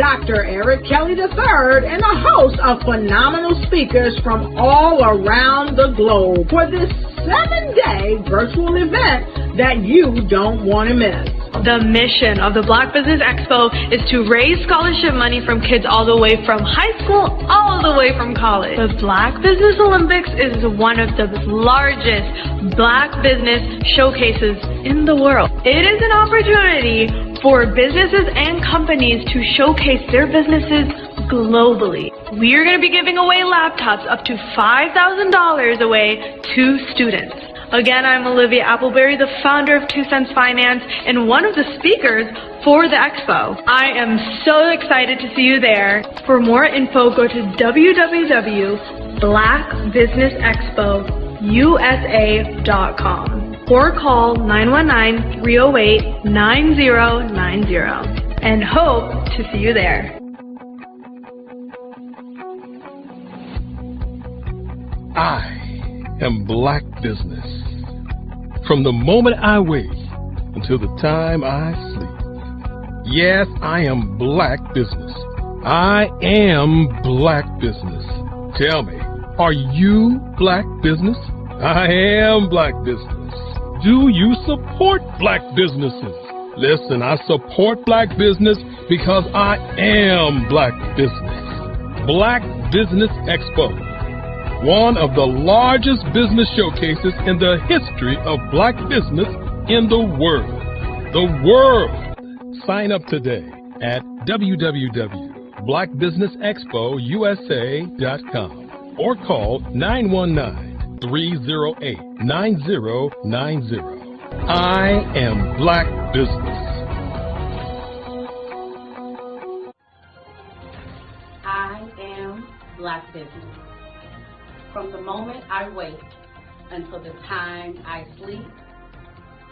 Dr. Eric Kelly III and a host of phenomenal speakers from all around the globe for this 7-day virtual event that you don't want to miss. The mission of the Black Business Expo is to raise scholarship money from kids all the way from high school all the way from college. The Black Business Olympics is one of the largest Black business showcases in the world. It is an opportunity for businesses and companies to showcase their businesses globally. We are going to be giving away laptops up to $5,000 away to students. Again, I'm Olivia Appleberry, the founder of 2 Cents Finance and one of the speakers for the expo. I am so excited to see you there. For more info, go to www.blackbusinessexpousa.com or call 919-308-9090 and hope to see you there. I am Black Business. From the moment I wake until the time I sleep. Yes, I am Black Business. I am Black Business. Tell me, are you Black Business? I am Black Business. Do you support Black businesses? Listen, I support Black business because I am Black Business. Black Business Expo, one of the largest business showcases in the history of Black business in the world. The world! Sign up today at www.blackbusinessexpousa.com or call 919-308-9090. I am Black Business. I am Black Business. From the moment I wake until the time I sleep,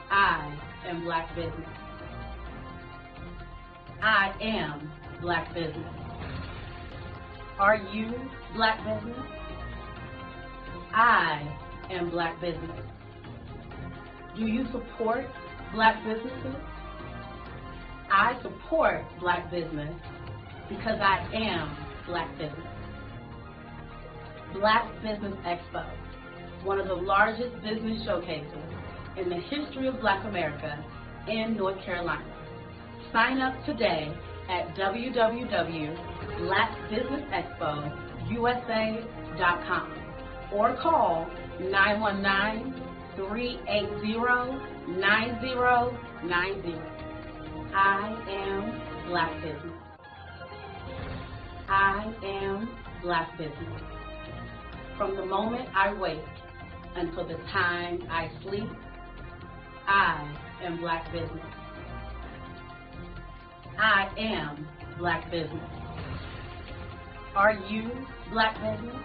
I am Black Business. I am Black Business. Are you Black Business? I am Black Business. Do you support Black businesses? I support Black business because I am Black Business. Black Business Expo, one of the largest business showcases in the history of Black America in North Carolina. Sign up today at www.blackbusinessexpousa.com or call 919-380-9090. I am Black Business. I am Black Business. From the moment I wake until the time I sleep, I am Black Business. I am Black Business. Are you Black Business?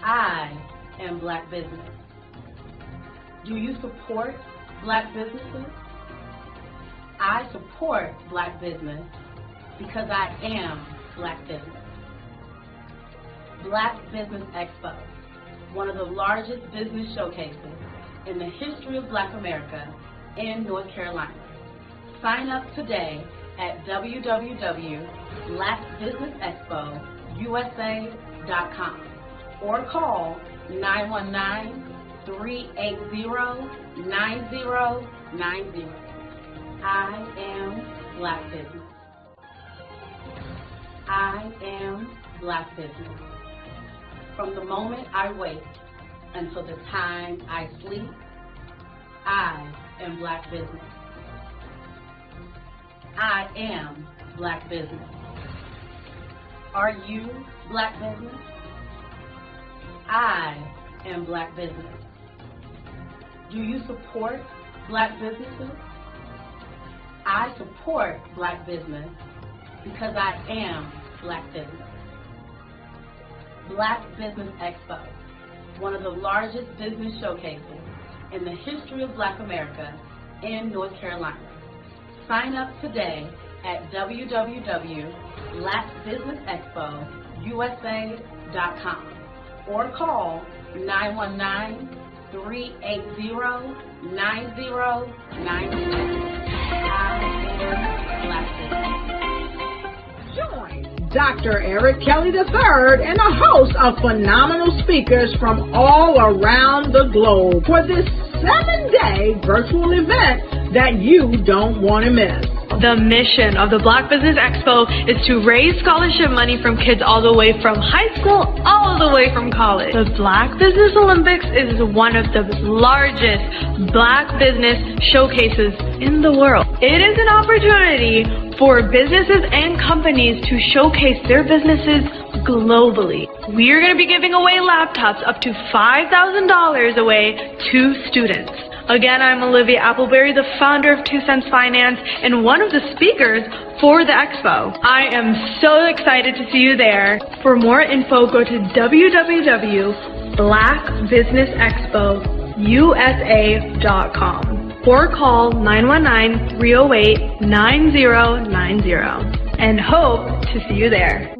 I am Black Business. Do you support Black businesses? I support Black business because I am Black Business. Black Business Expo, one of the largest business showcases in the history of Black America in North Carolina. Sign up today at www.blackbusinessexpousa.com or call 919-380-9090. I am Black Business. I am Black Business. From the moment I wake until the time I sleep, I am Black Business. I am Black Business. Are you Black Business? I am Black Business. Do you support Black businesses? I support Black business because I am Black Business. Black Business Expo, one of the largest business showcases in the history of Black America in North Carolina. Sign up today at www.blackbusinessexpousa.com or call 919-380-9090. I am Black Business. Dr. Eric Kelly III, and a host of phenomenal speakers from all around the globe for this 7-day virtual event that you don't want to miss. The mission of the Black Business Expo is to raise scholarship money from kids all the way from high school, all the way from college. The Black Business Olympics is one of the largest Black business showcases in the world. It is an opportunity for businesses and companies to showcase their businesses globally. We are going to be giving away laptops up to $5,000 away to students. Again, I'm Olivia Appleberry, the founder of 2 Cents Finance and one of the speakers for the expo. I am so excited to see you there. For more info, go to www.blackbusinessexpousa.com or call 919-308-9090 and hope to see you there.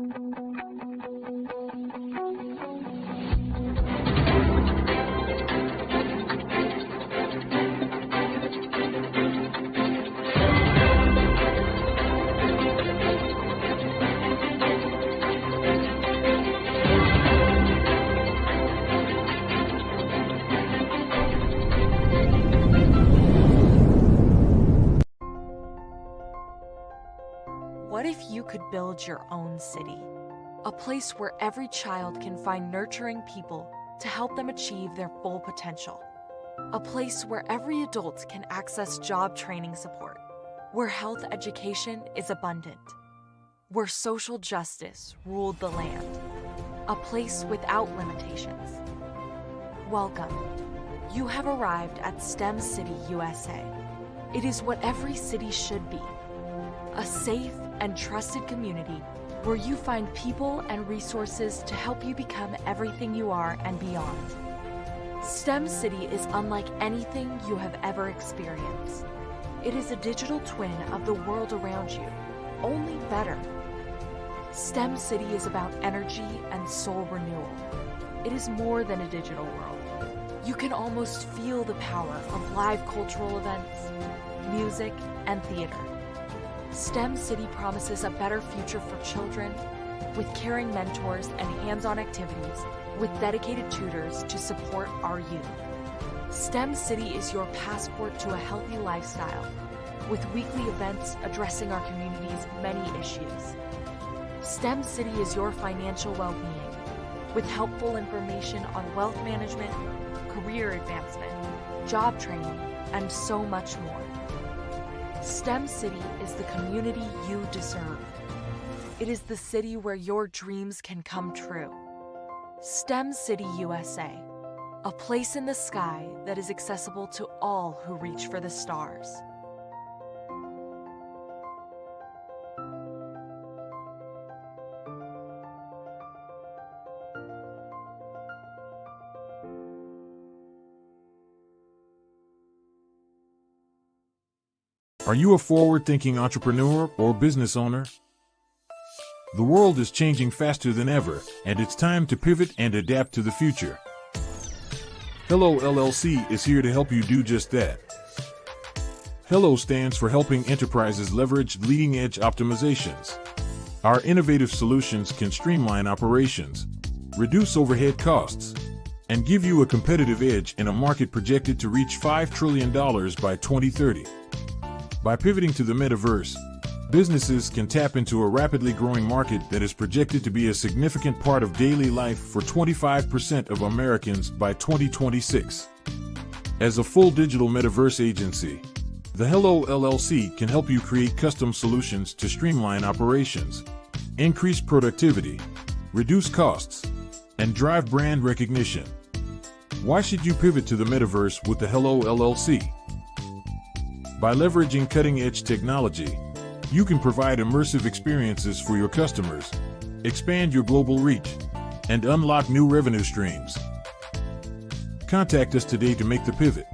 What if you could build your own city? A place where every child can find nurturing people to help them achieve their full potential. A place where every adult can access job training support. Where health education is abundant. Where social justice ruled the land. A place without limitations. Welcome. You have arrived at STEM City USA. It is what every city should be. A safe and trusted community where you find people and resources to help you become everything you are and beyond. STEM City is unlike anything you have ever experienced. It is a digital twin of the world around you, only better. STEM City is about energy and soul renewal. It is more than a digital world. You can almost feel the power of live cultural events, music, and theater. STEM City promises a better future for children with caring mentors and hands-on activities with dedicated tutors to support our youth. STEM City is your passport to a healthy lifestyle with weekly events addressing our community's many issues. STEM City is your financial well-being with helpful information on wealth management, career advancement, job training, and so much more. STEM City is the community you deserve. It is the city where your dreams can come true. STEM City USA, a place in the sky that is accessible to all who reach for the stars. Are you a forward-thinking entrepreneur or business owner? The world is changing faster than ever, and it's time to pivot and adapt to the future. Hello LLC is here to help you do just that. Hello stands for helping enterprises leverage leading-edge optimizations. Our innovative solutions can streamline operations, reduce overhead costs, and give you a competitive edge in a market projected to reach $5 trillion by 2030. By pivoting to the metaverse, businesses can tap into a rapidly growing market that is projected to be a significant part of daily life for 25% of Americans by 2026. As a full digital metaverse agency, the Hello LLC can help you create custom solutions to streamline operations, increase productivity, reduce costs, and drive brand recognition. Why should you pivot to the metaverse with the Hello LLC? By leveraging cutting-edge technology, you can provide immersive experiences for your customers, expand your global reach, and unlock new revenue streams. Contact us today to make the pivot.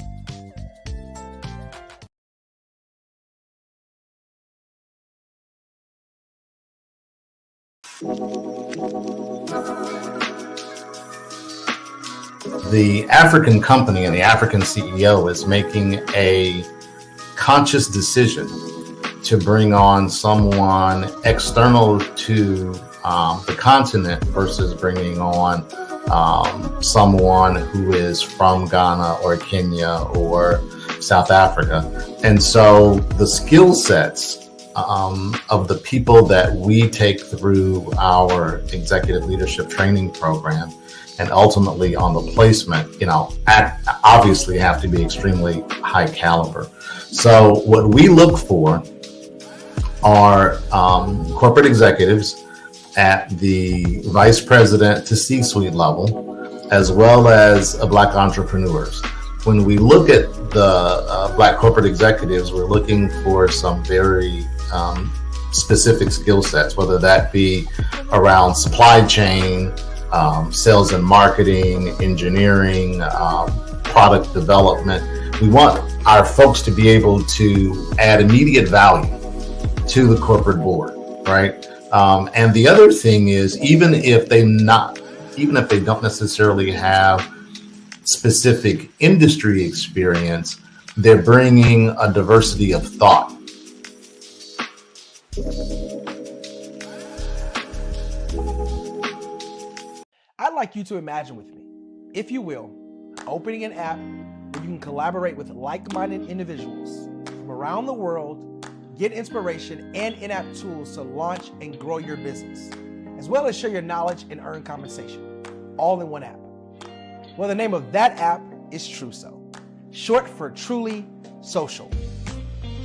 The African company and the African CEO is making a conscious decision to bring on someone external to the continent versus bringing on someone who is from Ghana or Kenya or South Africa. And so the skill sets of the people that we take through our executive leadership training program and ultimately on the placement, obviously have to be extremely high caliber. So what we look for are corporate executives at the vice president to C-suite level, as well as Black entrepreneurs. When we look at the Black corporate executives, we're looking for some very specific skill sets, whether that be around supply chain, sales and marketing, engineering, product development. We want our folks to be able to add immediate value to the corporate board, right? And the other thing is, even if they don't necessarily have specific industry experience, they're bringing a diversity of thought. I'd like you to imagine with me, if you will, opening an app where you can collaborate with like-minded individuals from around the world, get inspiration and in-app tools to launch and grow your business, as well as share your knowledge and earn compensation, all in one app. Well, the name of that app is Truso, short for Truly Social.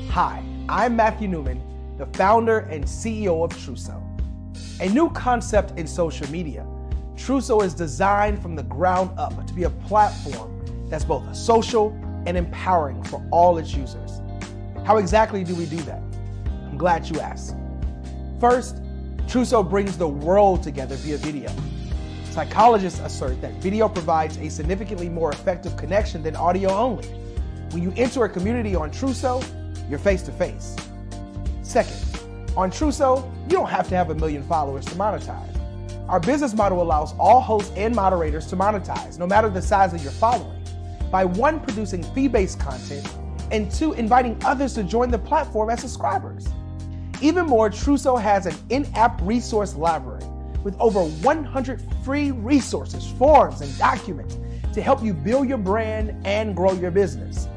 Hi, I'm Matthew Newman, the founder and CEO of Truso. A new concept in social media, Truso is designed from the ground up to be a platform that's both social and empowering for all its users. How exactly do we do that? I'm glad you asked. First, Truso brings the world together via video. Psychologists assert that video provides a significantly more effective connection than audio only. When you enter a community on Truso, you're face to face. Second, on Truso, you don't have to have 1 million followers to monetize. Our business model allows all hosts and moderators to monetize, no matter the size of your following, by 1, producing fee-based content, and 2, inviting others to join the platform as subscribers. Even more, Truso has an in-app resource library with over 100 free resources, forms, and documents to help you build your brand and grow your business.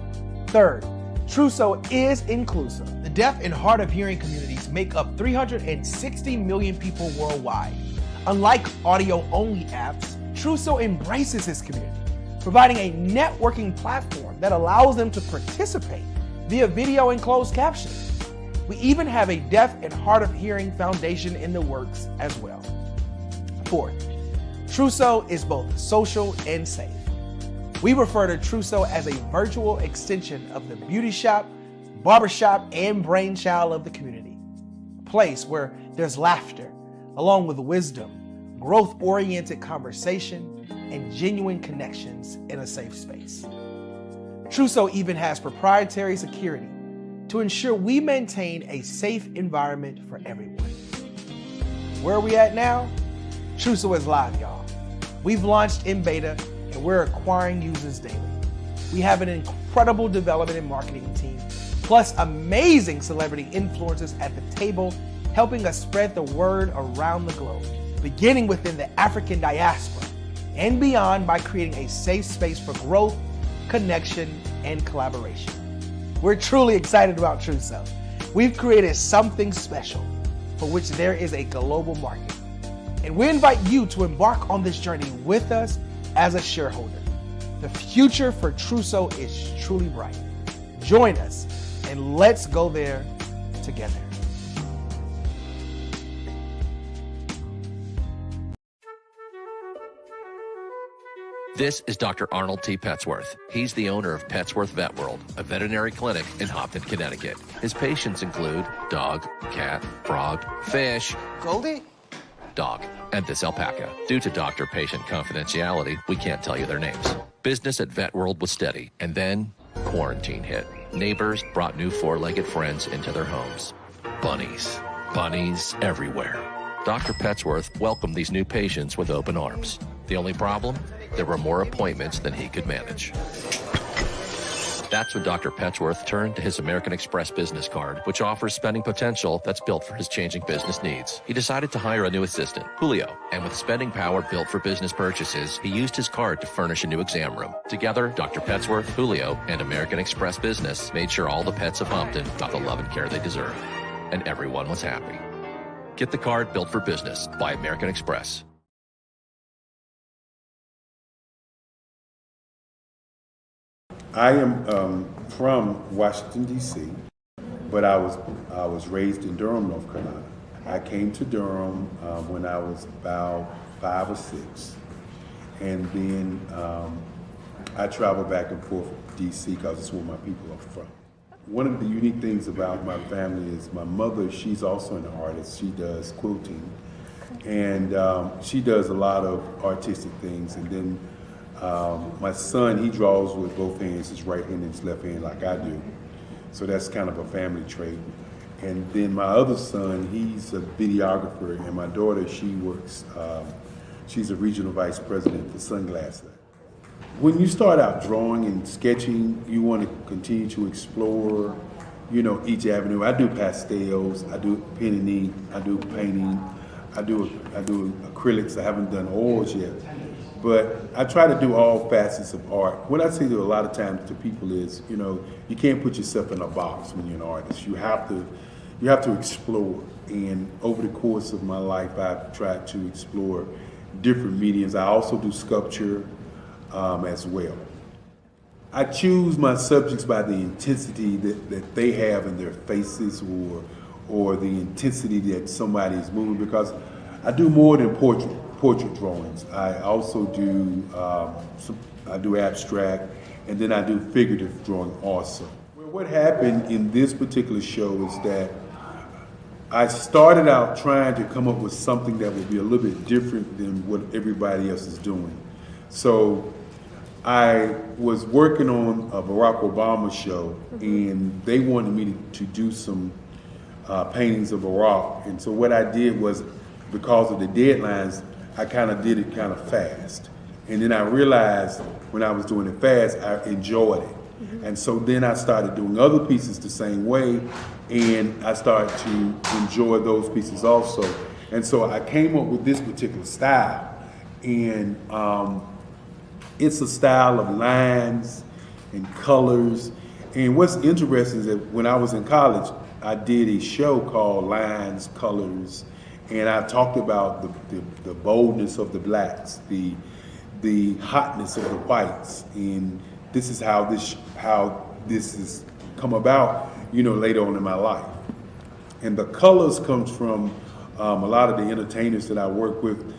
Third, Truso is inclusive. The deaf and hard of hearing communities make up 360 million people worldwide. Unlike audio-only apps, Truso embraces this community, providing a networking platform that allows them to participate via video and closed captioning. We even have a deaf and hard of hearing foundation in the works as well. Fourth, Truso is both social and safe. We refer to Truso as a virtual extension of the beauty shop, barbershop, and brainchild of the community. A place where there's laughter, along with wisdom, growth-oriented conversation, and genuine connections in a safe space. Truso even has proprietary security to ensure we maintain a safe environment for everyone. Where are we at now? Truso is live, y'all. We've launched in beta and we're acquiring users daily. We have an incredible development and marketing team, plus amazing celebrity influencers at the table, helping us spread the word around the globe, beginning within the African diaspora and beyond by creating a safe space for growth, connection, and collaboration. We're truly excited about Truso. We've created something special for which there is a global market. And we invite you to embark on this journey with us as a shareholder. The future for Truso is truly bright. Join us and let's go there together. This is Dr. Arnold T. Petsworth. He's the owner of Petsworth Vet World, a veterinary clinic in Hopton, Connecticut. His patients include dog, cat, frog, fish, Goldie? dog, and this alpaca. Due to doctor-patient confidentiality, we can't tell you their names. Business at Vet World was steady, and then quarantine hit. Neighbors brought new four-legged friends into their homes. Bunnies. Bunnies everywhere. Dr. Petsworth welcomed these new patients with open arms. The only problem? There were more appointments than he could manage. That's when Dr. Petchworth turned to his American Express business card, which offers spending potential that's built for his changing business needs. He decided to hire a new assistant, Julio, and with spending power built for business purchases, he used his card to furnish a new exam room. Together, Dr. Petchworth, Julio, and American Express Business made sure all the pets of Humpton got the love and care they deserve. And everyone was happy. Get the card built for business by American Express. I am from Washington, D.C., but I was raised in Durham, North Carolina. I came to Durham when I was about 5 or 6, and then I traveled back and forth to D.C. because it's where my people are from. One of the unique things about my family is my mother, she's also an artist. She does quilting, and she does a lot of artistic things, and then my son, he draws with both hands, his right hand and his left hand like I do. So that's kind of a family trait. And then my other son, he's a videographer, and my daughter, she works, she's a regional vice president for Sunglasses. When you start out drawing and sketching, you want to continue to explore, you know, each avenue. I do pastels, I do pen and ink, I do painting, I do acrylics. I haven't done oils yet. But I try to do all facets of art. What I say to a lot of times to people is, you know, you can't put yourself in a box when you're an artist. You have to explore. And over the course of my life, I've tried to explore different mediums. I also do sculpture as well. I choose my subjects by the intensity that they have in their faces, or the intensity that somebody is moving, because I do more than portrait drawings. I also do I do abstract, and then I do figurative drawing also. Well, what happened in this particular show is that I started out trying to come up with something that would be a little bit different than what everybody else is doing. So I was working on a Barack Obama show, and they wanted me to do some paintings of Barack. And so what I did was, because of the deadlines, I kind of did it kind of fast. And then I realized when I was doing it fast, I enjoyed it. And so then I started doing other pieces the same way, and I started to enjoy those pieces also. And so I came up with this particular style. And it's a style of lines and colors. And what's interesting is that when I was in college, I did a show called Lines, Colors, and I talked about the boldness of the blacks, the hotness of the whites, and this is how this has come about, you know, later on in my life. And the colors comes from a lot of the entertainers that I work with,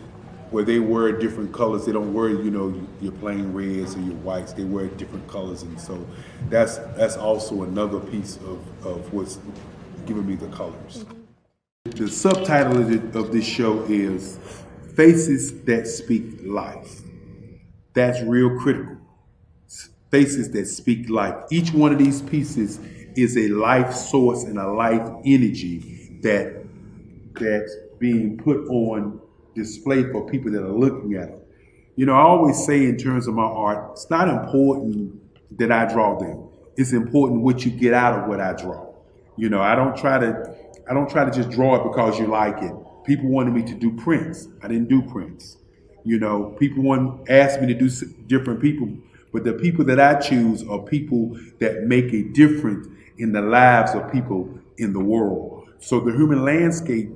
where they wear different colors. They don't wear, you know, your plain reds or your whites. They wear different colors, and so that's also another piece of what's giving me the colors. The subtitle of this show is Faces That Speak Life. That's real critical. Faces that speak life. Each one of these pieces is a life source and a life energy that's being put on display for people that are looking at it. You know, I always say in terms of my art, it's not important that I draw them. It's important what you get out of what I draw. You know, I don't try to just draw it because you like it. People wanted me to do prints. I didn't do prints. You know, people asked me to do different people, but the people that I choose are people that make a difference in the lives of people in the world. So the human landscape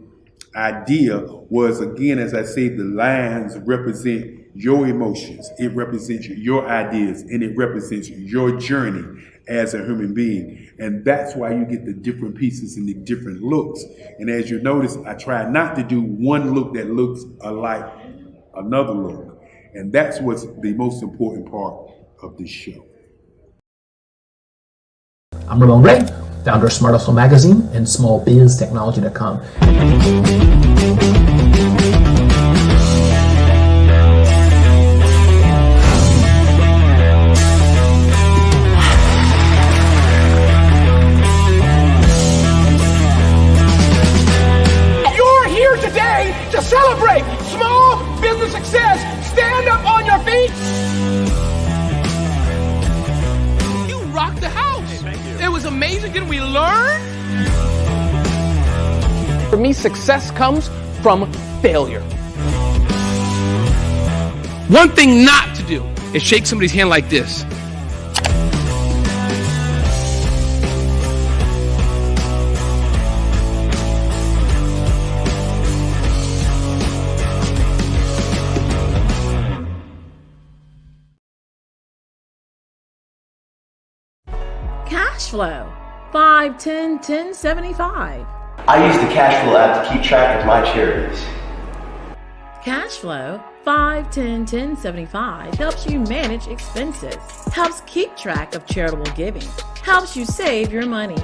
idea was, again, as I say, the lines represent your emotions, it represents your ideas, and it represents your journey as a human being. And that's why you get the different pieces and the different looks. And as you notice, I try not to do one look that looks alike another look. And that's what's the most important part of this show. I'm Ramon Ray, founder of Smart Hustle Magazine and smallbiztechnology.com. You're here today to celebrate small business success. Stand up on your feet. You rock the house. amazing? Didn't we learn? For me, success comes from failure. One thing not to do is shake somebody's hand like this. Cash flow 5, 10, 10, 75. I use the cash flow app to keep track of my charities. Cash flow 5, 10, 10, 75 helps you manage expenses, helps keep track of charitable giving, helps you save your money.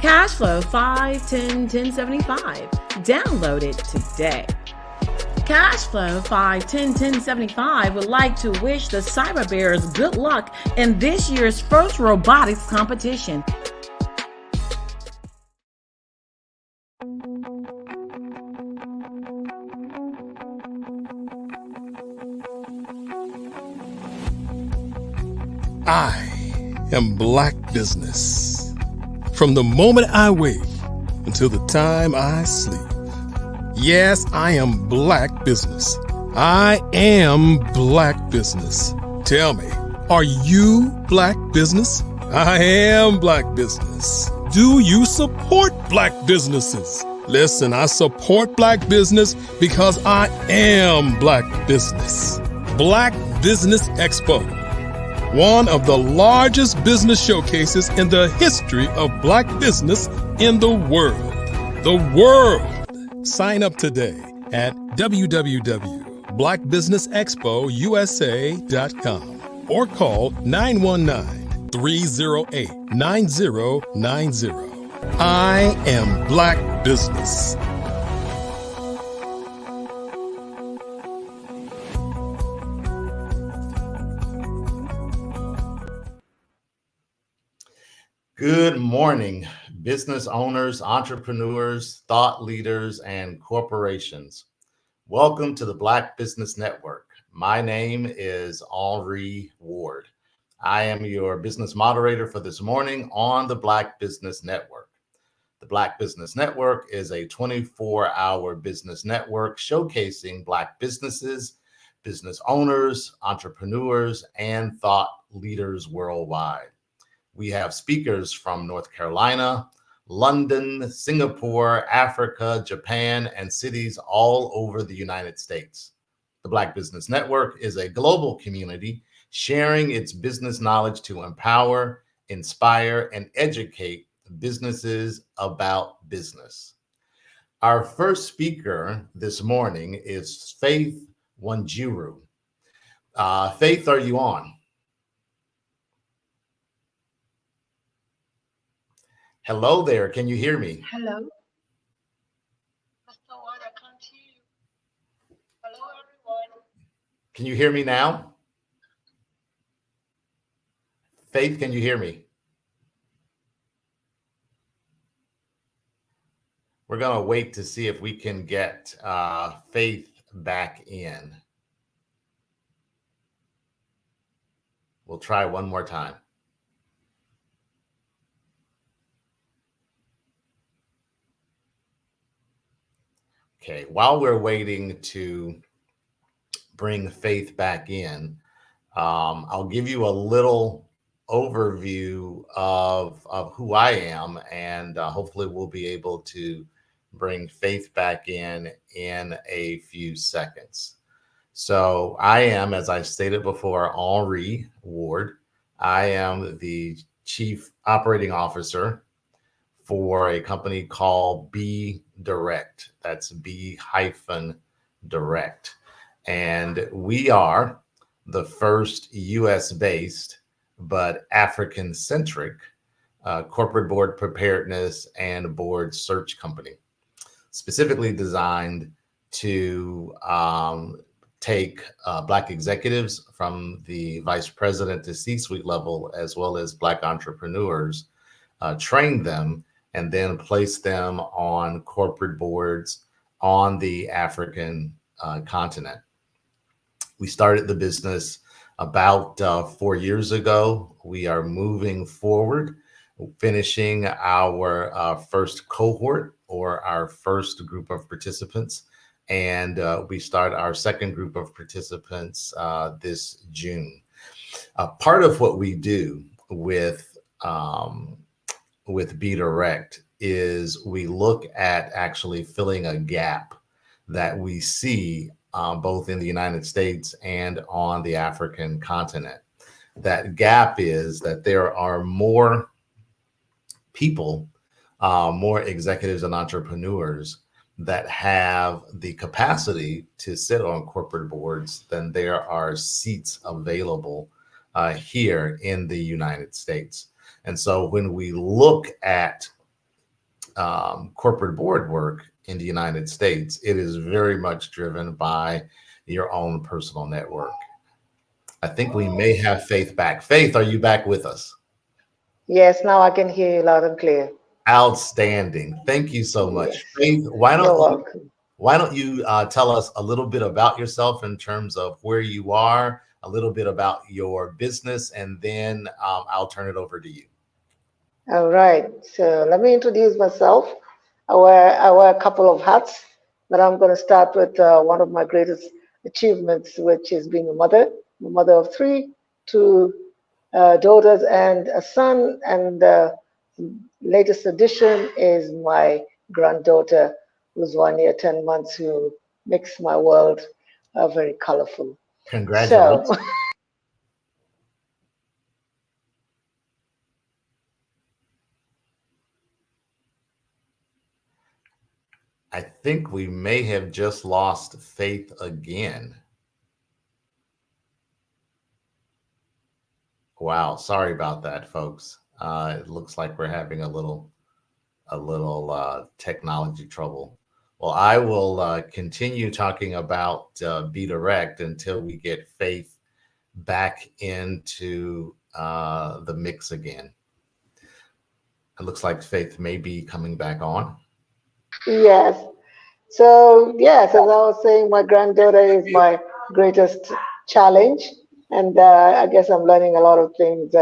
Cash flow 5, 10, 10, 75. Download it today. Cash flow 5, 10, 10, 75 would like to wish the Cyber Bears good luck in this year's first robotics competition. I am Black Business. From the moment I wake until the time I sleep. Yes, I am Black Business. I am Black Business. Tell me, are you Black Business? I am Black Business. Do you support Black businesses? Listen, I support Black business because I am Black Business. Black Business Expo, one of the largest business showcases in the history of Black business in the world. The world! Sign up today at www.blackbusinessexpousa.com or call 919-308-9090. I am Black Business. Good morning, business owners, entrepreneurs, thought leaders, and corporations. Welcome to the Black Business Network. My name is Henri Ward. I am your business moderator for this morning on the Black Business Network. The Black Business Network is a 24-hour business network showcasing Black businesses, business owners, entrepreneurs, and thought leaders worldwide. We have speakers from North Carolina, London, Singapore, Africa, Japan, and cities all over the United States. The Black Business Network is a global community sharing its business knowledge to empower, inspire, and educate businesses about business. Our first speaker this morning is Faith Wanjiru. Faith, are you on? Hello there. Can you hear me? Hello. Mr. Ward, I can't hear you. Hello, everyone. Can you hear me now? Faith, can you hear me? We're going to wait to see if we can get Faith back in. We'll try one more time. Okay, while we're waiting to bring Faith back in, I'll give you a little overview of who I am, and hopefully we'll be able to bring Faith back in a few seconds. So I am, as I stated before, Henri Ward. I am the Chief Operating Officer for a company called B Direct. That's B-Direct. And we are the first US-based but African-centric corporate board preparedness and board search company, specifically designed to take Black executives from the vice president to C-suite level, as well as Black entrepreneurs, train them, and then place them on corporate boards on the African continent. We started the business about 4 years ago. We are moving forward finishing our first cohort or our first group of participants. And we start our second group of participants this June. Part of what we do with Be Direct is we look at actually filling a gap that we see both in the United States and on the African continent. That gap is that there are more people, more executives and entrepreneurs that have the capacity to sit on corporate boards than there are seats available here in the United States. And so when we look at corporate board work in the United States, it is very much driven by your own personal network. I think we may have Faith back. Faith, are you back with us? Yes, now I can hear you loud and clear. Outstanding. Thank you so much. Yes. Faith, why don't you tell us a little bit about yourself in terms of where you are, a little bit about your business, and then I'll turn it over to you. All right. So let me introduce myself. I wear a couple of hats, but I'm going to start with one of my greatest achievements, which is being a mother of three, two daughters and a son, and the latest addition is my granddaughter, who's 1 year, 10 months, who makes my world very colorful. Congratulations. So, I think we may have just lost Faith again. Wow, sorry about that, folks. It looks like we're having a little technology trouble. Well, I will continue talking about Be Direct until we get Faith back into the mix again. It looks like Faith may be coming back on. yes. So, yes, as I was saying, my granddaughter is my greatest challenge. And I guess I'm learning a lot of things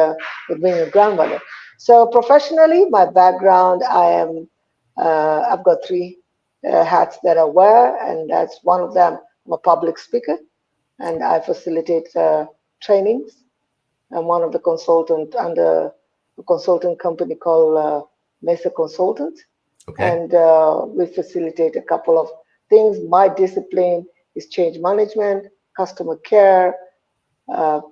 with being a grandmother. So professionally, my background, I've got three hats that I wear, and that's one of them. I'm a public speaker, and I facilitate trainings. I'm one of the consultants under a consulting company called Mesa Consultants. Okay. And we facilitate a couple of things. My discipline is change management, customer care,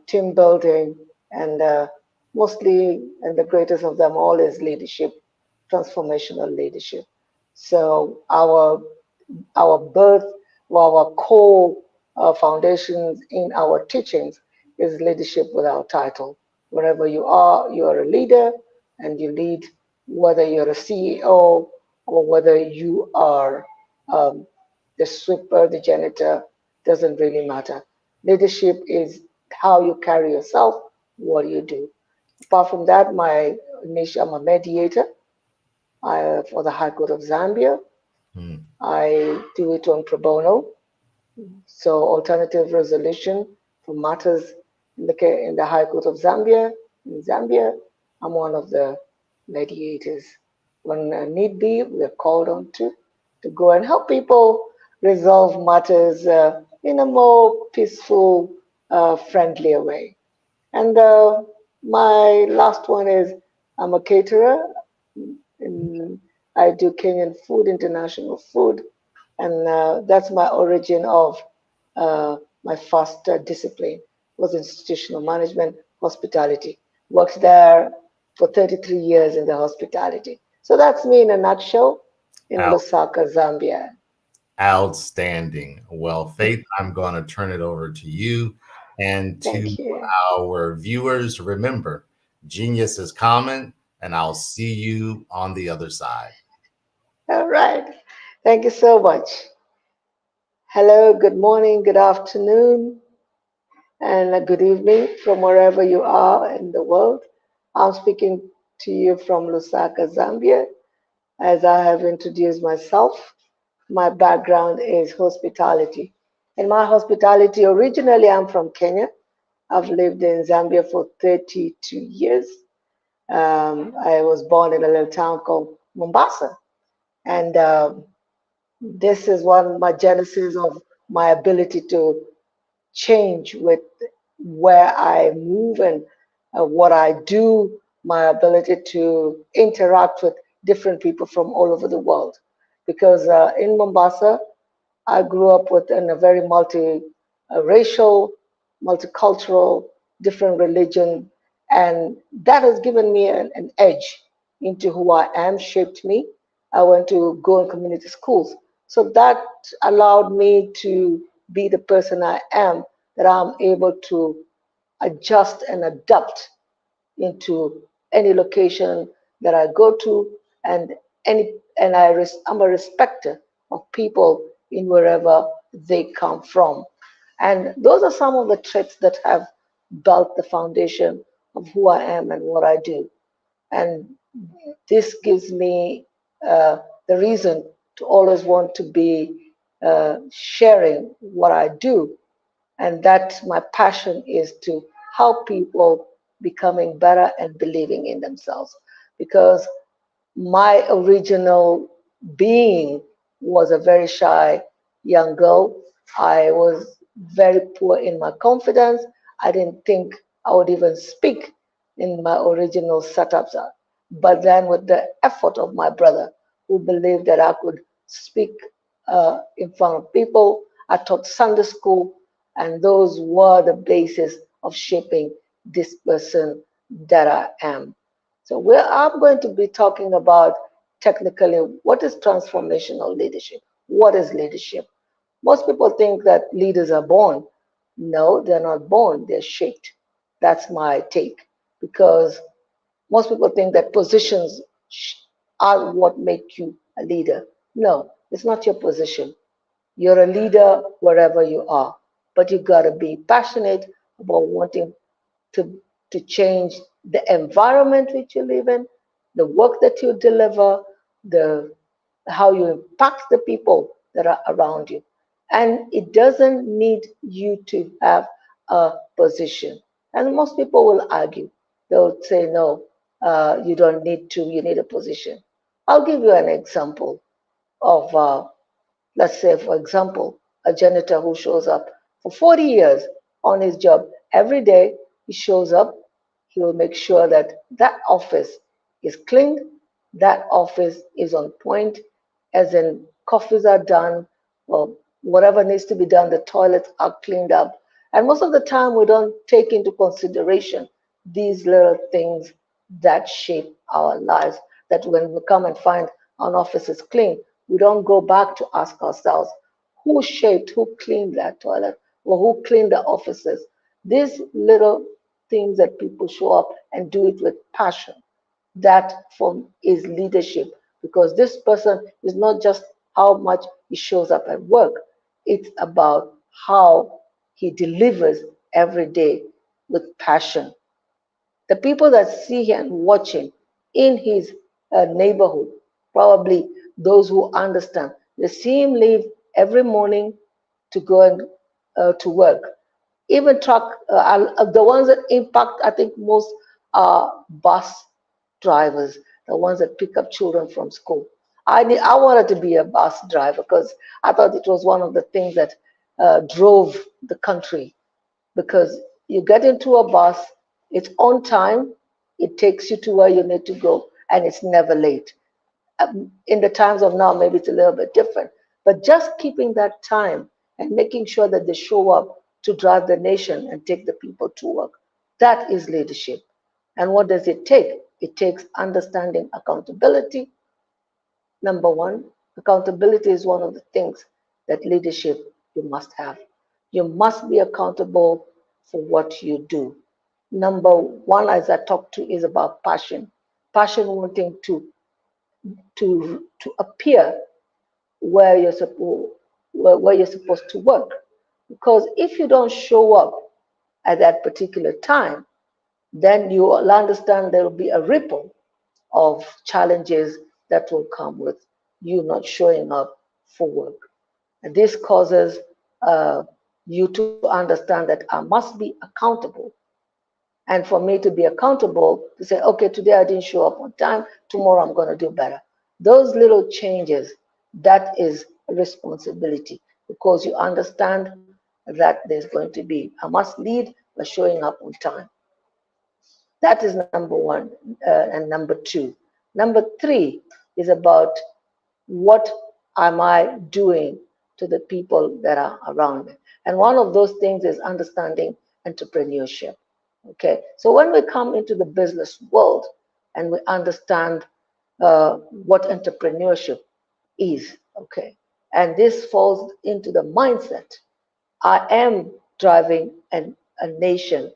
team building, and mostly, and the greatest of them all is leadership, transformational leadership. So our birth, our core foundations in our teachings is leadership without title. Wherever you are a leader, and you lead, whether you're a CEO or whether you are the sweeper, the janitor, doesn't really matter. Leadership is how you carry yourself, what do you do. Apart from that, my niche, I'm a mediator for the High Court of Zambia. I do it on pro bono, so alternative resolution for matters in the High Court of Zambia. In Zambia, I'm one of the mediators. When need be, we're called on to go and help people resolve matters in a more peaceful, friendlier way. And my last one is I'm a caterer. I do Kenyan food, international food, and that's my origin of my first discipline was institutional management, hospitality. Worked there for 33 years in the hospitality. So that's me in a nutshell in Lusaka, Zambia. Outstanding. Well, Faith, I'm going to turn it over to you. And to our viewers, remember, genius is common, and I'll see you on the other side. All right. Thank you so much. Hello, good morning, good afternoon, and good evening from wherever you are in the world. I'm speaking to you from Lusaka, Zambia. As I have introduced myself, my background is hospitality. In my hospitality, originally I'm from Kenya. I've lived in Zambia for 32 years. I was born in a little town called Mombasa, and this is one my genesis of my ability to change with where I move and what I do, my ability to interact with different people from all over the world. Because in Mombasa, I grew up in a very multi-racial, multicultural, different religion, and that has given me an edge into who I am, shaped me. I went to go in community schools, so that allowed me to be the person I am, that I'm able to adjust and adapt into any location that I go to, and I'm a respecter of people in wherever they come from. And those are some of the traits that have built the foundation of who I am and what I do. And this gives me the reason to always want to be sharing what I do, and that my passion is to help people becoming better and believing in themselves, because my original being was a very shy young girl. I was very poor in my confidence. I didn't think I would even speak in my original setups. But then, with the effort of my brother, who believed that I could speak in front of people, I taught Sunday school, and those were the basis of shaping this person that I am. So I'm going to be talking about technically what is transformational leadership. What is leadership? Most people think that leaders are born. No, they're not born, they're shaped. That's my take. Because most people think that positions are what make you a leader. No, it's not your position. You're a leader wherever you are, but you got to be passionate about wanting to, to change the environment which you live in, the work that you deliver, the how you impact the people that are around you. And it doesn't need you to have a position. And most people will argue. They'll say, no, you don't need to, you need a position. I'll give you an example of let's say, for example, a janitor who shows up for 40 years on his job. Every day he shows up, he will make sure that that office is cleaned, that office is on point, as in coffees are done, or whatever needs to be done, the toilets are cleaned up. And most of the time, we don't take into consideration these little things that shape our lives. That when we come and find an office is clean, we don't go back to ask ourselves who shaped, who cleaned that toilet, or who cleaned the offices. These little things that people show up and do it with passion, that form is leadership, because this person is not just how much he shows up at work, it's about how he delivers every day with passion. The people that see him and watch him in his neighborhood, probably those who understand, they see him leave every morning to go and to work. Even the ones that impact, I think, most are bus drivers, the ones that pick up children from school. I wanted to be a bus driver because I thought it was one of the things that drove the country, because you get into a bus, it's on time, it takes you to where you need to go, and it's never late. In the times of now, maybe it's a little bit different, but just keeping that time and making sure that they show up to drive the nation and take the people to work, that is leadership. And what does it take? It takes understanding accountability. Number one, accountability is one of the things that leadership you must have. You must be accountable for what you do. Number one, as I talked to, is about passion. Passion wanting to appear where you're supposed to work. Because if you don't show up at that particular time, then you will understand there will be a ripple of challenges that will come with you not showing up for work. And this causes you to understand that I must be accountable. And for me to be accountable, to say, okay, today I didn't show up on time, tomorrow I'm going to do better. Those little changes, that is a responsibility, because you understand that there's going to be, I must lead by showing up on time. That is number one. And number two. Number three is about what am I doing to the people that are around me. And one of those things is understanding entrepreneurship. Okay, so when we come into the business world and we understand what entrepreneurship is, okay, and this falls into the mindset. I am driving a nation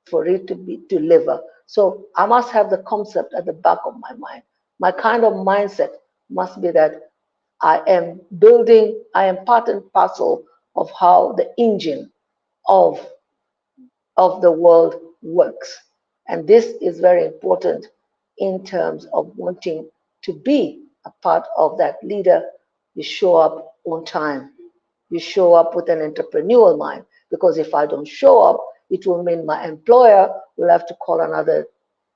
for it to be to deliver. So I must have the concept at the back of my mind. My kind of mindset must be that I am building, I am part and parcel of how the engine of the world works. And this is very important in terms of wanting to be a part of that leader. You show up on time. You show up with an entrepreneurial mind, because if I don't show up, it will mean my employer will have to call another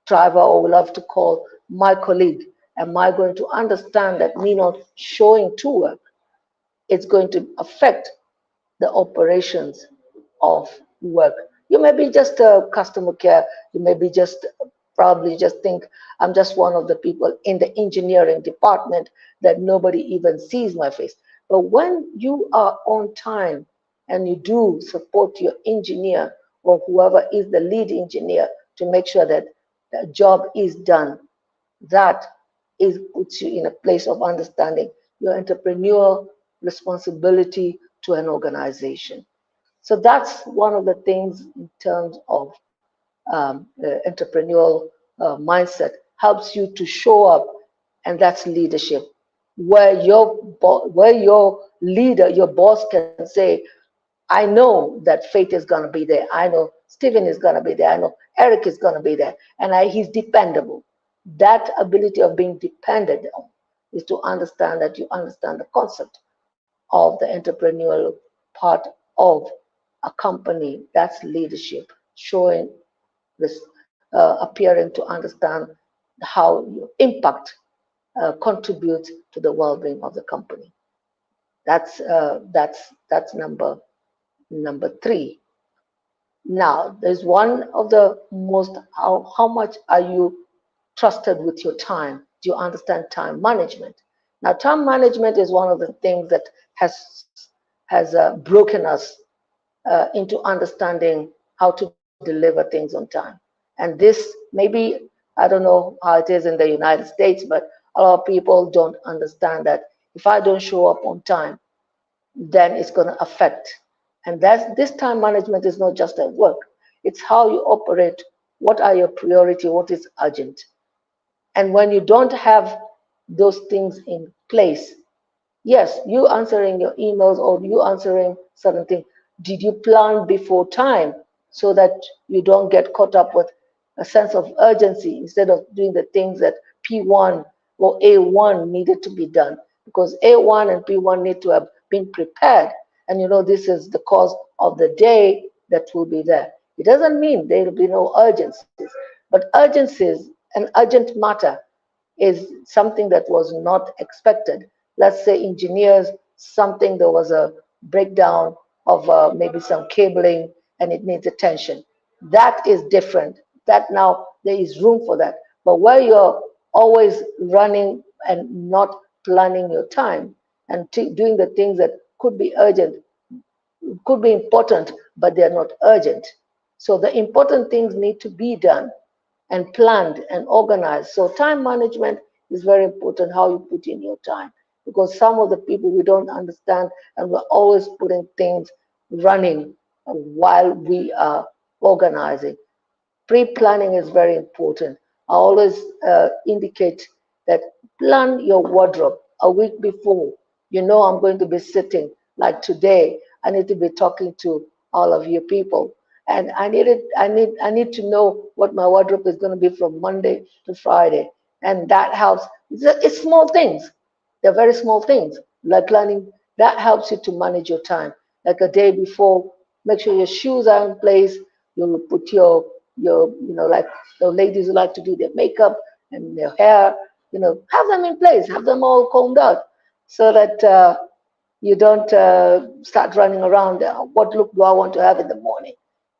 driver or will have to call my colleague. Am I going to understand that me not showing to work, it's going to affect the operations of work? You may be just a customer care, you may be just probably just think I'm just one of the people in the engineering department that nobody even sees my face. But when you are on time and you do support your engineer or whoever is the lead engineer to make sure that the job is done, that is puts you in a place of understanding your entrepreneurial responsibility to an organization. So that's one of the things in terms of entrepreneurial mindset, helps you to show up, and that's leadership, where your leader, your boss can say, I know that Faith is going to be there. I know Stephen is going to be there. I know Eric is going to be there. And he's dependable. That ability of being dependent on is to understand that you understand the concept of the entrepreneurial part of a company. That's leadership, showing this, appearing to understand how your impact contributes to the well-being of the company. That's number three. Now, there's one of the most, how much are you trusted with your time? Do you understand time management? Now, time management is one of the things that has broken us into understanding how to deliver things on time. And this maybe, I don't know how it is in the United States, but a lot of people don't understand that if I don't show up on time, then it's going to affect. And this time management is not just at work. It's how you operate. What are your priority? What is urgent? And when you don't have those things in place, yes, you answering your emails or you answering certain things, did you plan before time so that you don't get caught up with a sense of urgency instead of doing the things that P1 or A1 needed to be done? Because A1 and P1 need to have been prepared. And you know, this is the cause of the day that will be there. It doesn't mean there will be no urgencies, but urgencies, an urgent matter is something that was not expected. Let's say engineers, something, there was a breakdown of maybe some cabling and it needs attention. That is different. That now there is room for that. But where you're always running and not planning your time and doing the things that could be urgent, could be important, but they're not urgent. So the important things need to be done and planned and organized. So time management is very important, how you put in your time. Because some of the people we don't understand, and we're always putting things running while we are organizing. Pre-planning is very important. I always indicate that plan your wardrobe a week before. You know, I'm going to be sitting like today. I need to be talking to all of you people. And I need to know what my wardrobe is going to be from Monday to Friday. And that helps. It's small things. They're very small things. Like planning, that helps you to manage your time. Like a day before, make sure your shoes are in place. You will put your like the ladies who like to do their makeup and their hair, have them in place, have them all combed out so that you don't start running around. What look do I want to have in the morning?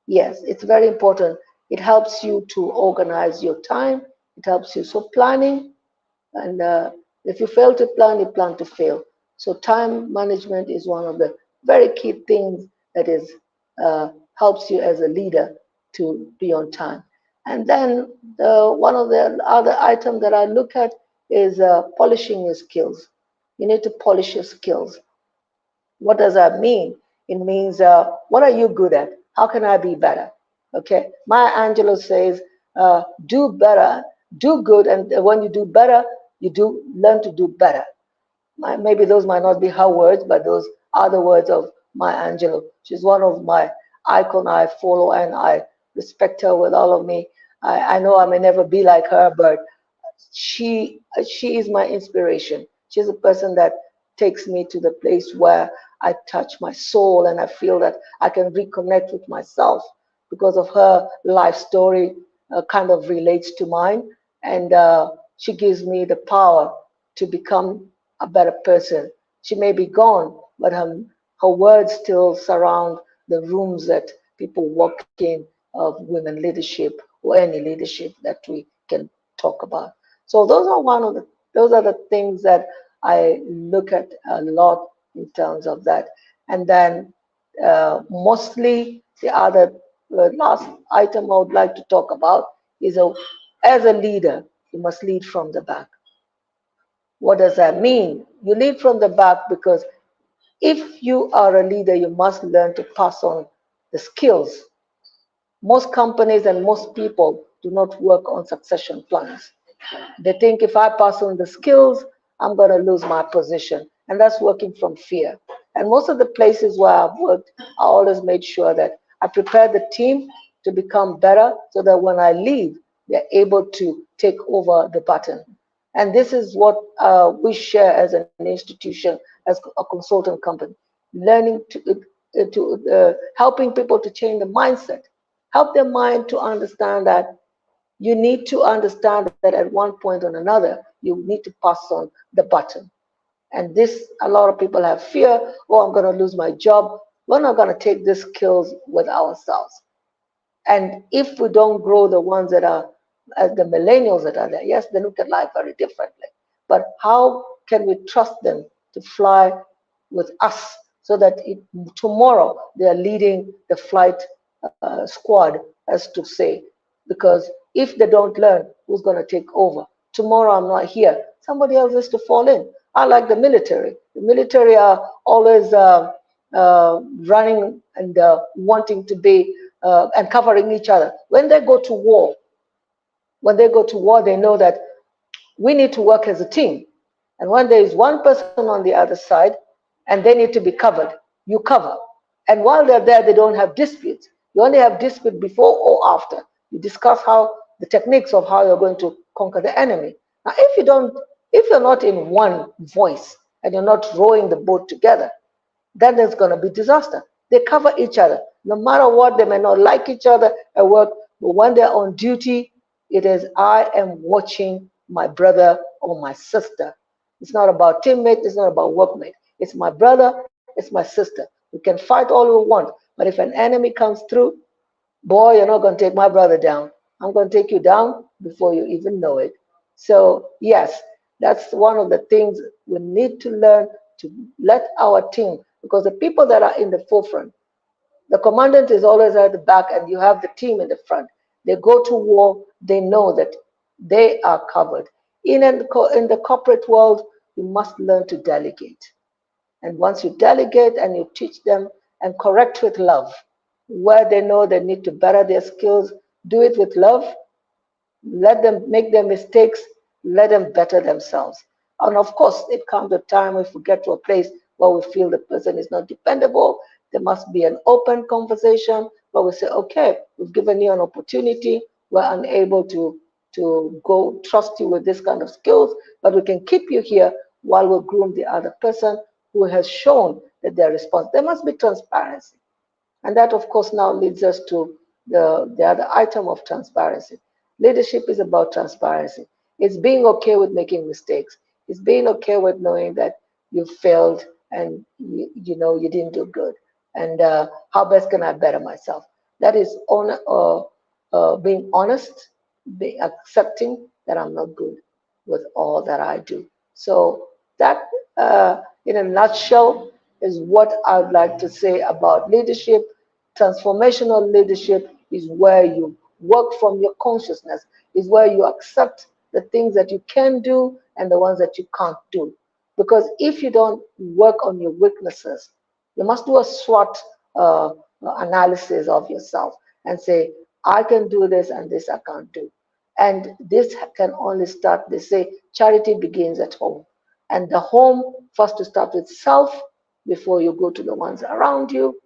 Yes, it's very important. It helps you to organize your time. It helps you. So planning, and if you fail to plan, you plan to fail. So time management is one of the very key things that is helps you as a leader to be on time. And then one of the other items that I look at is polishing your skills. You need to polish your skills. What does that mean? It means what are you good at? How can I be better? Okay. Maya Angelou says, do better, do good, and when you do better, you do learn to do better. Maybe those might not be her words, but those are the words of Maya Angelou. She's one of my icon I follow, and I respect her with all of me. I know I may never be like her, but she is my inspiration. She's a person that takes me to the place where I touch my soul and I feel that I can reconnect with myself because of her life story kind of relates to mine, and she gives me the power to become a better person. She may be gone, but her words still surround the rooms that people walk in of women leadership or any leadership that we can talk about. So those are the things that I look at a lot in terms of that. And then mostly the other last item I would like to talk about is as a leader, you must lead from the back. What does that mean? You lead from the back because if you are a leader, you must learn to pass on the skills. Most companies and most people do not work on succession plans. They think if I pass on the skills, I'm going to lose my position. And that's working from fear. And most of the places where I've worked, I always made sure that I prepare the team to become better so that when I leave, they're able to take over the baton. And this is what we share as an institution, as a consultant company, learning to helping people to change the mindset, help their mind to understand that you need to understand that at one point or another, you need to pass on the baton. And this, a lot of people have fear, oh, I'm going to lose my job. We're not going to take these skills with ourselves. And if we don't grow the ones that are, the millennials that are there, yes, they look at life very differently. But how can we trust them to fly with us so that tomorrow they are leading the flight squad, as to say? Because if they don't learn, who's going to take over? Tomorrow I'm not here. Somebody else has to fall in. I like the military. The military are always running and wanting to be and covering each other. When they go to war, they know that we need to work as a team. And when there is one person on the other side and they need to be covered, you cover. And while they're there, they don't have disputes. You only have dispute before or after. You discuss how the techniques of how you're going to conquer the enemy. Now, if you're not in one voice and you're not rowing the boat together, then there's going to be disaster. They cover each other. No matter what, they may not like each other at work, but when they're on duty, it is I am watching my brother or my sister. It's not about teammate, it's not about workmate. It's my brother, it's my sister. We can fight all we want, but if an enemy comes through, boy, you're not going to take my brother down. I'm going to take you down before you even know it. So yes, that's one of the things we need to learn, to let our team, because the people that are in the forefront, the commandant is always at the back and you have the team in the front. They go to war, they know that they are covered. In the corporate world, you must learn to delegate. And once you delegate and you teach them and correct with love, where they know they need to better their skills, do it with love. Let them make their mistakes, let them better themselves. And of course, it comes a time if we get to a place where we feel the person is not dependable, there must be an open conversation where we say, okay, we've given you an opportunity, we're unable to go trust you with this kind of skills, but we can keep you here while we groom the other person who has shown that they're responsible. There must be transparency. And that, of course, now leads us to the other item of transparency. Leadership is about transparency. It's being okay with making mistakes. It's being okay with knowing that you failed and you know you didn't do good. And how best can I better myself? That is being honest, be accepting that I'm not good with all that I do. So that, in a nutshell, is what I'd like to say about leadership. Transformational leadership is where you work from your consciousness, is where you accept the things that you can do and the ones that you can't do. Because if you don't work on your weaknesses, you must do a SWOT analysis of yourself and say, I can do this and this I can't do. And this can only start, they say, charity begins at home. And the home first to start with self before you go to the ones around you,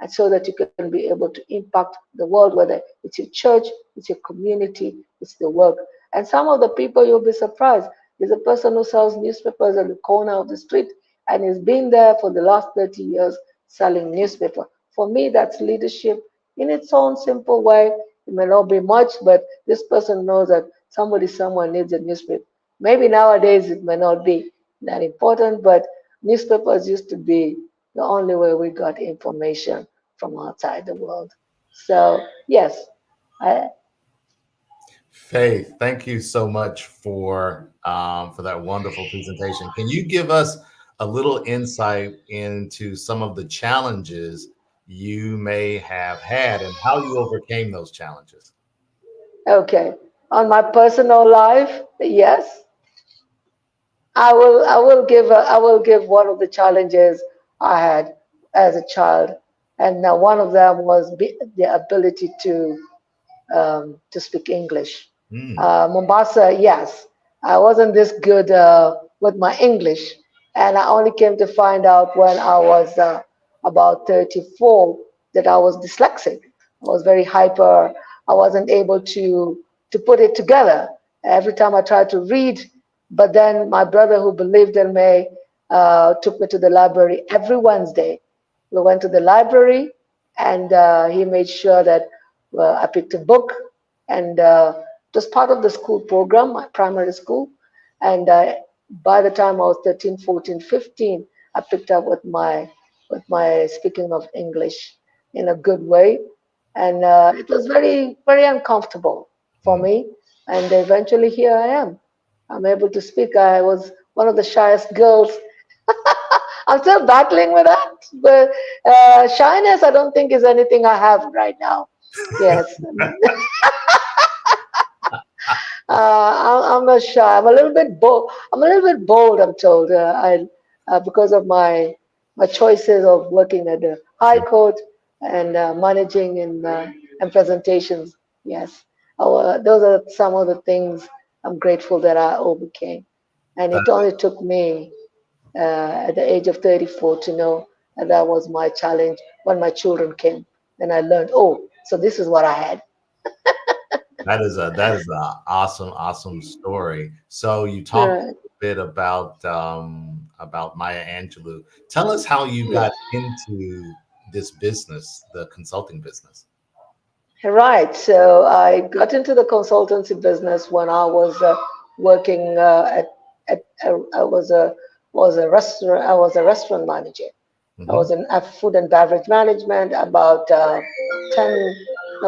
and so that you can be able to impact the world, whether it's your church, it's your community, it's the work. And some of the people, you'll be surprised. There's a person who sells newspapers at the corner of the street and has been there for the last 30 years selling newspaper. For me, that's leadership in its own simple way. It may not be much, but this person knows that somebody somewhere needs a newspaper. Maybe nowadays it may not be that important, but newspapers used to be the only way we got information from outside the world. So yes, Faith, thank you so much for that wonderful presentation. Can you give us a little insight into some of the challenges you may have had and how you overcame those challenges? okay. On my personal life, yes, I will give one of the challenges I had as a child, and one of them was the ability to speak English. Mombasa, yes, I wasn't this good with my English, and I only came to find out when I was about 34 that I was dyslexic. I was very hyper. I wasn't able to put it together. Every time I tried to read, but then my brother, who believed in me, took me to the library every Wednesday. We went to the library, and he made sure that I picked a book, and it was part of the school program, my primary school. And by the time I was 13, 14, 15, I picked up with my speaking of English in a good way, and it was very, very uncomfortable for me. And eventually, here I am. I'm able to speak. I was one of the shyest girls. I'm still battling with that, but shyness, I don't think, is anything I have right now. Yes. I'm not shy. I'm a little bit bold. I'm a little bit bold, I'm told. Because of my choices of working at the High Court and managing and presentations. Yes, those are some of the things I'm grateful that I overcame. And it only took me at the age of 34 to know that was my challenge when my children came. And I learned, oh, so this is what I had. That is a awesome story. So you talked a bit about Maya Angelou. Tell us how you got into this business, the consulting business. Right. So I got into the consultancy business when I was working I was a restaurant manager. I was in food and beverage management about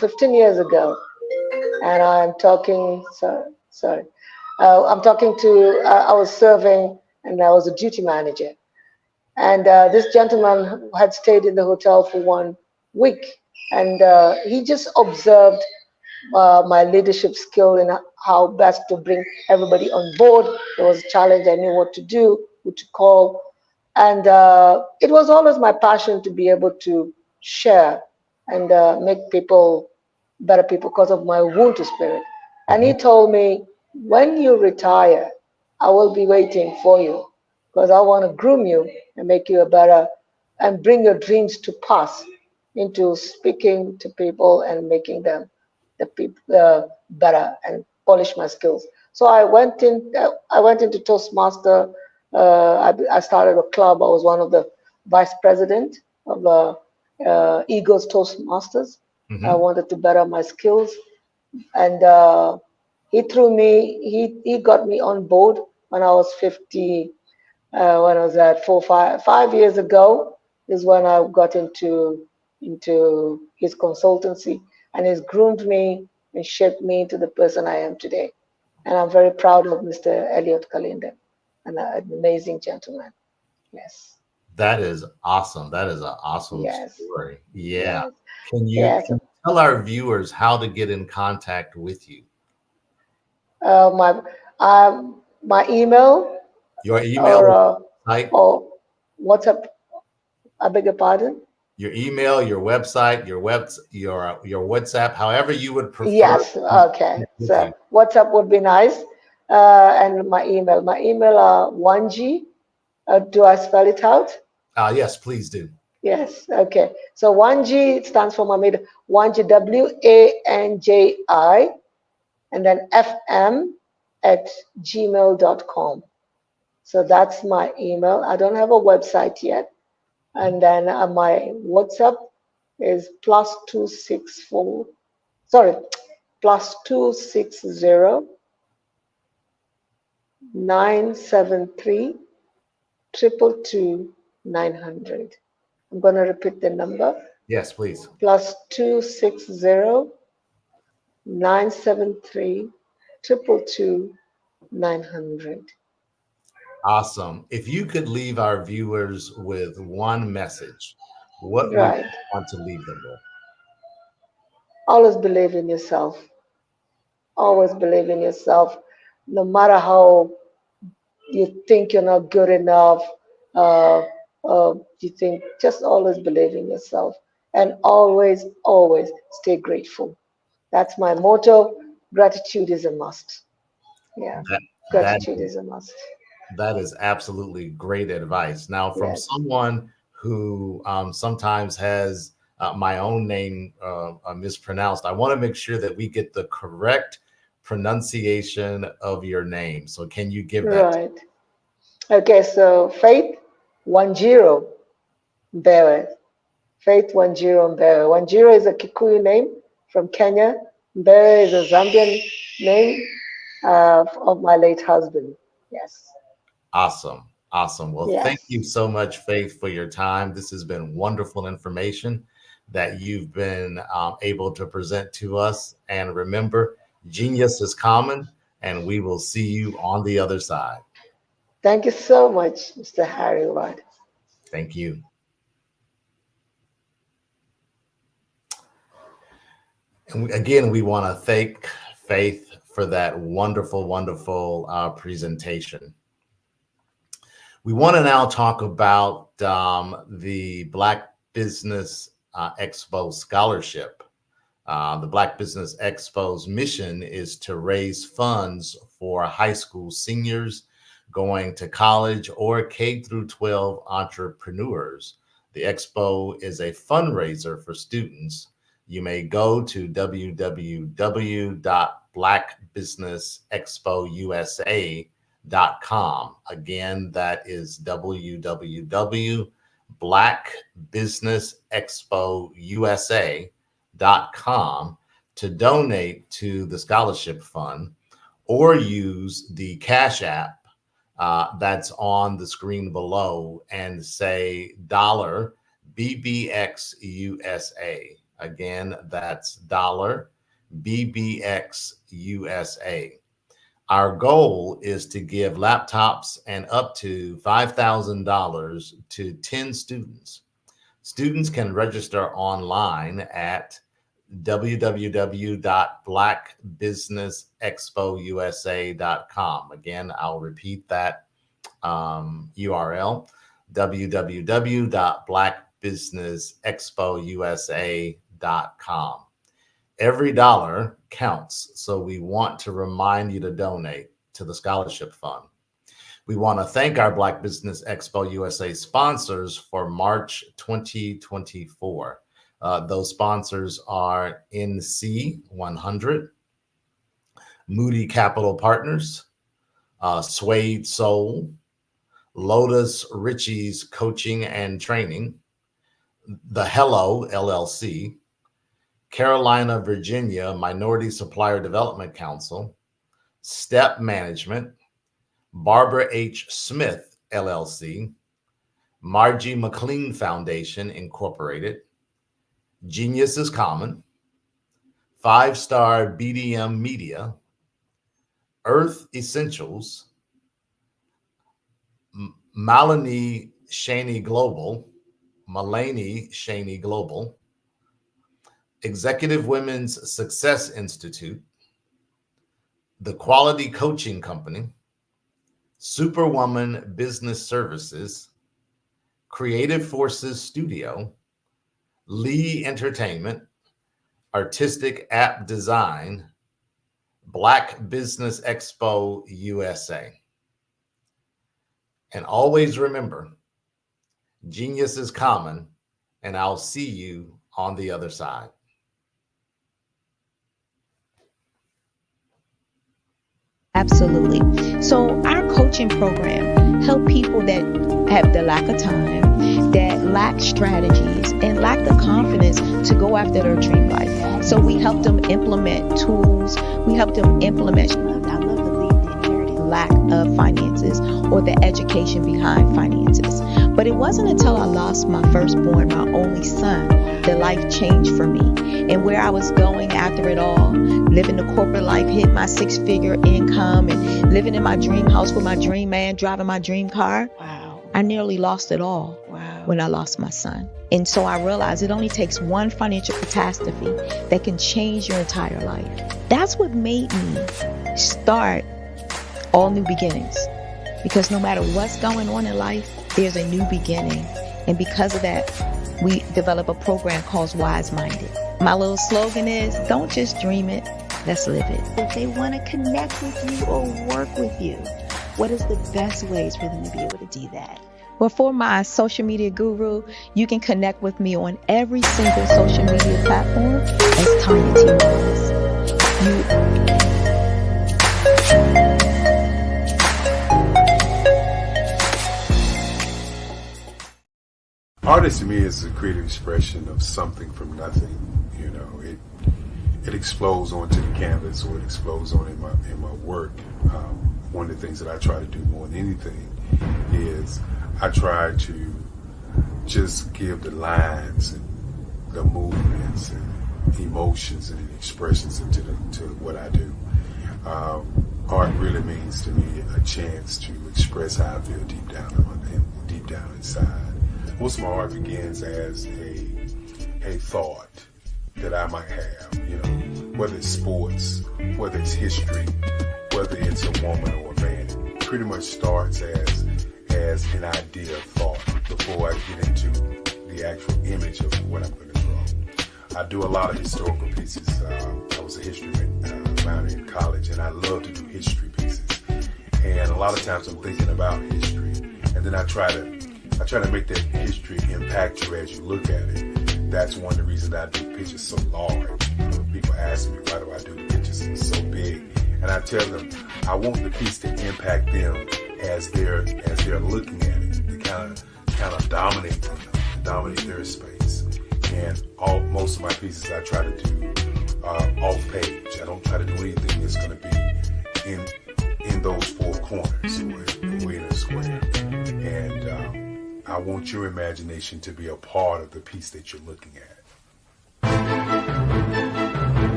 15 years ago. And I'm talking, sorry. I'm talking to, I was serving and I was a duty manager. And this gentleman had stayed in the hotel for 1 week. And he just observed my leadership skill in how best to bring everybody on board. There was a challenge. I knew what to do, who to call. And it was always my passion to be able to share and make people better people because of my wound to spirit. And he told me, when you retire, I will be waiting for you because I want to groom you and make you a better and bring your dreams to pass into speaking to people and making them the people better and polish my skills. So I went into Toastmaster. I started a club. I was one of the vice president of Eagles Toastmasters. I wanted to better my skills, and he threw me. He got me on board when I was 50. When I was at 5 years ago is when I got into his consultancy, and he's groomed me and shaped me into the person I am today. And I'm very proud of Mr. Elliot Kalinde, an amazing gentleman. Yes. That is awesome. That is an awesome Yes. story. Yeah. Yes. Can you, Yes. can you tell our viewers how to get in contact with you? My my email Your email, site, or WhatsApp. I beg your pardon. your email, your website, your WhatsApp, however you would prefer. Yes. Okay. So WhatsApp would be nice, and my email. My email 1G. Do I spell it out? Yes, please do. Yes. Okay. So 1G stands for my middle. 1G WANJI, and then FM@gmail.com. So that's my email. I don't have a website yet. And then my WhatsApp is +264. Sorry, +260 973 222 900. I'm going to repeat the number. Yes, please. +260 973 222 900. Awesome. If you could leave our viewers with one message, what would Right. you want to leave them with? Always believe in yourself. Always believe in yourself. No matter how you think you're not good enough, you think, just always believe in yourself. And always, always stay grateful. That's my motto. Gratitude is a must. Yeah. Gratitude is a must. That is absolutely great advice. Now, from Yes. someone who sometimes has my own name mispronounced, I want to make sure that we get the correct pronunciation of your name. So can you give that? Right. Okay, so Faith 10 Mbewe. Faith 10 Mbewe. 10 is a Kikuyu name from Kenya. Mbewe is a Zambian name of my late husband. Yes. Awesome. Awesome. Well, Yes. thank you so much, Faith, for your time. This has been wonderful information that you've been able to present to us. And remember, genius is common, and we will see you on the other side. Thank you so much, Mr. Harry Ward. Thank you. And again, we want to thank Faith for that wonderful, wonderful presentation. We want to now talk about the Black Business Expo Scholarship. The Black Business Expo's mission is to raise funds for high school seniors going to college or K through 12 entrepreneurs. The expo is a fundraiser for students. You may go to www.blackbusinessexpousa.com. Again, that is www.blackbusinessexpousa.com to donate to the scholarship fund, or use the Cash App that's on the screen below and say $BBXUSA. Again, that's $BBXUSA. Our goal is to give laptops and up to $5,000 to 10 students. Students can register online at www.blackbusinessexpousa.com. Again, I'll repeat that URL, www.blackbusinessexpousa.com. Every dollar counts, so we want to remind you to donate to the scholarship fund. We want to thank our Black Business Expo USA sponsors for March 2024. Those sponsors are NC 100, Moody Capital Partners, Suede Soul, Lotus Ritchie's Coaching and Training, The Hello LLC, Carolina, Virginia Minority Supplier Development Council, Step Management, Barbara H. Smith, LLC, Margie McLean Foundation, Incorporated, Genius is Common, 5-Star BDM Media, Earth Essentials, Malini Shaney Global, Executive Women's Success Institute, The Quality Coaching Company, Superwoman Business Services, Creative Forces Studio, Lee Entertainment, Artistic App Design, Black Business Expo USA. And always remember, genius is common, and I'll see you on the other side. Absolutely. So our coaching program help people that have the lack of time, that lack strategies, and lack the confidence to go after their dream life. So we help them implement tools. We help them implement, I love to leave the inherited lack of finances or the education behind finances. But it wasn't until I lost my firstborn, my only son, that life changed for me. And where I was going after it all, living the corporate life, hit my 6-figure income, and living in my dream house with my dream man, driving my dream car. Wow. I nearly lost it all when I lost my son. And so I realized it only takes one financial catastrophe that can change your entire life. That's what made me start All New Beginnings. Because no matter what's going on in life, there's a new beginning. And because of that, we develop a program called Wise Minded. My little slogan is, don't just dream it, let's live it. If they want to connect with you or work with you, what is the best ways for them to be able to do that? Well, for my social media guru, you can connect with me on every single social media platform as Tanya T. Wallace. Artist to me is a creative expression of something from nothing. You know, it explodes onto the canvas, or it explodes on in my work. One of the things that I try to do more than anything is I try to just give the lines and the movements and emotions and expressions into what I do. Art really means to me a chance to express how I feel deep down inside. Most of my art begins as a thought that I might have, you know, whether it's sports, whether it's history, whether it's a woman or a man. It pretty much starts as an idea of thought before I get into the actual image of what I'm going to draw. I do a lot of historical pieces. I was a history minor in college, and I love to do history pieces. And a lot of times I'm thinking about history, and then I try to make that history impact you as you look at it. That's one of the reasons I do pictures so large. People ask me, why do I do the pictures so big? And I tell them, I want the piece to impact them as they're looking at it. To kind of dominate them, dominate their space. And most of my pieces I try to do off page. I don't try to do anything that's going to be in those four corners or in a square. And I want your imagination to be a part of the piece that you're looking at.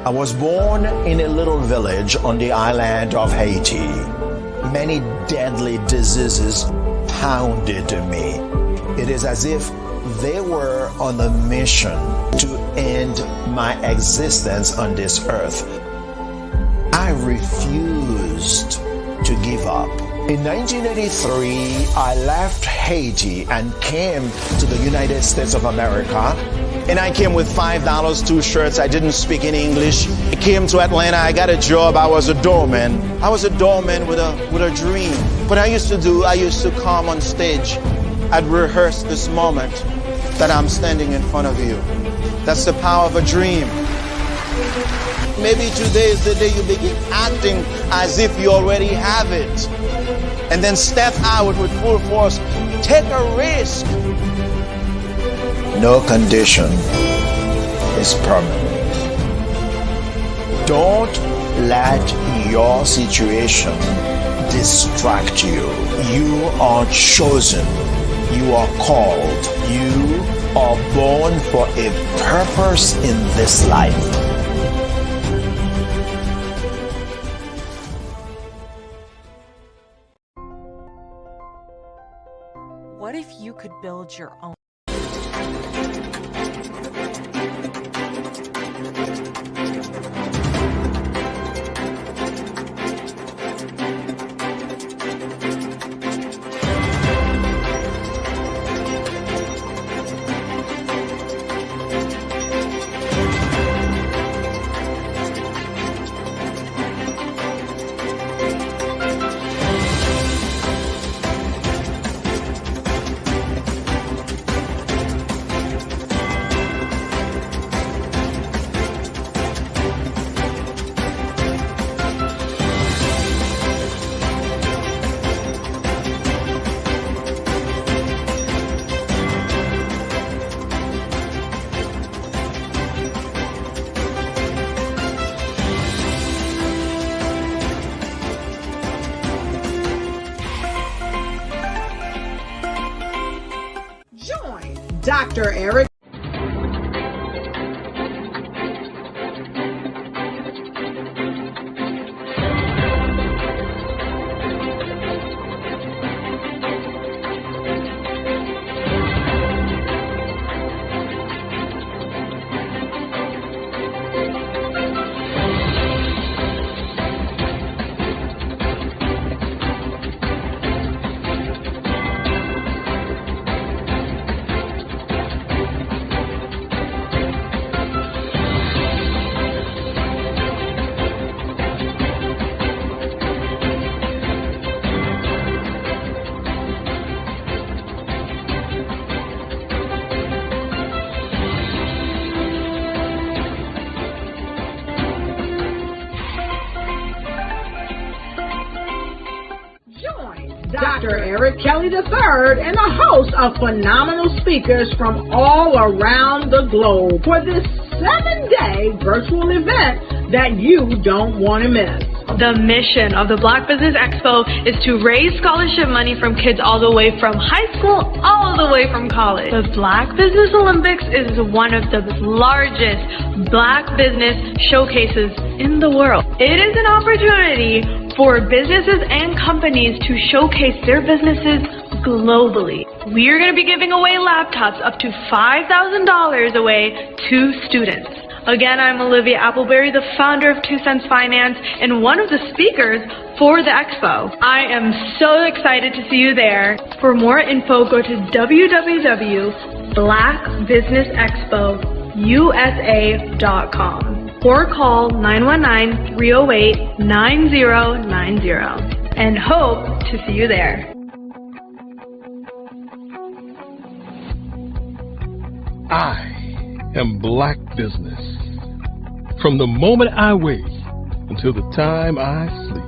I was born in a little village on the island of Haiti. Many deadly diseases pounded me. It is as if they were on a mission to end my existence on this earth. I refused to give up. In 1983, I left Haiti and came to the United States of America. And I came with $5, 2 shirts. I didn't speak any English. I came to Atlanta. I got a job. I was a doorman. I was a doorman with a dream. What I used to come on stage. I'd rehearse this moment that I'm standing in front of you. That's the power of a dream. Maybe today is the day you begin acting as if you already have it. And then step out with full force Take a risk. No condition is permanent. Don't let your situation distract you. You are chosen. You are called. You are born for a purpose in this life. What if you could build your own? Dr. Eric. Dr. Eric Kelly III and a host of phenomenal speakers from all around the globe for this 7-day virtual event that you don't want to miss. The mission of the Black Business Expo is to raise scholarship money from kids all the way from high school, all the way from college. The Black Business Olympics is one of the largest Black business showcases in the world. It is an opportunity for businesses and companies to showcase their businesses globally. We are going to be giving away laptops up to $5,000 away to students. Again, I'm Olivia Appleberry, the founder of 2 Cents Finance and one of the speakers for the expo. I am so excited to see you there. For more info, go to www.blackbusinessexpousa.com or call 919-308-9090 and hope to see you there. I am Black Business. From the moment I wake until the time I sleep.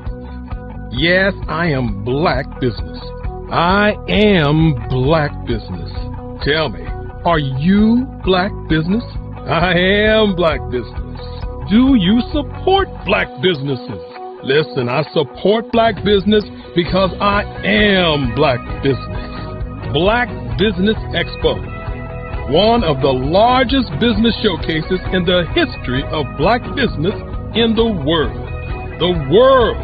Yes, I am Black Business. I am Black Business. Tell me, are you Black Business? I am Black Business. Do you support Black businesses? Listen, I support Black business because I am Black Business. Black Business Expo, one of the largest business showcases in the history of Black business in the world. The world!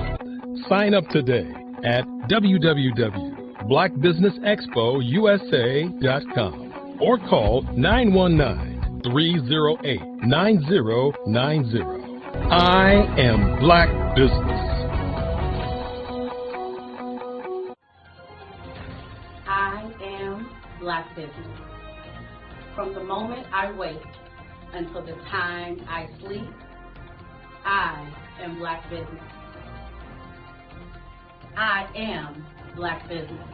Sign up today at www.blackbusinessexpousa.com or call 919-308-9090. I am Black Business. I am Black Business. From the moment I wake until the time I sleep, I am Black Business. I am Black Business.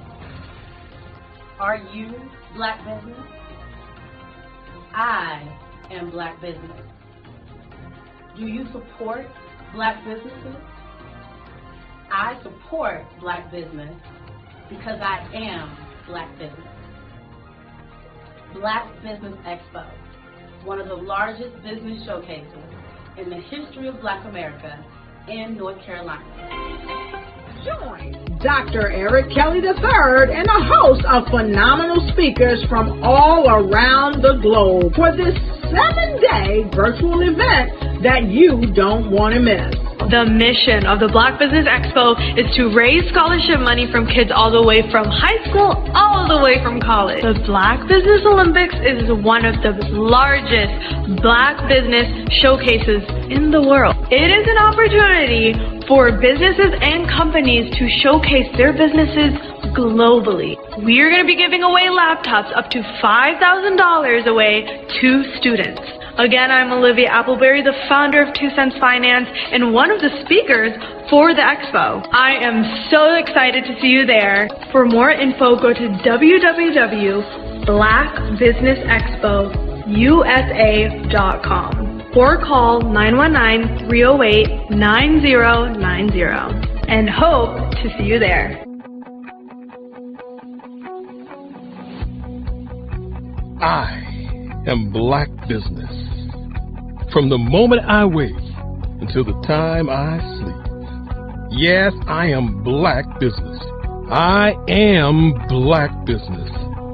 Are you Black Business? I am Black Business. Do you support Black businesses? I support Black business because I am Black business. Black Business Expo, one of the largest business showcases in the history of Black America in North Carolina. Join Dr. Eric Kelly III and a host of phenomenal speakers from all around the globe for this 7-day virtual event that you don't want to miss. The mission of the Black Business Expo is to raise scholarship money from kids all the way from high school, all the way from college. The Black Business Olympics is one of the largest Black business showcases in the world. It is an opportunity for businesses and companies to showcase their businesses globally. We are going to be giving away laptops up to $5,000 away to students. Again, I'm Olivia Appleberry, the founder of 2 Cents Finance and one of the speakers for the expo. I am so excited to see you there. For more info, go to www.blackbusinessexpousa.com or call 919-308-9090 and hope to see you there. I am Black Business. From the moment I wake until the time I sleep. Yes, I am Black Business. I am Black Business.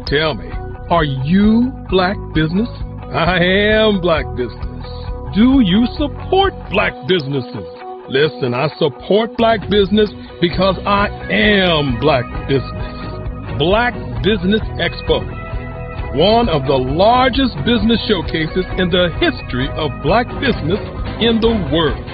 Tell me, are you Black Business? I am Black Business. Do you support Black businesses? Listen, I support Black business because I am Black Business. Black Business Expo, one of the largest business showcases in the history of Black business in the world.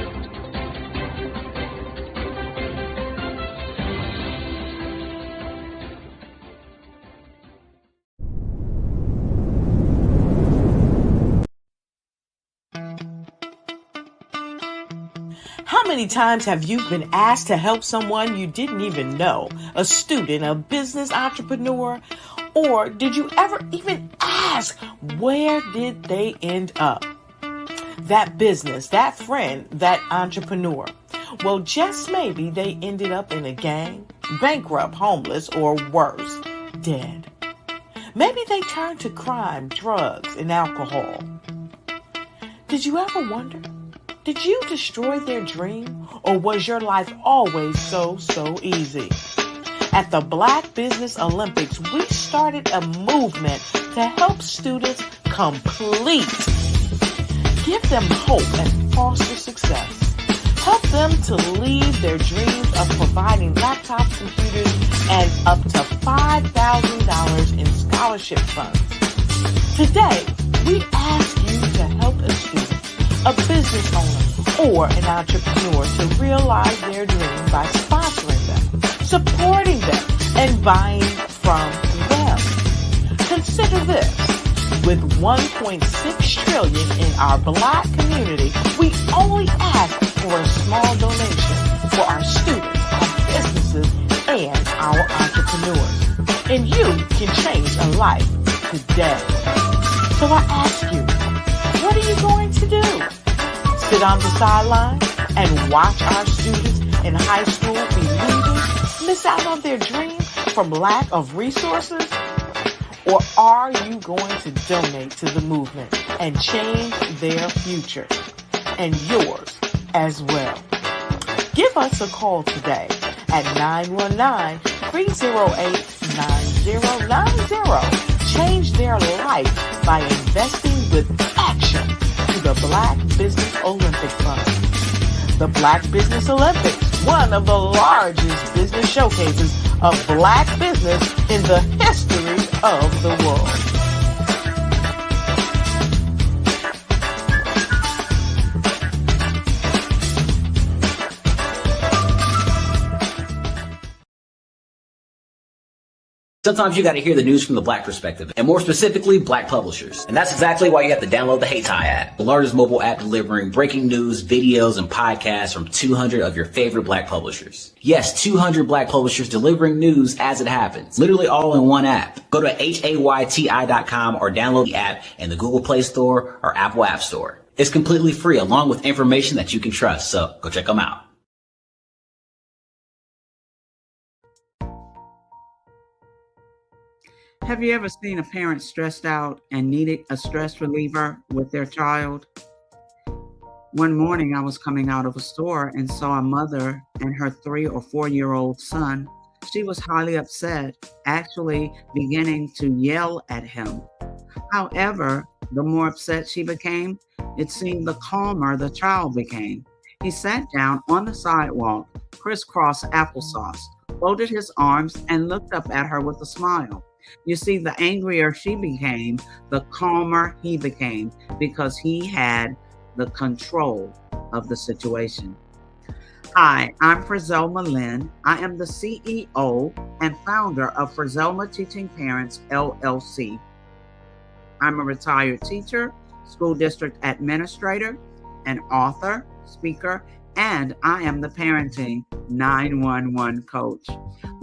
How many times have you been asked to help someone you didn't even know? A student, a business entrepreneur? Or did you ever even ask, where did they end up? That business, that friend, that entrepreneur. Well, just maybe they ended up in a gang, bankrupt, homeless, or worse, dead. Maybe they turned to crime, drugs, and alcohol. Did you ever wonder? Did you destroy their dream? Or was your life always so easy? At the Black Business Olympics, we started a movement to help students complete. Give them hope and foster success. Help them to leave their dreams of providing laptops, computers, and up to $5,000 in scholarship funds. Today, we ask you to help a student, a business owner, or an entrepreneur to realize their dream by sponsoring them, supporting them, and buying from them. Consider this. With $1.6 trillion in our Black community, we only ask for a small donation for our students, our businesses, and our entrepreneurs. And you can change a life today. So I ask you, what are you going to do? Sit on the sideline and watch our students in high school be losers, miss out on their dream from lack of resources? Or are you going to donate to the movement and change their future and yours as well? Give us a call today at 919-308-9090. Change their life by investing with action to the Black Business Olympic Fund. The Black Business Olympics, one of the largest business showcases of Black business in the history of the world. Sometimes you got to hear the news from the Black perspective, and more specifically, Black publishers. And that's exactly why you have to download the HeyTie app, the largest mobile app delivering breaking news, videos, and podcasts from 200 of your favorite Black publishers. Yes, 200 Black publishers delivering news as it happens, literally all in one app. Go to HAYTI.com or download the app in the Google Play Store or Apple App Store. It's completely free, along with information that you can trust, so go check them out. Have you ever seen a parent stressed out and needed a stress reliever with their child? One morning I was coming out of a store and saw a mother and her 3 or 4-year-old son. She was highly upset, actually beginning to yell at him. However, the more upset she became, it seemed the calmer the child became. He sat down on the sidewalk, crisscross applesauce, folded his arms, and looked up at her with a smile. You see, the angrier she became, the calmer he became, because he had the control of the situation. Hi, I'm Frizelma Lynn. I am the CEO and founder of Frizelma Teaching Parents, LLC. I'm a retired teacher, school district administrator, an author, speaker, and I am the Parenting 911 coach.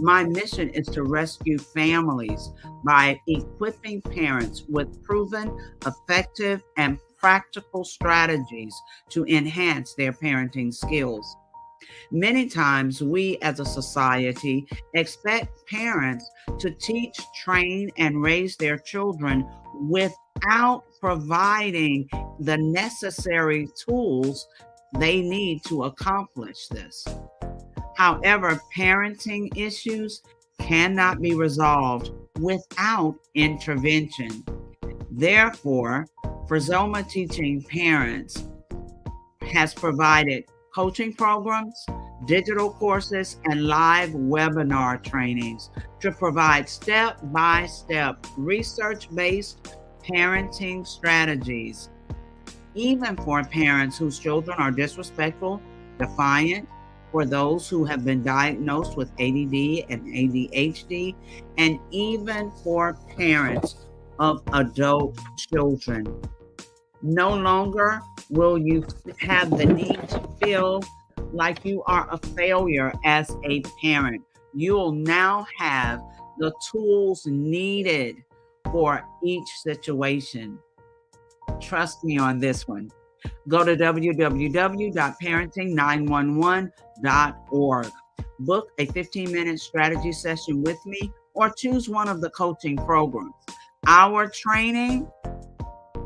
My mission is to rescue families by equipping parents with proven, effective, and practical strategies to enhance their parenting skills. Many times we as a society expect parents to teach, train, and raise their children without providing the necessary tools they need to accomplish this. However, parenting issues cannot be resolved without intervention. Therefore, Frizelma Teaching Parents has provided coaching programs, digital courses, and live webinar trainings to provide step-by-step research-based parenting strategies, even for parents whose children are disrespectful, defiant, for those who have been diagnosed with ADD and ADHD, and even for parents of adult children. No longer will you have the need to feel like you are a failure as a parent. You'll now have the tools needed for each situation. Trust me on this one. Go to www.parenting911.org. Book a 15-minute strategy session with me or choose one of the coaching programs. Our training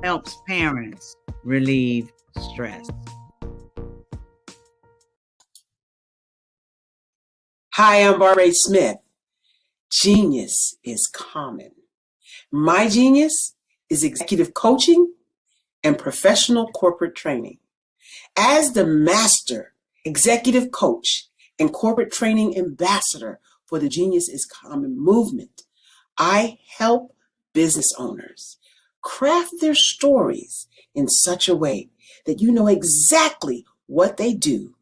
helps parents relieve stress. Hi, I'm Barbara Smith. Genius is common. My genius is executive coaching and professional corporate training. As the master executive coach and corporate training ambassador for the Genius is Common movement, I help business owners craft their stories in such a way that you know exactly what they do,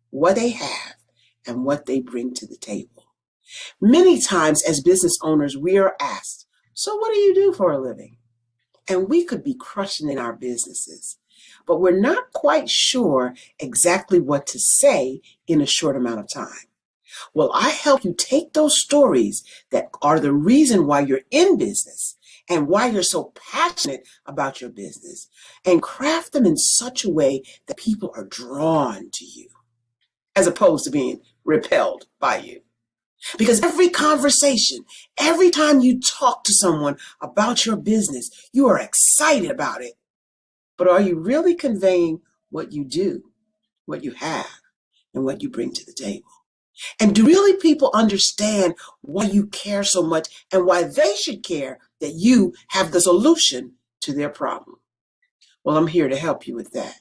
what they have, and what they bring to the table. Many times as business owners, we are asked, so what do you do for a living? And we could be crushing in our businesses, but we're not quite sure exactly what to say in a short amount of time. Well, I help you take those stories that are the reason why you're in business and why you're so passionate about your business and craft them in such a way that people are drawn to you as opposed to being repelled by you. Because every conversation, every time you talk to someone about your business, you are excited about it. But are you really conveying what you do, what you have, and what you bring to the table? And do really people understand why you care so much and why they should care that you have the solution to their problem? Well, I'm here to help you with that.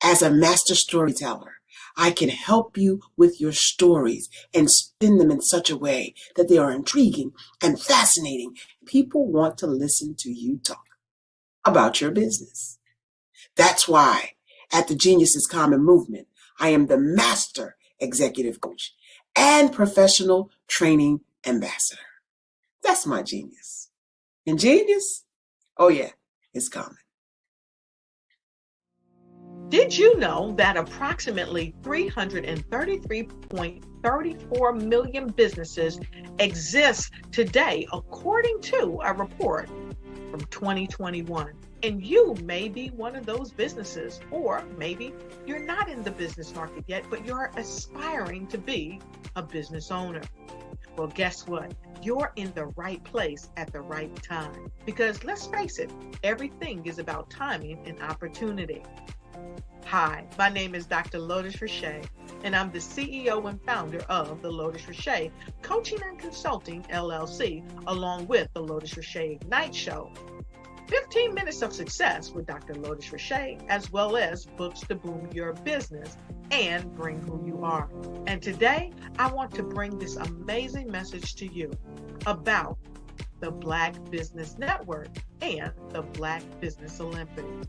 As a master storyteller, I can help you with your stories and spin them in such a way that they are intriguing and fascinating. People want to listen to you talk about your business. That's why at the Genius is Common movement, I am the master executive coach and professional training ambassador. That's my genius. And genius? Oh yeah, it's common. Did you know that approximately 333.34 million businesses exist today, according to a report from 2021? And you may be one of those businesses, or maybe you're not in the business market yet, but you're aspiring to be a business owner. Well, guess what? you're in the right place at the right time. Because let's face it, everything is about timing and opportunity. Hi, my name is Dr. Lotus Richey, and I'm the CEO and founder of the Lotus Richey Coaching and Consulting LLC, along with the Lotus Richey Ignite Show. 15 minutes of success with Dr. Lotus Richey, as well as books to boom your business and bring who you are. And today, I want to bring this amazing message to you about the Black Business Network and the Black Business Olympics.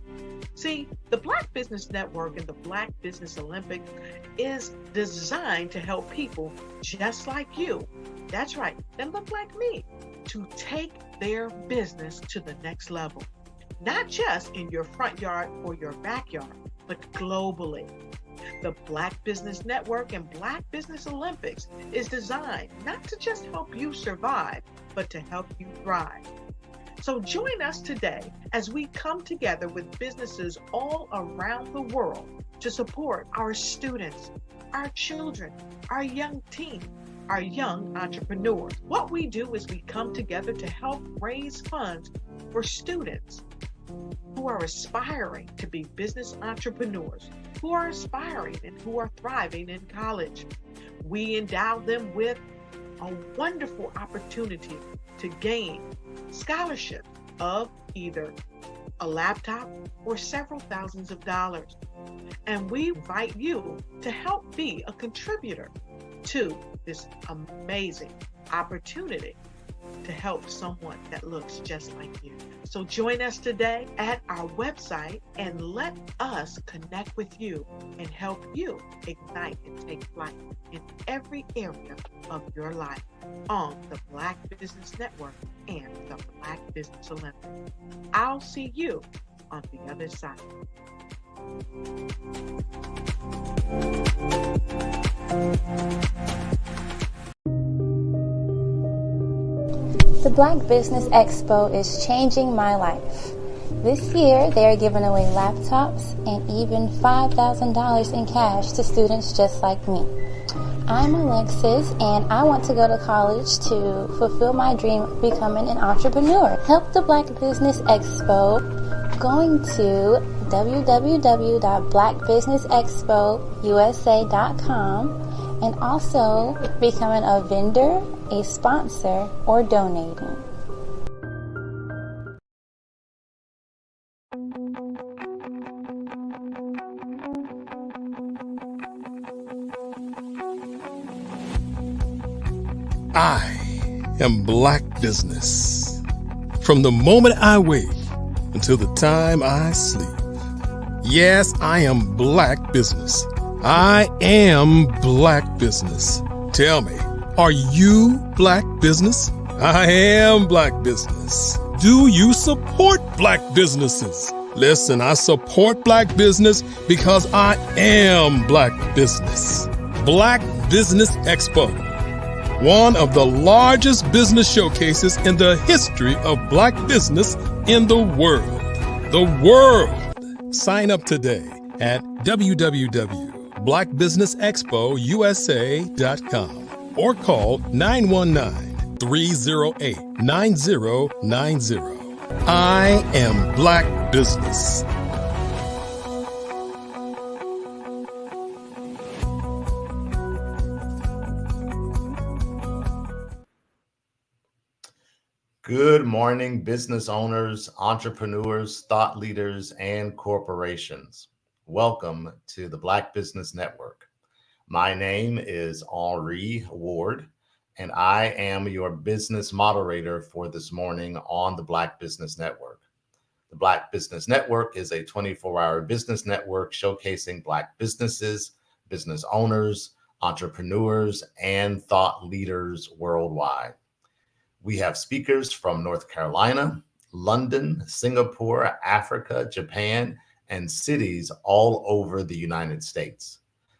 See, the Black Business Network and the Black Business Olympics is designed to help people just like you, that's right, that look like me, to take their business to the next level. Not just in your front yard or your backyard, but globally. The Black Business Network and Black Business Olympics is designed not to just help you survive, but to help you thrive. So join us today as we come together with businesses all around the world to support our students, our children, our young teens, our young entrepreneurs. What we do is we come together to help raise funds for students who are aspiring to be business entrepreneurs, who are aspiring and who are thriving in college. We endow them with a wonderful opportunity to gain scholarships of either a laptop or several thousands of dollars. And we invite you to help be a contributor to this amazing opportunity to help someone that looks just like you. So join us today at our website and let us connect with you and help you ignite and take flight in every area of your life on the Black Business Network and the Black Business Olympics. I'll see you on the other side. The Black Business Expo is changing my life. This year, they are giving away laptops and even $5,000 in cash to students just like me. I'm Alexis, and I want to go to college to fulfill my dream of becoming an entrepreneur. Help the Black Business Expo going to www.blackbusinessexpousa.com and also becoming a vendor, a sponsor, or donating. I am Black Business. From the moment I wake until the time I sleep. Yes, I am Black Business. I am Black Business. Tell me, are you Black Business? I am Black Business. Do you support Black businesses? Listen, I support Black business because I am Black Business. Black Business Expo, one of the largest business showcases in the history of Black business in the world. The world. Sign up today at www.blackbusinessexpousa.com or call 919-308-9090. I am Black Business. Good morning, business owners, entrepreneurs, thought leaders, and corporations. Welcome to the Black Business Network. My name is Henri Ward, and I am your business moderator for this morning on the Black Business Network. The Black Business Network is a 24-hour business network showcasing Black businesses, business owners, entrepreneurs, and thought leaders worldwide. We have speakers from North Carolina, London, Singapore, Africa, Japan, and cities all over the United States.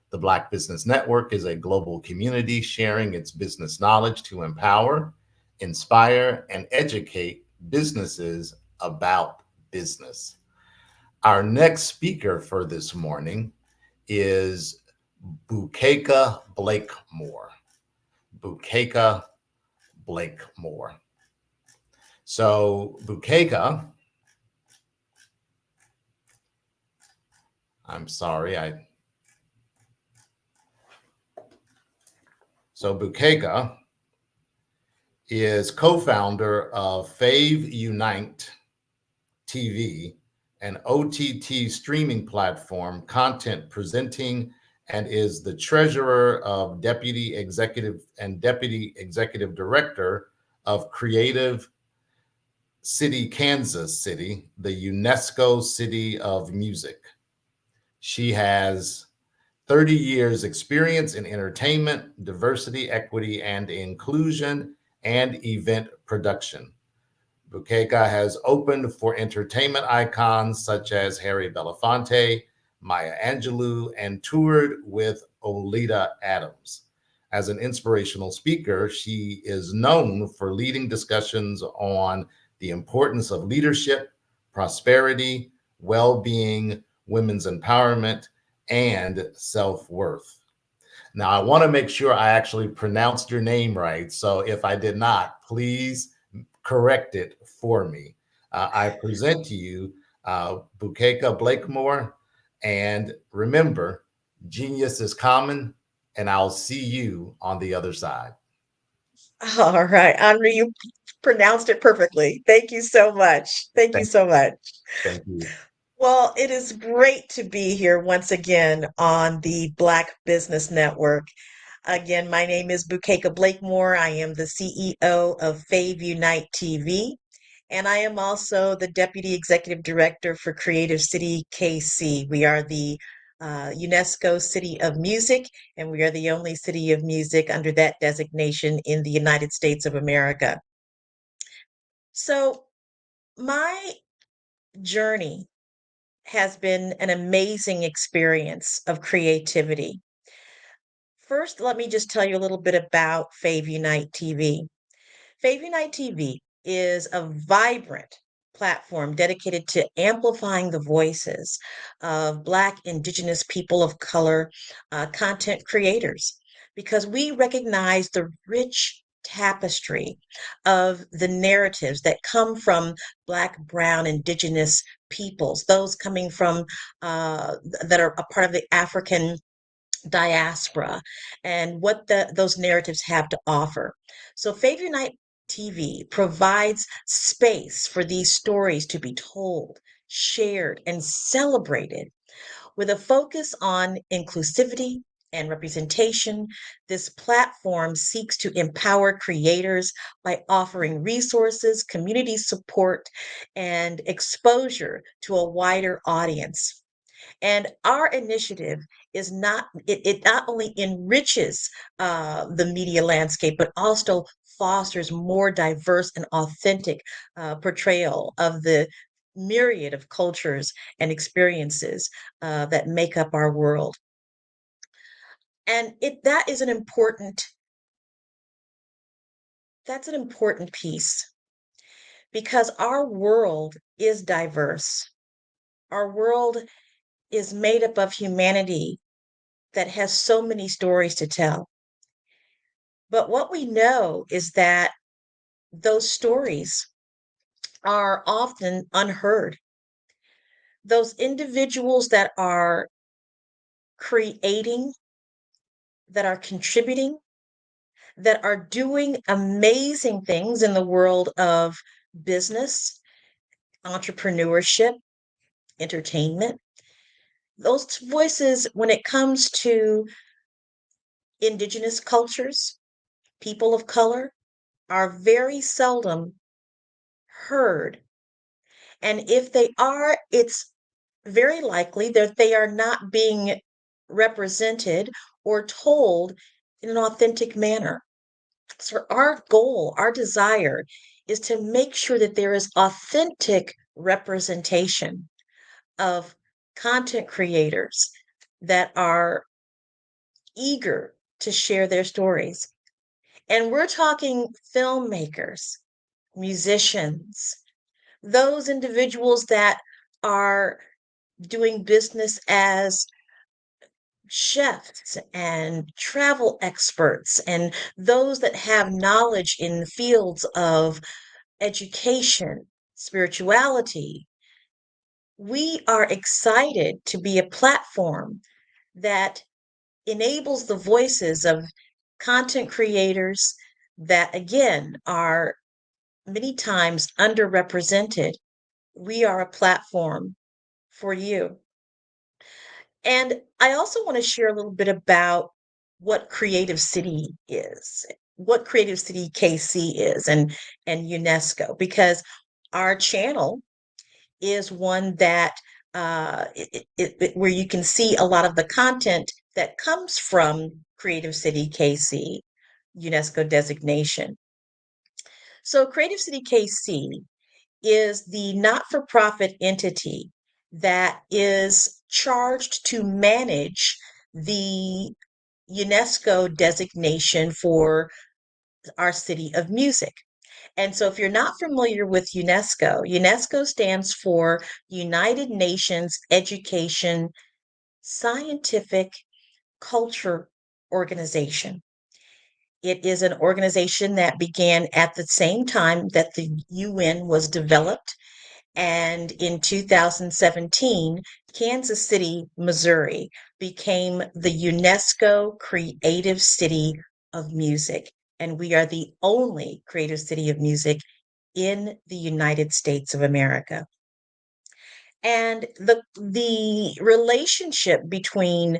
The Black Business Network is a global community sharing its business knowledge to empower, inspire, and educate businesses about business. Our next speaker for this morning is Bukeka Blakemore. Bukeka Blakemore. So Bukeka, I'm sorry, So Bukeka is co-founder of Fave Unite TV, an OTT streaming platform, content presenting, and is the treasurer of Deputy Executive Director of Creative City, Kansas City, the UNESCO City of Music. She has 30 years experience in entertainment, diversity, equity, and inclusion, and event production. Bukeka has opened for entertainment icons such as Harry Belafonte, Maya Angelou, and toured with Olita Adams. As an inspirational speaker, she is known for leading discussions on the importance of leadership, prosperity, well-being, women's empowerment, and self-worth. Now, I want to make sure I actually pronounced your name right. So if I did not, please correct it for me. I present to you Bukeka Blakemore. And remember, genius is common, and I'll see you on the other side. All right, Andre, you pronounced it perfectly. Thank you so much. Thank you so much. Thank you. Well, it is great to be here once again on the Black Business Network. Again, my name is Bukeka Blakemore. I am the CEO of Fave Unite TV, and I am also the Deputy Executive Director for Creative City KC. We are the UNESCO City of Music, and we are the only city of music under that designation in the United States of America. So, my journey has been an amazing experience of creativity. First, let me just tell you a little bit about Fave Unite TV. Fave Unite TV is a vibrant platform dedicated to amplifying the voices of Black, Indigenous, people of color content creators because we recognize the rich tapestry of the narratives that come from Black, Brown, Indigenous peoples, those coming from that are a part of the African diaspora and what those narratives have to offer. So Fave Unite TV provides space for these stories to be told, shared, and celebrated with a focus on inclusivity and representation. This platform seeks to empower creators by offering resources, community support, and exposure to a wider audience. And our initiative is it not only enriches the media landscape, but also fosters more diverse and authentic portrayal of the myriad of cultures and experiences that make up our world. And that's an important piece because our world is diverse. Our world is made up of humanity that has so many stories to tell. But what we know is that those stories are often unheard. Those individuals that are creating, that are contributing, that are doing amazing things in the world of business, entrepreneurship, entertainment, those voices, when it comes to indigenous cultures, people of color, are very seldom heard. And if they are, it's very likely that they are not being represented or told in an authentic manner. So, our goal, our desire is to make sure that there is authentic representation of content creators that are eager to share their stories. And we're talking filmmakers, musicians, those individuals that are doing business as chefs and travel experts and those that have knowledge in the fields of education, spirituality. We are excited to be a platform that enables the voices of content creators that, again, are many times underrepresented. We are a platform for you. And I also want to share a little bit about what Creative City is, what Creative City KC is, and UNESCO, because our channel is one that where you can see a lot of the content that comes from Creative City KC, UNESCO designation. So Creative City KC is the not-for-profit entity that is charged to manage the UNESCO designation for our city of music. And so if you're not familiar with UNESCO, UNESCO stands for United Nations Education Scientific Culture Organization. It is an organization that began at the same time that the UN was developed. And in 2017, Kansas City, Missouri became the UNESCO Creative City of Music. And we are the only creative city of music in the United States of America. And the relationship between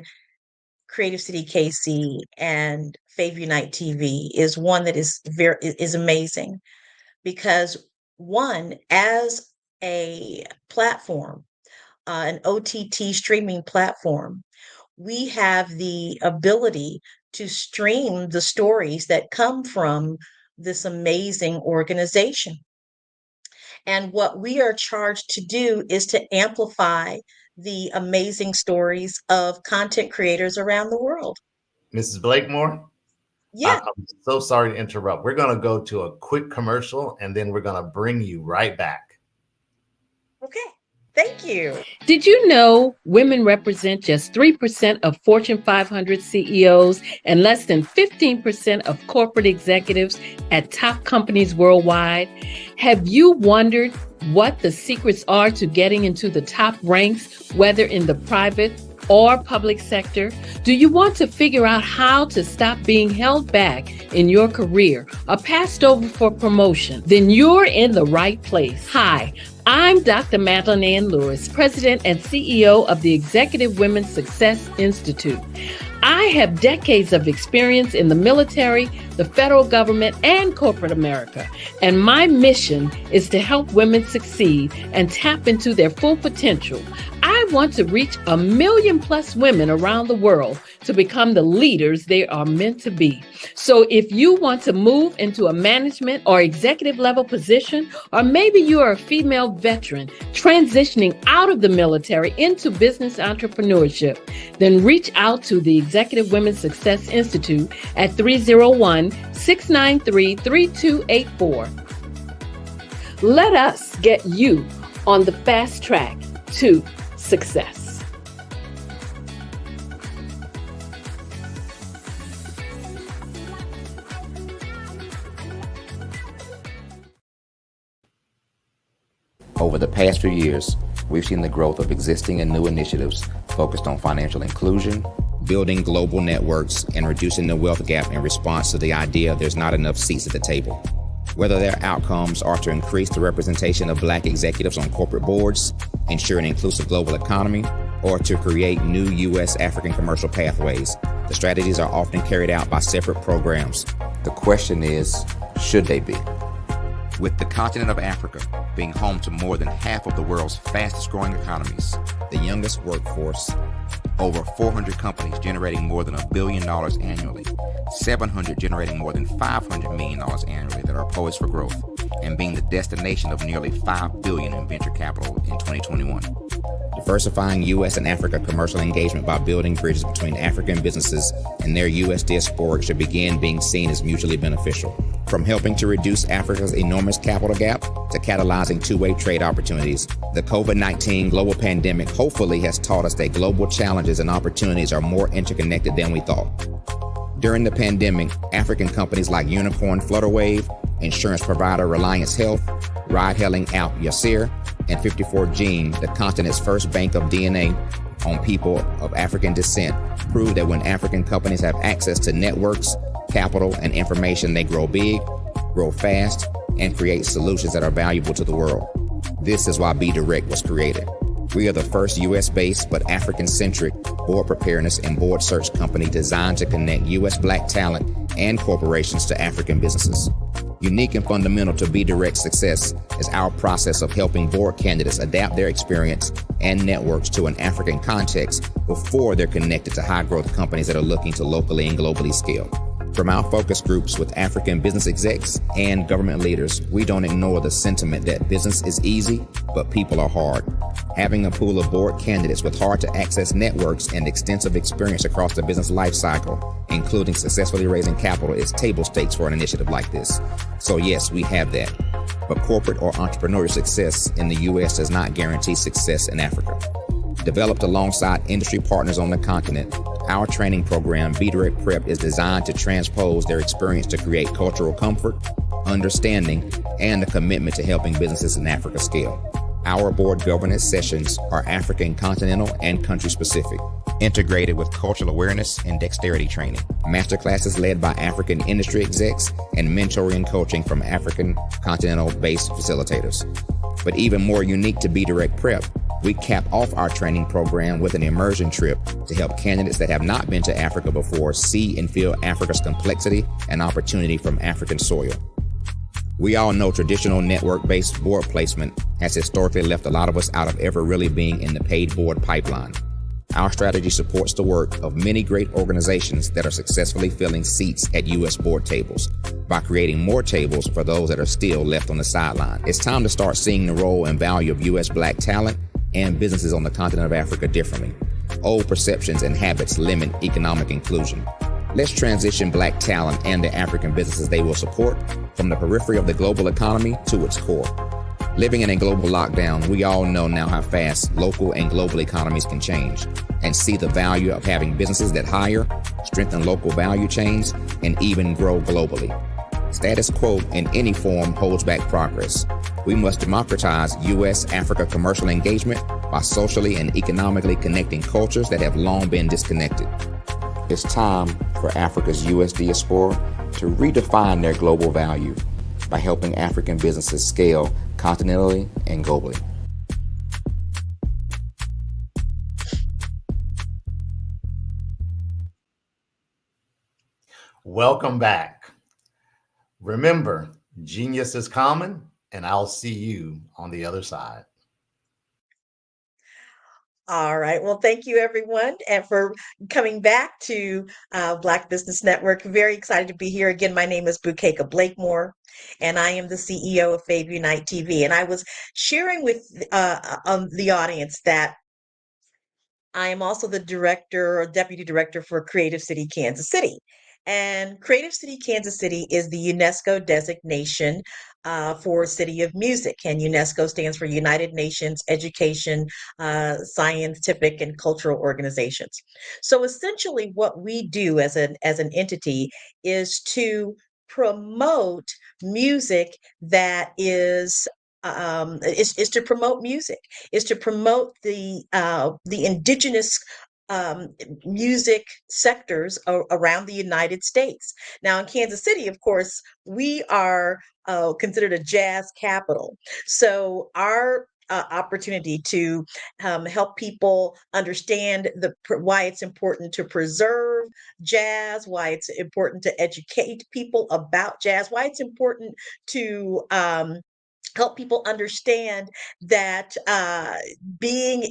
Creative City KC and Fave Unite TV is one that is amazing, because one, as a platform, an OTT streaming platform, we have the ability to stream the stories that come from this amazing organization. And what we are charged to do is to amplify the amazing stories of content creators around the world. Mrs. Blakemore? Yeah. I'm so sorry to interrupt. We're going to go to a quick commercial, and then we're going to bring you right back. Okay. Thank you. Did you know women represent just 3% of Fortune 500 CEOs and less than 15% of corporate executives at top companies worldwide? Have you wondered what the secrets are to getting into the top ranks, whether in the private or public sector? Do you want to figure out how to stop being held back in your career or passed over for promotion? Then you're in the right place. Hi, I'm Dr. Madeline Ann Lewis, President and CEO of the Executive Women's Success Institute. I have decades of experience in the military, the federal government, and corporate America, and my mission is to help women succeed and tap into their full potential. I want to reach 1 million+ women around the world to become the leaders they are meant to be. So if you want to move into a management or executive level position, or maybe you are a female veteran transitioning out of the military into business entrepreneurship, then reach out to the Executive Women's Success Institute at 301-693-3284. Let us get you on the fast track to success. Over the past few years, we've seen the growth of existing and new initiatives focused on financial inclusion, building global networks, and reducing the wealth gap in response to the idea there's not enough seats at the table. Whether their outcomes are to increase the representation of Black executives on corporate boards, ensure an inclusive global economy, or to create new U.S. African commercial pathways, the strategies are often carried out by separate programs. The question is, should they be? With the continent of Africa being home to more than half of the world's fastest growing economies, the youngest workforce, over 400 companies generating more than $1 billion annually, 700 generating more than $500 million annually that are poised for growth, and being the destination of nearly $5 billion in venture capital in 2021. Diversifying U.S. and Africa commercial engagement by building bridges between African businesses and their U.S. diaspora should begin being seen as mutually beneficial. From helping to reduce Africa's enormous capital gap to catalyzing two-way trade opportunities, the COVID-19 global pandemic hopefully has taught us that global challenges and opportunities are more interconnected than we thought. During the pandemic, African companies like Unicorn Flutterwave, insurance provider Reliance Health, ride-hailing app Yasir, and 54Gene, the continent's first bank of DNA on people of African descent, prove that when African companies have access to networks, capital, and information, they grow big, grow fast, and create solutions that are valuable to the world. This is why Be Direct was created. We are the first U.S.-based but African-centric board preparedness and board search company designed to connect U.S. Black talent and corporations to African businesses. Unique and fundamental to Be Direct's success is our process of helping board candidates adapt their experience and networks to an African context before they're connected to high-growth companies that are looking to locally and globally scale. From our focus groups with African business execs and government leaders, we don't ignore the sentiment that business is easy, but people are hard. Having a pool of board candidates with hard-to-access networks and extensive experience across the business life cycle, including successfully raising capital, is table stakes for an initiative like this. So yes, we have that. But corporate or entrepreneurial success in the U.S. does not guarantee success in Africa. Developed alongside industry partners on the continent, our training program, Be Direct Prep, is designed to transpose their experience to create cultural comfort, understanding, and a commitment to helping businesses in Africa scale. Our board governance sessions are African continental and country specific, integrated with cultural awareness and dexterity training, masterclasses led by African industry execs, and mentoring and coaching from African continental-based facilitators. But even more unique to Be Direct Prep, we cap off our training program with an immersion trip to help candidates that have not been to Africa before see and feel Africa's complexity and opportunity from African soil. We all know traditional network-based board placement has historically left a lot of us out of ever really being in the paid board pipeline. Our strategy supports the work of many great organizations that are successfully filling seats at U.S. board tables by creating more tables for those that are still left on the sideline. It's time to start seeing the role and value of U.S. Black talent and businesses on the continent of Africa differently. Old perceptions and habits limit economic inclusion. Let's transition Black talent and the African businesses they will support from the periphery of the global economy to its core. Living in a global lockdown, we all know now how fast local and global economies can change, and see the value of having businesses that hire, strengthen local value chains, and even grow globally. Status quo in any form holds back progress. We must democratize U.S.-Africa commercial engagement by socially and economically connecting cultures that have long been disconnected. It's time for Africa's U.S. diaspora to redefine their global value by helping African businesses scale continentally and globally. Welcome back. Remember, genius is common, and I'll see you on the other side. All right. Well, thank you, everyone, and for coming back to Black Business Network. Very excited to be here again. My name is Bukeka Blakemore, and I am the CEO of Fave Unite TV. And I was sharing with the audience that I am also the director or deputy director for Creative City, Kansas City. And Creative City, Kansas City is the UNESCO designation for City of Music. And UNESCO stands for United Nations Education, Scientific, and Cultural Organizations. So essentially what we do as an entity is to promote music that is to promote music, is to promote the indigenous music sectors around the United States. Now, in Kansas City, of course, we are considered a jazz capital. So our opportunity to help people understand why it's important to preserve jazz, why it's important to educate people about jazz, why it's important to help people understand that being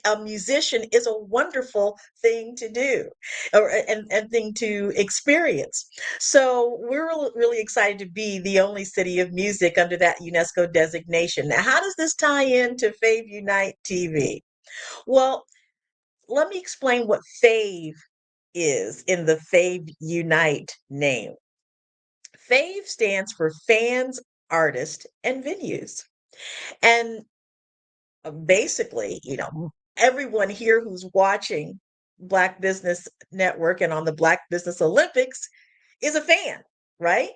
a musician is a wonderful thing to do, and thing to experience. So we're really excited to be the only city of music under that UNESCO designation. Now, how does this tie into Fave Unite TV? Well, let me explain what Fave is in the Fave Unite name. FAVE stands for fans, artists, and venues. And basically, everyone here who's watching Black Business Network and on the Black Business Olympics is a fan, right?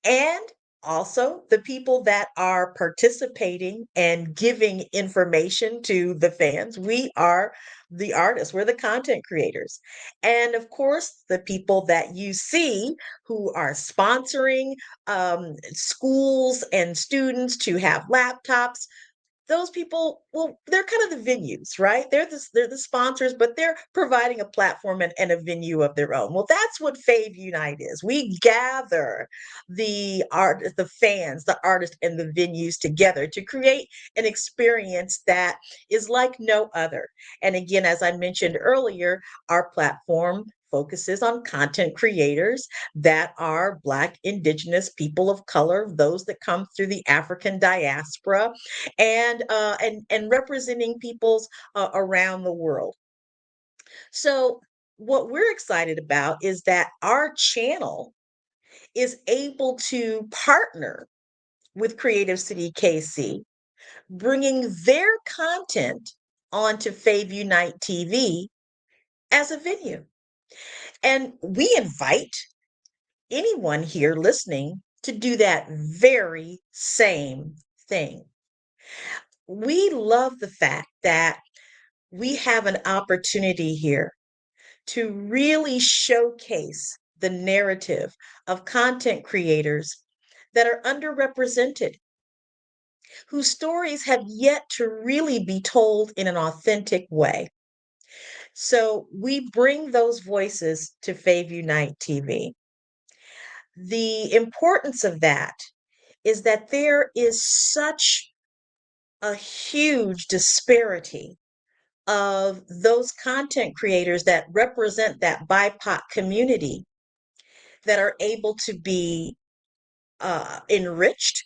And also the people that are participating and giving information to the fans. We are the artists, we're the content creators. And of course, the people that you see who are sponsoring schools and students to have laptops, those people, well, they're kind of the venues, right? They're the sponsors, but they're providing a platform and a venue of their own. Well, that's what Fave Unite is. We gather the fans, the artists, and the venues together to create an experience that is like no other. And again, as I mentioned earlier, our platform focuses on content creators that are Black, Indigenous, people of color, those that come through the African diaspora, and representing peoples around the world. So what we're excited about is that our channel is able to partner with Creative City KC, bringing their content onto Fave Unite TV as a venue. And we invite anyone here listening to do that very same thing. We love the fact that we have an opportunity here to really showcase the narrative of content creators that are underrepresented, whose stories have yet to really be told in an authentic way. So we bring those voices to Fave Unite TV. The importance of that is that there is such a huge disparity of those content creators that represent that BIPOC community that are able to be enriched,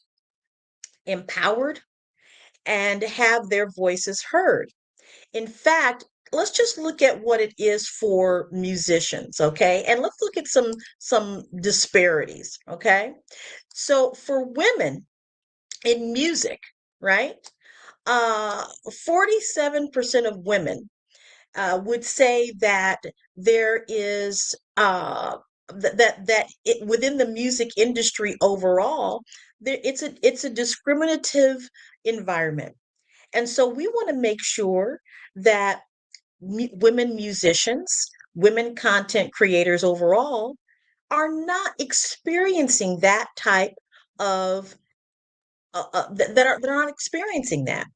empowered, and have their voices heard. In fact, let's just look at what it is for musicians, okay? And let's look at some disparities, okay? So for women in music, right? 47% of women would say that there is within the music industry overall, it's a discriminative environment, and so we want to make sure that women musicians, women content creators overall, are not experiencing that type of that are not experiencing that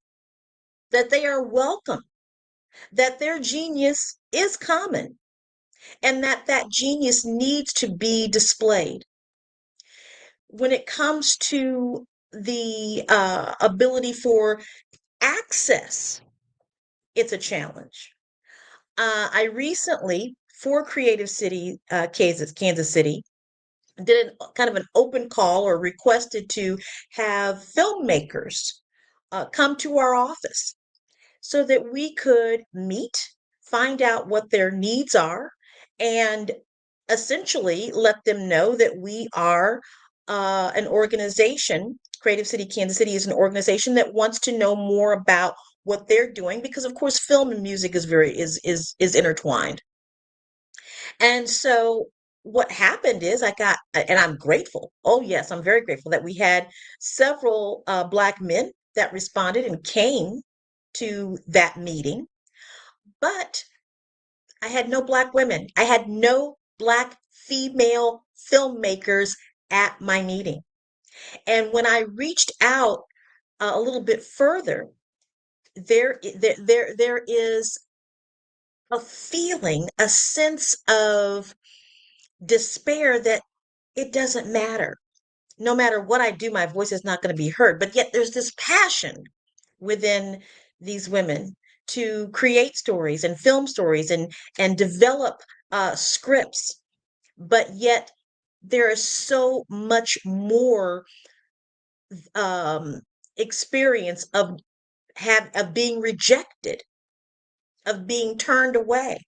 they are welcome, that their genius is common, and that genius needs to be displayed. When it comes to the ability for access, it's a challenge. I recently, for Creative City, Kansas City, did kind of an open call or requested to have filmmakers come to our office so that we could meet, find out what their needs are, and essentially let them know that we are an organization. Creative City Kansas City is an organization that wants to know more about what they're doing, because of course film and music is intertwined. And so what happened is and I'm grateful. Oh yes, I'm very grateful that we had several Black men that responded and came to that meeting, but I had no Black women. I had no Black female filmmakers at my meeting. And when I reached out a little bit further, there is a feeling, a sense of despair that it doesn't matter. No matter what I do, my voice is not going to be heard. But yet there's this passion within these women to create stories and film stories and develop scripts. But yet there is so much more experience of being rejected, of being turned away.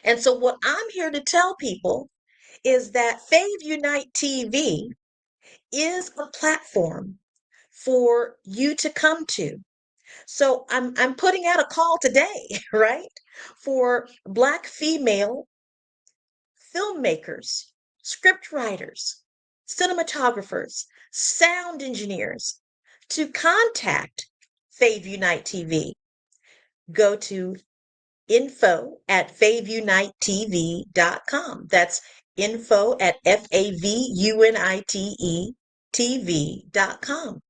And so what I'm here to tell people is that Fave Unite TV is a platform for you to come to. So I'm putting out a call today, right? For Black female filmmakers, script writers, cinematographers, sound engineers to contact Fave Unite TV. Go to info@faveunitetv.com. That's info@FAVUNITETV.com.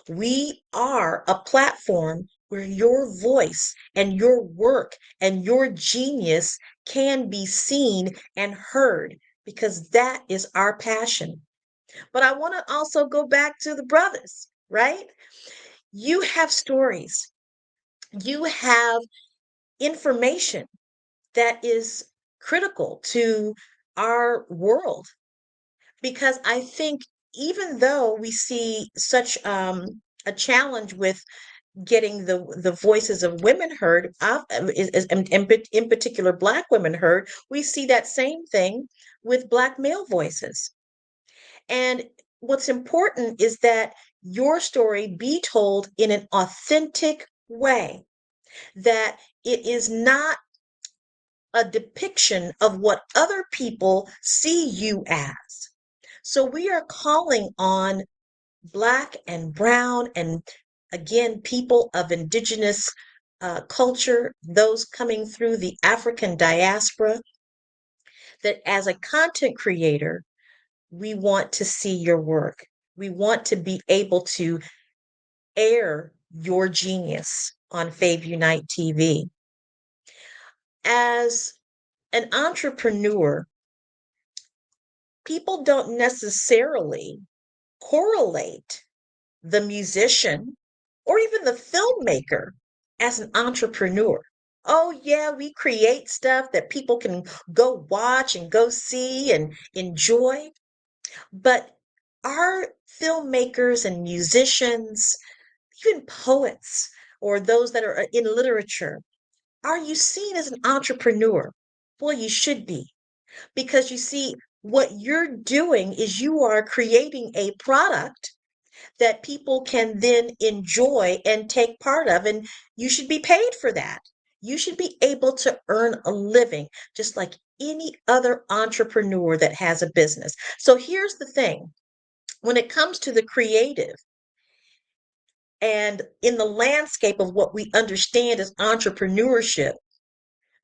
We are a platform where your voice and your work and your genius can be seen and heard because that is our passion. But I want to also go back to the brothers, right? You have stories, you have information that is critical to our world because I think even though we see such a challenge with getting the voices of women heard, in particular Black women heard, we see that same thing with Black male voices. And what's important is that your story be told in an authentic way, that it is not a depiction of what other people see you as. So we are calling on Black and brown and again, people of indigenous culture, those coming through the African diaspora, that as a content creator, we want to see your work. We want to be able to air your genius on Fave Unite TV. As an entrepreneur, people don't necessarily correlate the musician or even the filmmaker as an entrepreneur. Oh, yeah, we create stuff that people can go watch and go see and enjoy. But are filmmakers and musicians, even poets, or those that are in literature, are you seen as an entrepreneur? Well, you should be. Because you see, what you're doing is you are creating a product that people can then enjoy and take part of, and you should be paid for that. You should be able to earn a living just like any other entrepreneur that has a business. So here's the thing. When it comes to the creative and in the landscape of what we understand as entrepreneurship,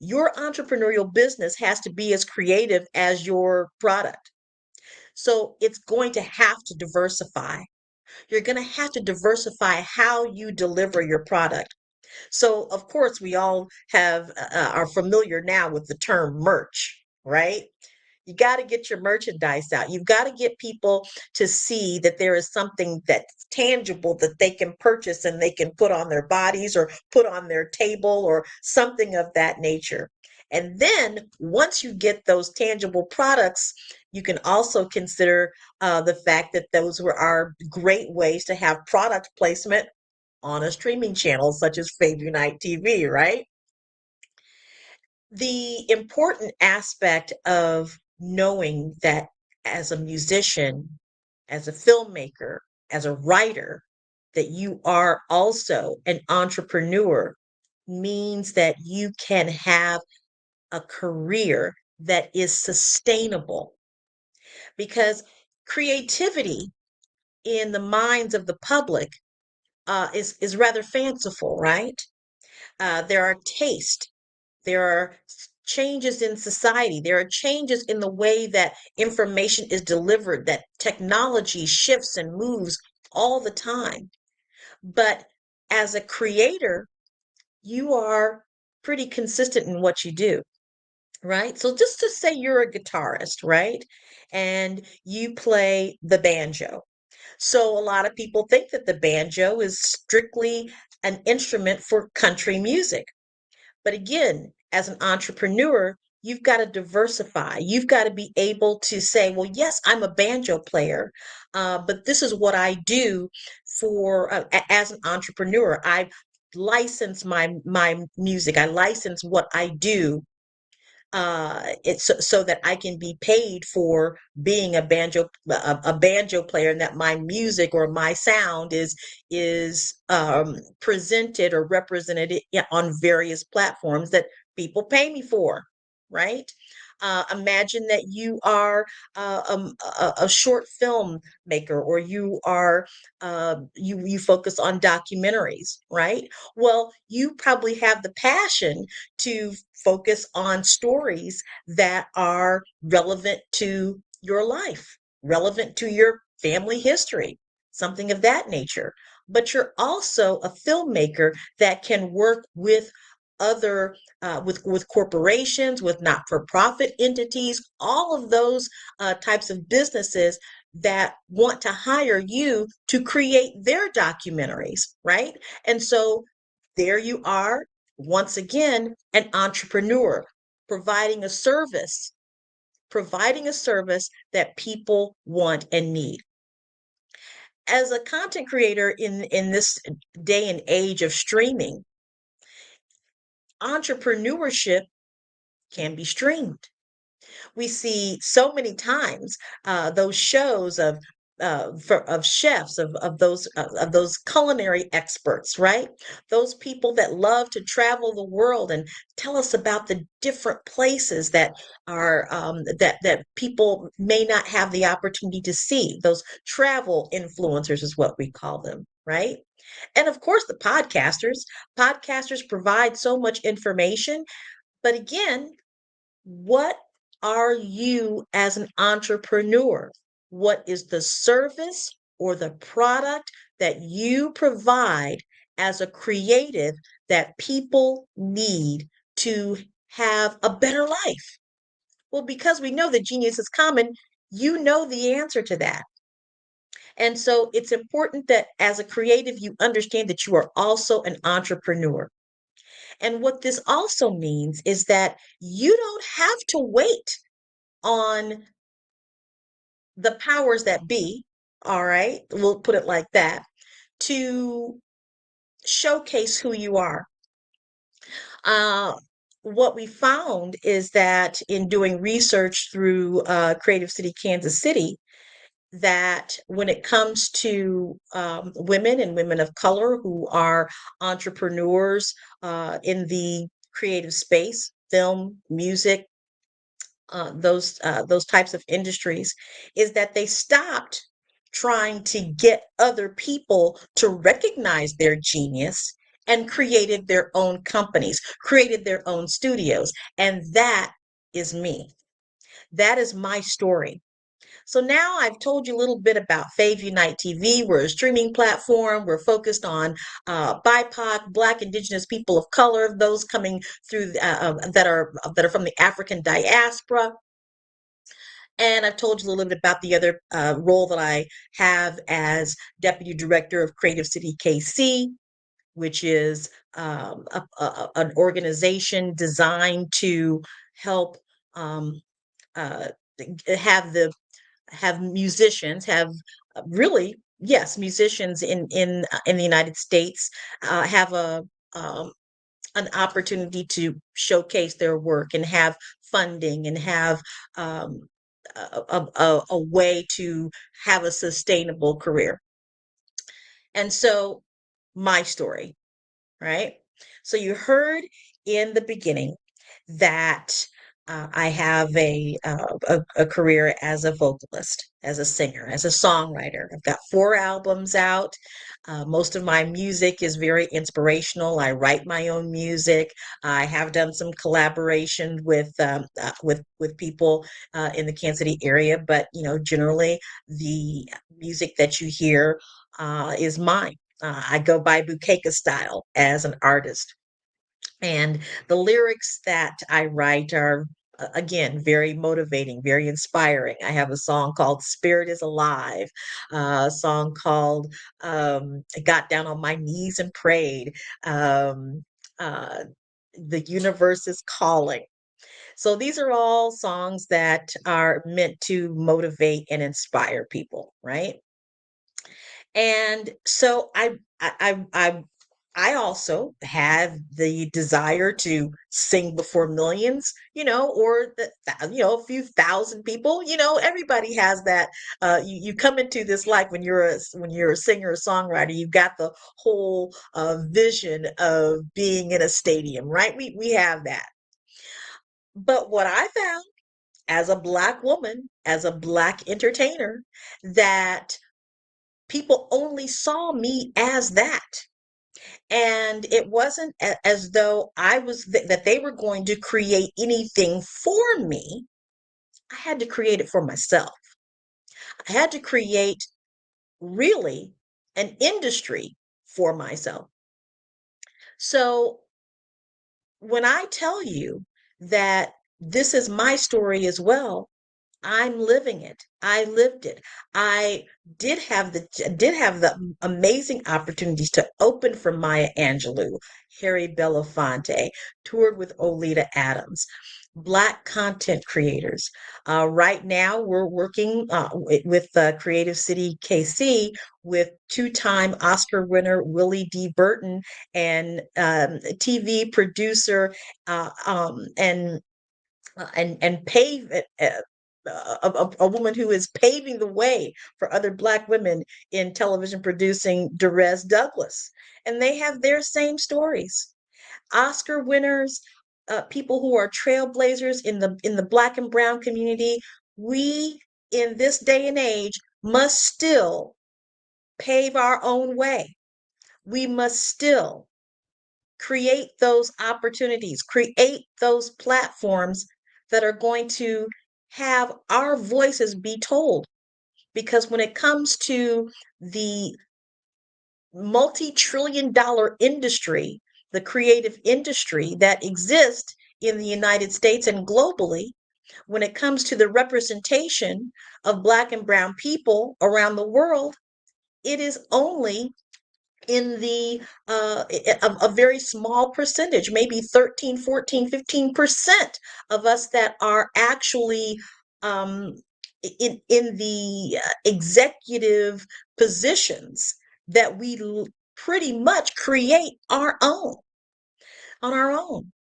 your entrepreneurial business has to be as creative as your product. So it's going to have to diversify. You're going to have to diversify how you deliver your product. So, of course, we all are familiar now with the term merch, right? You got to get your merchandise out. You've got to get people to see that there is something that's tangible that they can purchase and they can put on their bodies or put on their table or something of that nature. And then once you get those tangible products, you can also consider the fact that those are great ways to have product placement on a streaming channel such as Fave Unite TV, right? The important aspect of knowing that as a musician, as a filmmaker, as a writer, that you are also an entrepreneur means that you can have a career that is sustainable. Because creativity in the minds of the public is rather fanciful, right? There are tastes. There are changes in society. There are changes in the way that information is delivered, that technology shifts and moves all the time. But as a creator, you are pretty consistent in what you do, right? So just to say you're a guitarist, right? And you play the banjo. So a lot of people think that the banjo is strictly an instrument for country music. But again, as an entrepreneur, you've got to diversify. You've got to be able to say, well, yes, I'm a banjo player, but this is what I do as an entrepreneur. I license my music. I license what I do it's so that I can be paid for being a banjo player, and that my music or my sound is presented or represented on various platforms that people pay me for, right? Imagine that you are a short film maker, or you are you focus on documentaries, right? Well, you probably have the passion to focus on stories that are relevant to your life, relevant to your family history, something of that nature. But you're also a filmmaker that can work with other with corporations, with not-for-profit entities, all of those types of businesses that want to hire you to create their documentaries, right? And so there you are, once again, an entrepreneur providing a service that people want and need. As a content creator in this day and age of streaming, entrepreneurship can be streamed. We see so many times those shows of chefs, of those culinary experts, right? Those people that love to travel the world and tell us about the different places that are that people may not have the opportunity to see. Those travel influencers is what we call them, right? And of course, the podcasters provide so much information, but again, what are you as an entrepreneur? What is the service or the product that you provide as a creative that people need to have a better life? Well, because we know that genius is common, you know the answer to that. And so it's important that as a creative, you understand that you are also an entrepreneur. And what this also means is that you don't have to wait on the powers that be, all right, we'll put it like that, to showcase who you are. Uh, what we found is that in doing research through Creative City, Kansas City, that when it comes to women and women of color who are entrepreneurs in the creative space, film, music, those types of industries, is that they stopped trying to get other people to recognize their genius and created their own companies, created their own studios. And that is me. That is my story. So now I've told you a little bit about Fave Unite TV. We're a streaming platform. We're focused on BIPOC, Black, Indigenous people of color, those coming through that are from the African diaspora. And I've told you a little bit about the other role that I have as Deputy Director of Creative City KC, which is an organization designed to help have musicians, really, yes, musicians in the United States have um, an opportunity to showcase their work and have funding and have um, a way to have a sustainable career. And so my story, right? So you heard in the beginning that I have a career as a vocalist, as a singer, as a songwriter. I've got 4 albums out. Most of my music is very inspirational. I write my own music. I have done some collaboration with people in the Kansas City area, but generally the music that you hear is mine. I go by Bukeka style as an artist. And the lyrics that I write are, again, very motivating, very inspiring. I have a song called Spirit is Alive, a song called I Got Down on My Knees and Prayed, um, uh, The Universe is Calling. So these are all songs that are meant to motivate and inspire people, right? And so I I also have the desire to sing before millions, or a few thousand people. Everybody has that. You come into this life when you're a singer or songwriter. You've got the whole vision of being in a stadium, right? We have that. But what I found as a Black woman, as a Black entertainer, that people only saw me as that. And it wasn't as though that they were going to create anything for me. I had to create it for myself. I had to create really an industry for myself. So when I tell you that this is my story as well, I'm living it. I lived it. I did have the amazing opportunities to open for Maya Angelou, Harry Belafonte, toured with Olita Adams, Black content creators. Right now, we're working with Creative City KC with two-time Oscar winner Willie D. Burton and TV producer and pave a woman who is paving the way for other Black women in television producing, Derez Douglas. And they have their same stories. Oscar winners, people who are trailblazers in the Black and brown community. We, in this day and age, must still pave our own way. We must still create those opportunities, create those platforms that are going to have our voices be told. Because when it comes to the multi-trillion-dollar industry, the creative industry that exists in the United States and globally, when it comes to the representation of Black and brown people around the world, it is only in a very small percentage, maybe 13, 14, 15% of us that are actually in the executive positions that we pretty much create on our own.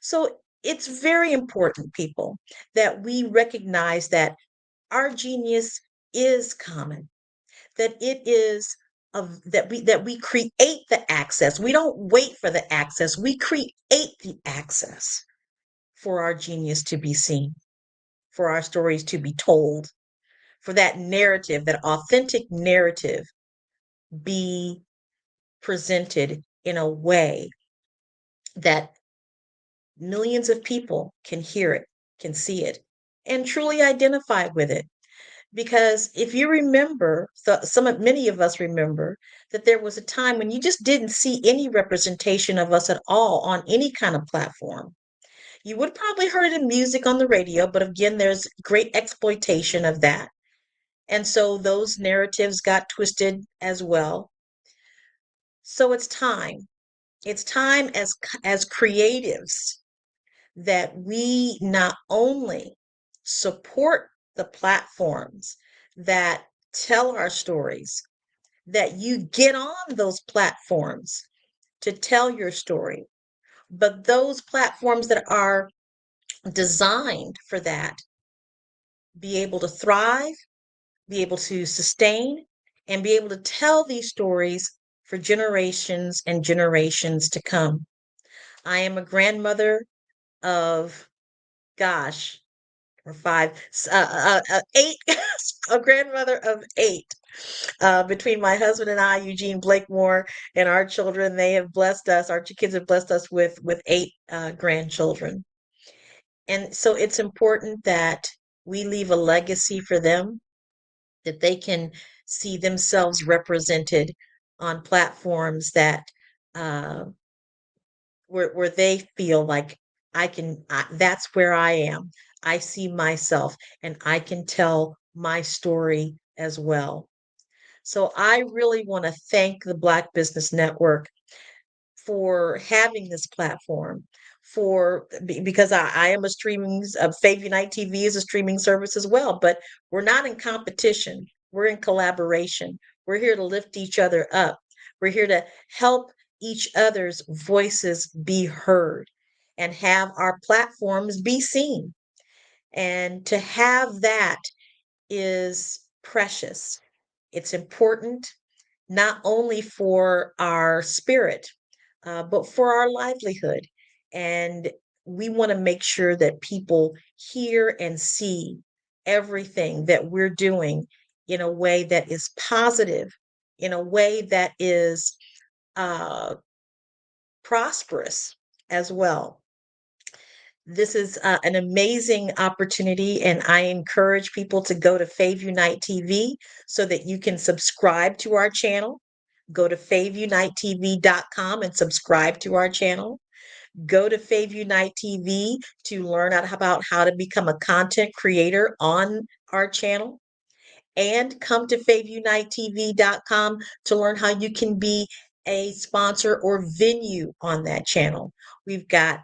So it's very important, people, that we recognize that our genius is common, that it is that we create the access. We don't wait for the access. We create the access for our genius to be seen, for our stories to be told, for that narrative, that authentic narrative, be presented in a way that millions of people can hear it, can see it, and truly identify with it. Because if you remember, many of us remember that there was a time when you just didn't see any representation of us at all on any kind of platform. You would probably heard it in music on the radio, but again, there's great exploitation of that. And so those narratives got twisted as well. So it's time. It's time as creatives that we not only support the platforms that tell our stories, that you get on those platforms to tell your story, but those platforms that are designed for that be able to thrive, be able to sustain, and be able to tell these stories for generations and generations to come. I am a grandmother of, gosh, or five, eight, a grandmother of eight. Between my husband and I, Eugene Blakemore, and our children, they have blessed us. Our two kids have blessed us with eight grandchildren. And so it's important that we leave a legacy for them, that they can see themselves represented on platforms that where they feel like that's where I am. I see myself and I can tell my story as well. So I really want to thank the Black Business Network for having this platform, because I am a Fave Unite TV is a streaming service as well, but we're not in competition. We're in collaboration. We're here to lift each other up. We're here to help each other's voices be heard and have our platforms be seen. And to have that is precious. It's important not only for our spirit, but for our livelihood. And we want to make sure that people hear and see everything that we're doing in a way that is positive, in a way that is prosperous as well. This is an amazing opportunity, and I encourage people to go to Fave Unite TV so that you can subscribe to our channel. Go to favunitetv.com and subscribe to our channel. Go to Fave Unite TV to learn about how to become a content creator on our channel. And come to favunitetv.com to learn how you can be a sponsor or venue on that channel. We've got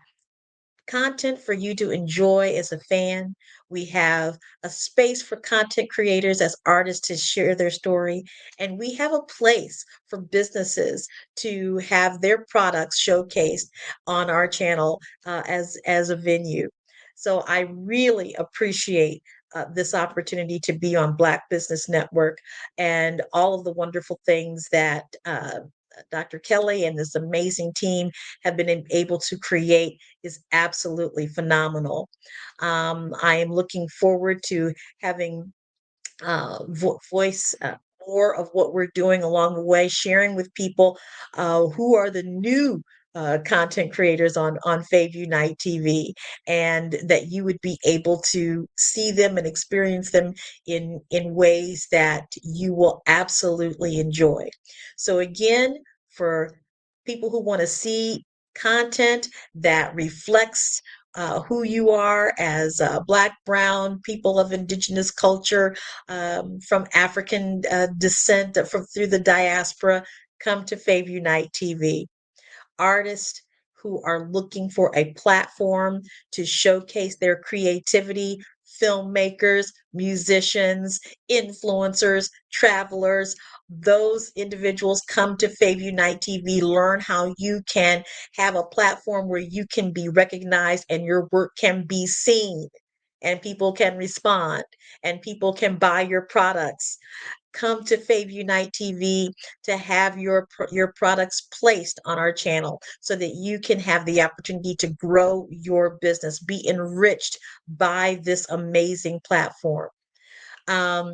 content for you to enjoy as a fan. We have a space for content creators as artists to share their story. And we have a place for businesses to have their products showcased on our channel as a venue. So I really appreciate this opportunity to be on Black Business Network and all of the wonderful things that Dr. Kelly and this amazing team have been able to create is absolutely phenomenal. I am looking forward to having voice more of what we're doing along the way, sharing with people who are the new content creators on Fave Unite TV, and that you would be able to see them and experience them in ways that you will absolutely enjoy. So again, for people who want to see content that reflects who you are as Black, Brown, people of Indigenous culture, from African descent, through the diaspora, come to Fave Unite TV. Artists who are looking for a platform to showcase their creativity, filmmakers, musicians, influencers, travelers, those individuals come to Fave Unite TV, learn how you can have a platform where you can be recognized and your work can be seen and people can respond and people can buy your products. Come to Fave Unite TV to have your products placed on our channel so that you can have the opportunity to grow your business, be enriched by this amazing platform. I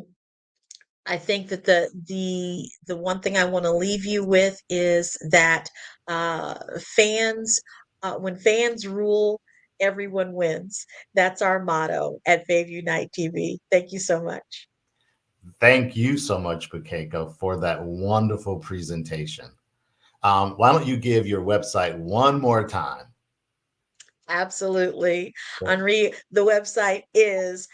think that the one thing I want to leave you with is that fans, when fans rule, everyone wins. That's our motto at Fave Unite TV. Thank you so much. Thank you so much, Bukeka, for that wonderful presentation. Why don't you give your website one more time? Absolutely. Henri, the website is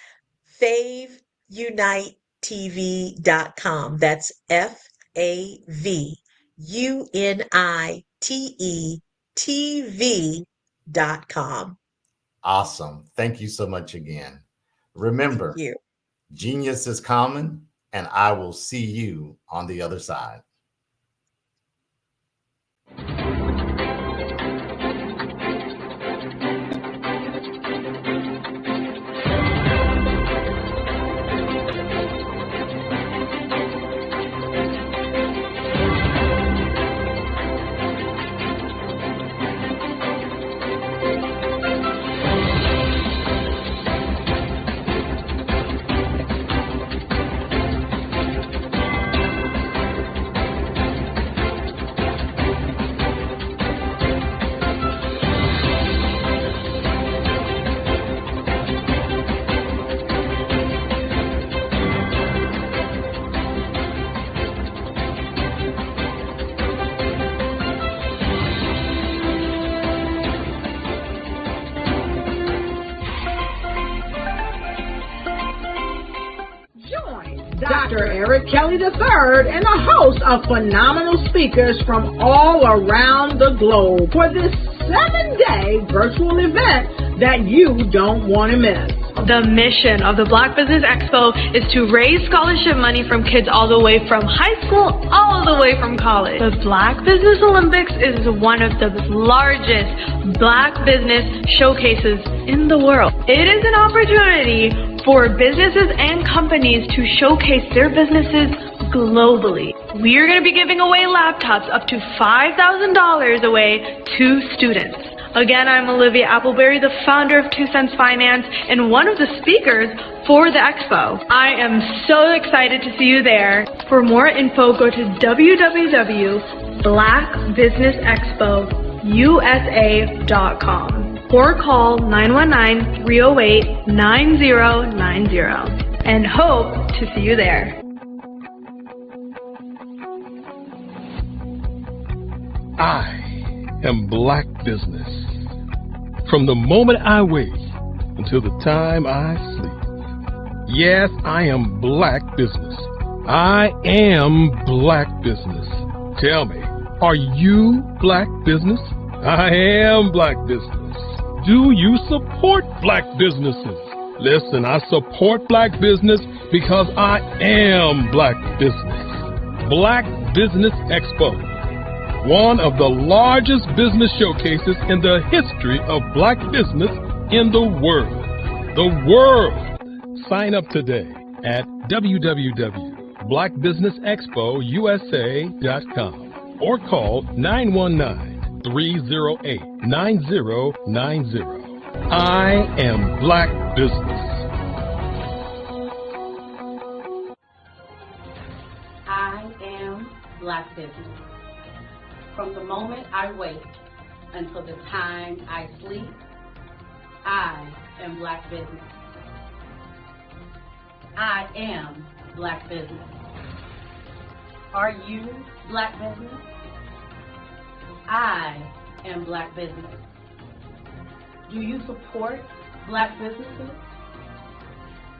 favunitetv.com. That's FAVUNITETV.com. Awesome. Thank you so much again. Remember, genius is common, and I will see you on the other side. Dr. Eric Kelly III and a host of phenomenal speakers from all around the globe for this 7-day virtual event that you don't want to miss. The mission of the Black Business Expo is to raise scholarship money from kids all the way from high school, all the way from college. The Black Business Olympics is one of the largest Black business showcases in the world. It is an opportunity for businesses and companies to showcase their businesses globally. We are going to be giving away laptops up to $5,000 away to students. Again, I'm Olivia Appleberry, the founder of 2 Cents Finance and one of the speakers for the expo. I am so excited to see you there. For more info, go to www.blackbusinessexpousa.com or call 919-308-9090 and hope to see you there. I am Black Business. From the moment I wake until the time I sleep. Yes, I am Black Business. I am Black Business. Tell me, are you Black Business? I am Black Business. Do you support Black businesses? Listen, I support Black business because I am Black Business. Black Business Expo, one of the largest business showcases in the history of Black business in the world. The world! Sign up today at www.blackbusinessexpousa.com or call 919-308-9090. I am Black Business. I am Black Business. From the moment I wake until the time I sleep, I am Black Business. I am Black Business. Are you Black Business? I am Black Business. Do you support Black businesses?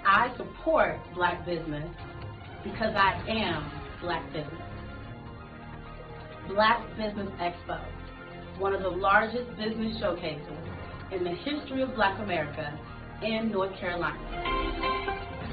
I support Black business because I am Black Business. Black Business Expo, one of the largest business showcases in the history of Black America in North Carolina.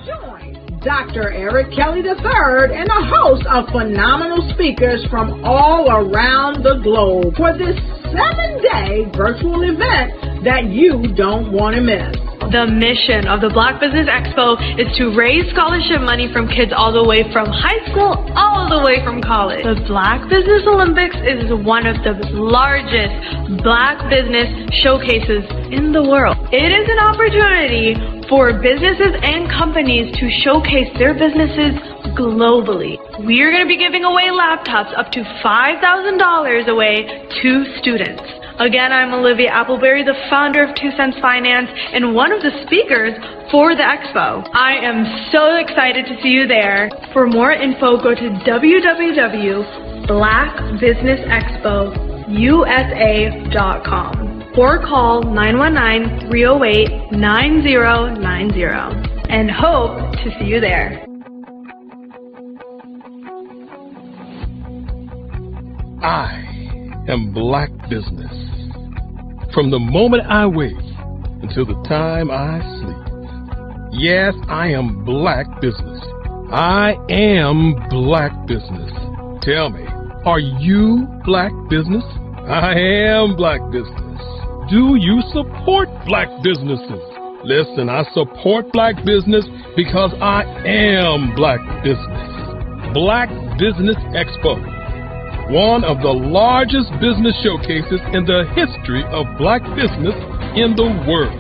Join Dr. Eric Kelly III and a host of phenomenal speakers from all around the globe for this 7-day virtual event that you don't want to miss. The mission of the Black Business Expo is to raise scholarship money from kids all the way from high school, all the way from college. The Black Business Olympics is one of the largest Black business showcases in the world. It is an opportunity for businesses and companies to showcase their businesses globally. We are going to be giving away laptops up to $5,000 away to students. Again, I'm Olivia Appleberry, the founder of 2 Cents Finance and one of the speakers for the expo. I am so excited to see you there. For more info, go to www.blackbusinessexpousa.com or call 919-308-9090 and hope to see you there. I am Black Business. From the moment I wake until the time I sleep. Yes, I am Black Business. I am Black Business. Tell me, are you Black Business? I am Black Business. Do you support Black businesses? Listen, I support Black business because I am Black Business. Black Business Expo, one of the largest business showcases in the history of Black business in the world.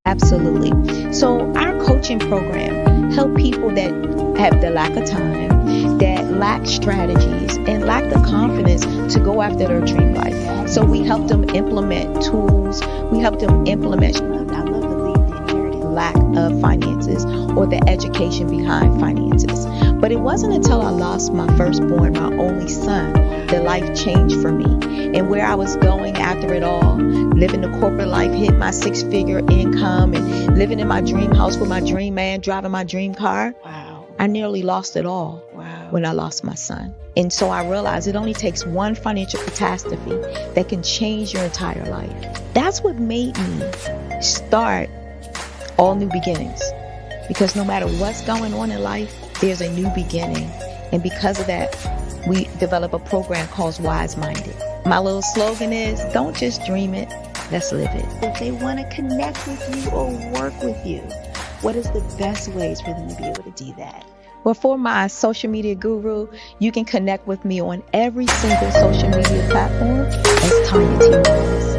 Absolutely. So our coaching program help people that have the lack of time, that lack strategies, and lack the confidence to go after their dream life. So we help them implement tools. We help them implement, I love to leave the inherited lack of finances or the education behind finances. But it wasn't until I lost my firstborn, my only son, that life changed for me. And where I was going after it all, living the corporate life, hit my 6-figure income, and living in my dream house with my dream man, driving my dream car. Wow. I nearly lost it all when I lost my son. And so I realized it only takes one financial catastrophe that can change your entire life. That's what made me start All New Beginnings. Because no matter what's going on in life, there's a new beginning. And because of that, we develop a program called Wise Minded. My little slogan is, don't just dream it, let's live it. If they want to connect with you or work with you, what is the best ways for them to be able to do that? Well, for my social media guru, you can connect with me on every single social media platform as Tanya T. Morris.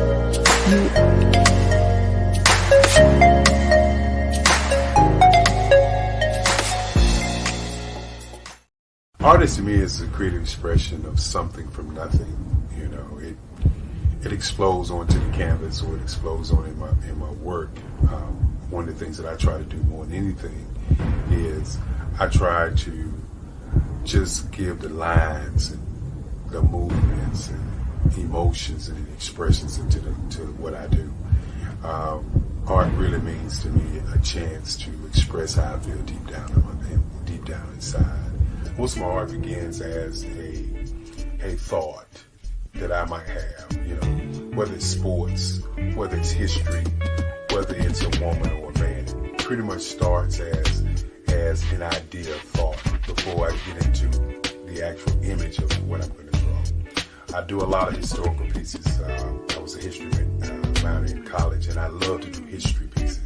Artist to me is a creative expression of something from nothing. You know, it explodes onto the canvas, or it explodes on in my work. One of the things that I try to do more than anything is I try to just give the lines and the movements and emotions and expressions into what I do. Art really means to me a chance to express how I feel deep down inside. Most of my art begins as a thought that I might have, you know, whether it's sports, whether it's history, whether it's a woman or a man. It pretty much starts as an idea of thought before I get into the actual image of what I'm going to draw. I do a lot of historical pieces. I was a history minor in college, and I love to do history pieces.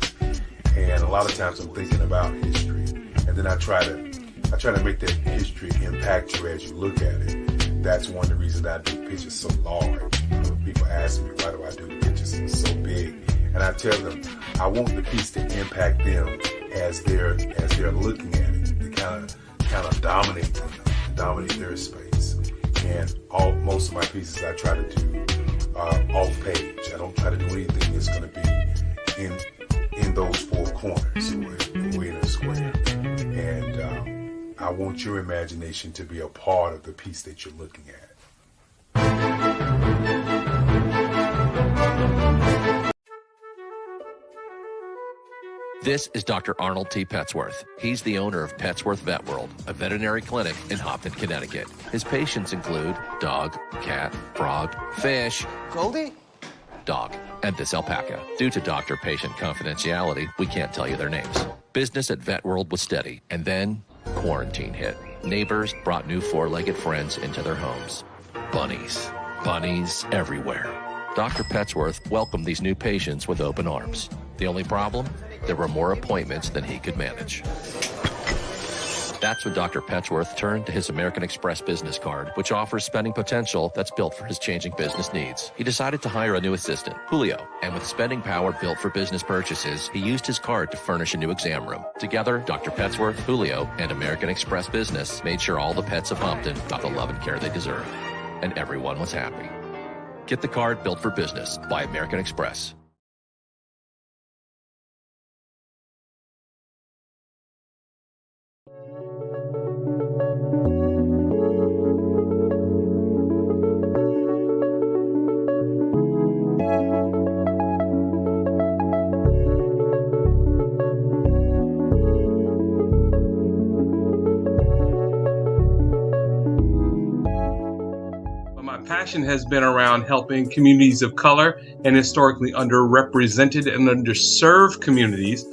And a lot of times I'm thinking about history, and then I try to make that history impact you as you look at it. That's one of the reasons I do pictures so large. People ask me, why do I do the pictures so big? And I tell them, I want the piece to impact them as they're looking at it, to kind of dominate them, dominate their space. And most of my pieces I try to do off page. I don't try to do anything that's going to be in those four corners or in a square. And I want your imagination to be a part of the piece that you're looking at. This is Dr. Arnold T. Petsworth. He's the owner of Petsworth Vet World, a veterinary clinic in Hopton, Connecticut. His patients include dog, cat, frog, fish, Goldie, dog, and this alpaca. Due to doctor-patient confidentiality, we can't tell you their names. Business at Vet World was steady, and then quarantine hit. Neighbors brought new four-legged friends into their homes. Bunnies. Bunnies everywhere. Dr. Petsworth welcomed these new patients with open arms. The only problem? There were more appointments than he could manage. That's when Dr. Petsworth turned to his American Express business card, which offers spending potential that's built for his changing business needs. He decided to hire a new assistant, Julio, and with spending power built for business purchases, he used his card to furnish a new exam room. Together, Dr. Petsworth, Julio, and American Express Business made sure all the pets of Hopton got the love and care they deserve. And everyone was happy. Get the card built for business by American Express. Passion has been around helping communities of color and historically underrepresented and underserved communities,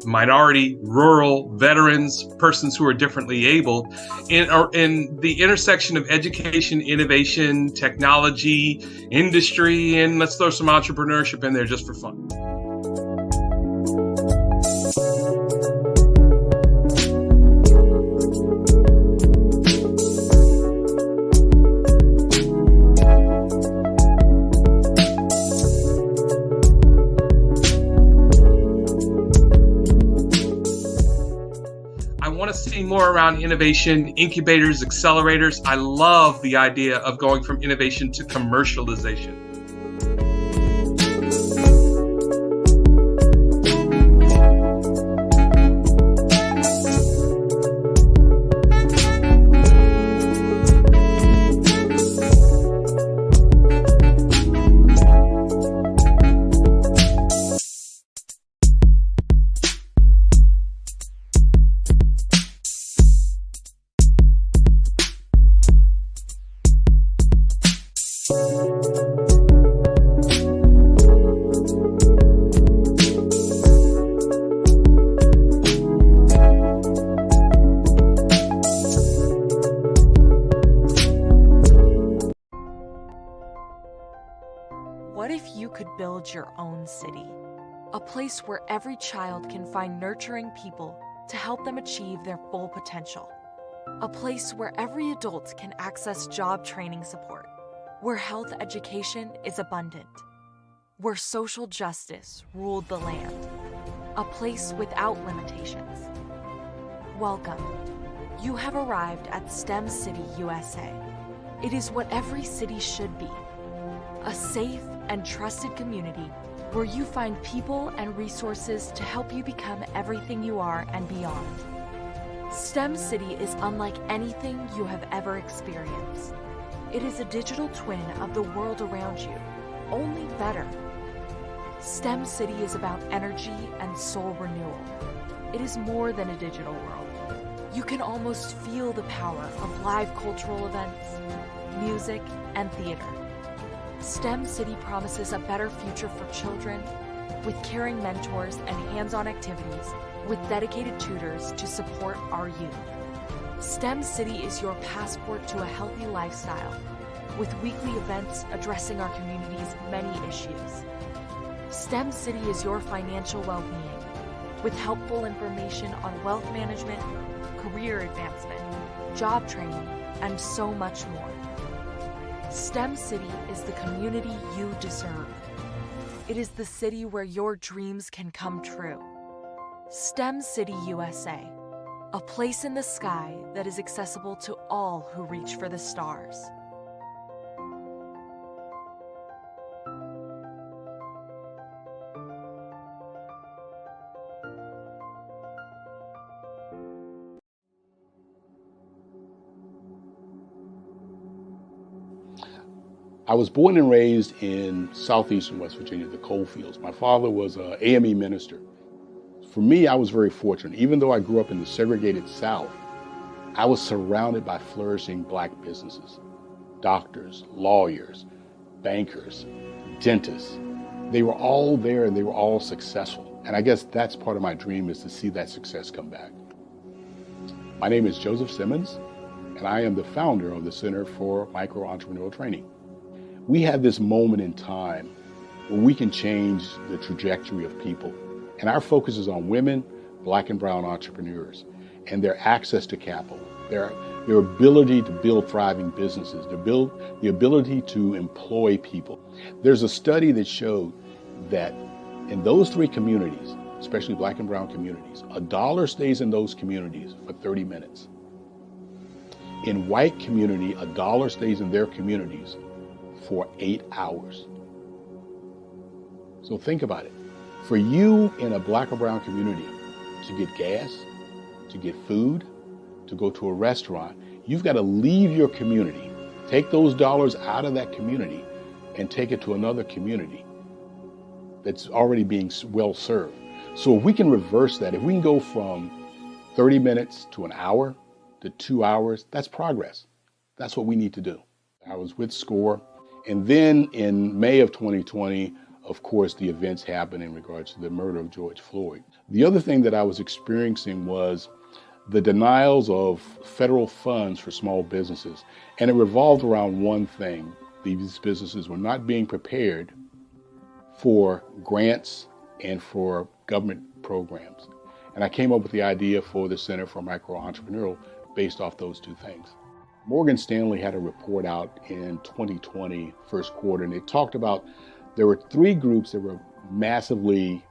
minority, rural, veterans, persons who are differently abled, in the intersection of education, innovation, technology, industry, and let's throw some entrepreneurship in there just for fun. More around innovation, incubators, accelerators. I love the idea of going from innovation to commercialization. build your own city. A place where every child can find nurturing people to help them achieve their full potential. A place where every adult can access job training support. Where health education is abundant. Where social justice ruled the land. A place without limitations. Welcome. You have arrived at STEM City USA. It is what every city should be. A safe and trusted community where you find people and resources to help you become everything you are and beyond. STEM City is unlike anything you have ever experienced. It is a digital twin of the world around you, only better. STEM City is about energy and soul renewal. It is more than a digital world. You can almost feel the power of live cultural events, music, and theater. STEM City promises a better future for children with caring mentors and hands-on activities with dedicated tutors to support our youth. STEM City is your passport to a healthy lifestyle with weekly events addressing our community's many issues. STEM City is your financial well-being with helpful information on wealth management, career advancement, job training, and so much more. STEM City is the community you deserve. It is the city where your dreams can come true. STEM City USA, a place in the sky that is accessible to all who reach for the stars. I was born and raised in southeastern West Virginia, the coal fields. My father was an AME minister. For me, I was very fortunate. Even though I grew up in the segregated South, I was surrounded by flourishing Black businesses, doctors, lawyers, bankers, dentists. They were all there and they were all successful. And I guess that's part of my dream, is to see that success come back. My name is Joseph Simmons, and I am the founder of the Center for Micro-Entrepreneurial Training. We have this moment in time where we can change the trajectory of people. And our focus is on women, Black and brown entrepreneurs, and their access to capital, their ability to build thriving businesses, the ability to employ people. There's a study that showed that in those three communities, especially Black and brown communities, $1 stays in those communities for 30 minutes. In white community, $1 stays in their communities for 8 hours. So think about it. For you in a Black or brown community to get gas, to get food, to go to a restaurant, you've got to leave your community, take those dollars out of that community and take it to another community that's already being well served. So if we can reverse that, if we can go from 30 minutes to an hour to 2 hours, that's progress. That's what we need to do. I was with SCORE. And then in May of 2020, of course, the events happened in regards to the murder of George Floyd. The other thing that I was experiencing was the denials of federal funds for small businesses. And it revolved around one thing. These businesses were not being prepared for grants and for government programs. And I came up with the idea for the Center for Micro-Entrepreneurial based off those two things. Morgan Stanley had a report out in 2020, first quarter, and it talked about there were three groups that were massively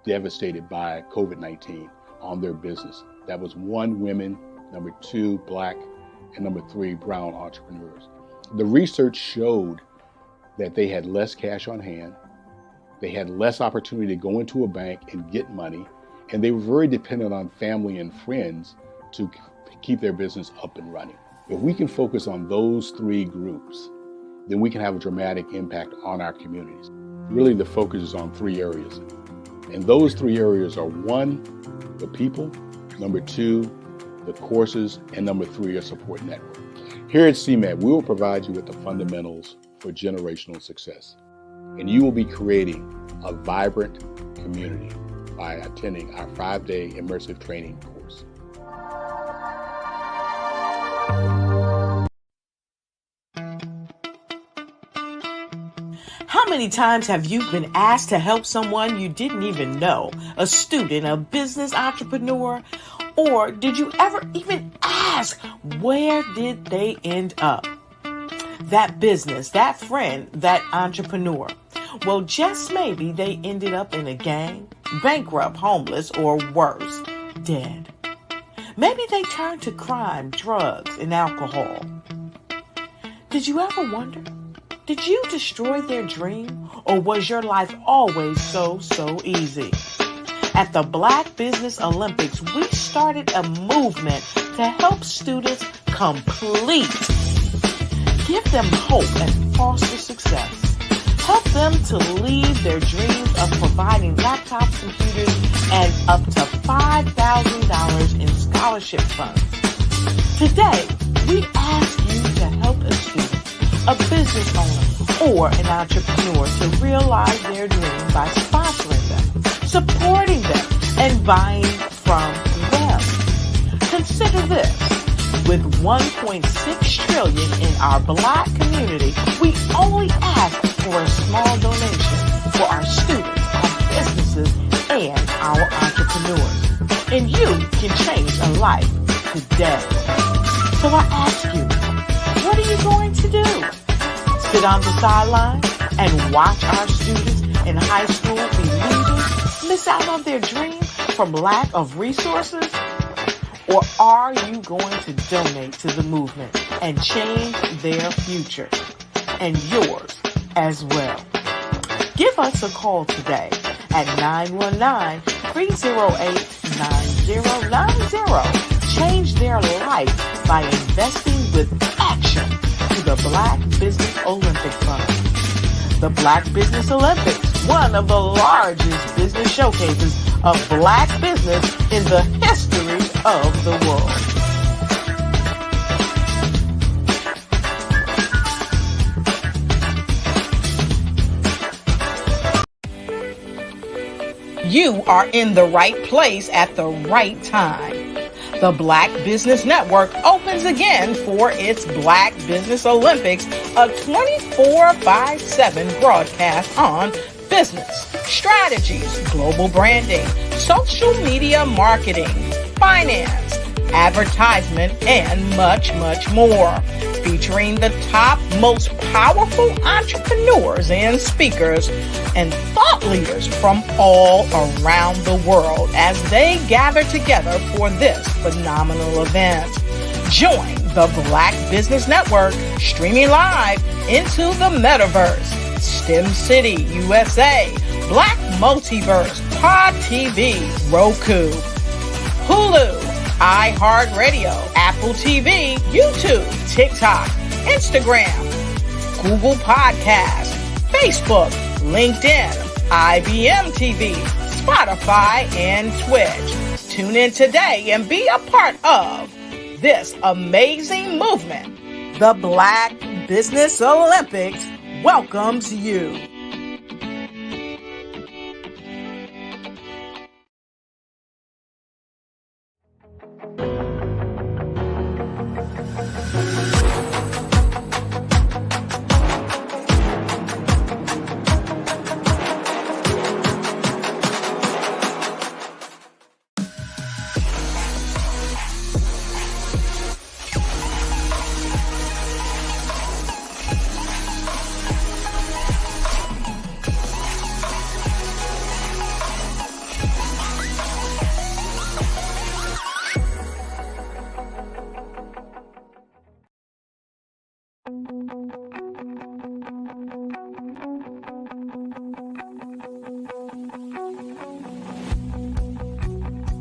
devastated by COVID-19 on their business. That was 1, women, number 2, Black, and number 3, brown entrepreneurs. The research showed that they had less cash on hand, they had less opportunity to go into a bank and get money, and they were very dependent on family and friends to keep their business up and running. If we can focus on those three groups, then we can have a dramatic impact on our communities. Really, the focus is on 3 areas. And those 3 areas are 1, the people, number 2, the courses, and number 3, a support network. Here at CMAT, we will provide you with the fundamentals for generational success. And you will be creating a vibrant community by attending our 5-day immersive training course. How many times have you been asked to help someone you didn't even know? A student, a business entrepreneur? Or did you ever even ask, where did they end up? That business, that friend, that entrepreneur. Well, just maybe they ended up in a gang, bankrupt, homeless, or worse, dead. Maybe they turned to crime, drugs, and alcohol. Did you ever wonder? Did you destroy their dream, or was your life always so easy? At the Black Business Olympics, we started a movement to help students complete. Give them hope and foster success. Help them to leave their dreams of providing laptops, computers, and up to $5,000 in scholarship funds. Today, we ask you to help a student, a business owner, or an entrepreneur to realize their dream by sponsoring them, supporting them, and buying from them. Consider this. With $1.6 trillion in our Black community, we only ask for a small donation for our students, our businesses, and our entrepreneurs. And you can change a life today. So I ask you, what are you going to do? Sit on the sideline and watch our students in high school be losers, miss out on their dream from lack of resources? Or are you going to donate to the movement and change their future and yours as well? Give us a call today at 919-308-9090. Change their life by investing with action to the Black Business Olympic Fund. The Black Business Olympics, one of the largest business showcases of Black business in the history of the world. You are in the right place at the right time. The Black Business Network opens again for its Black Business Olympics, a 24/7 broadcast on business, strategies, global branding, social media marketing, finance, advertisement, and much more. Featuring the top, most powerful entrepreneurs and speakers and thought leaders from all around the world as they gather together for this phenomenal event. Join the Black Business Network streaming live into the metaverse, STEM City USA, Black Multiverse, Pod TV, Roku, Hulu, iHeartRadio, Apple TV, YouTube, TikTok, Instagram, Google Podcasts, Facebook, LinkedIn, IBM TV, Spotify, and Twitch. Tune in today and be a part of this amazing movement. The Black Business Olympics welcomes you.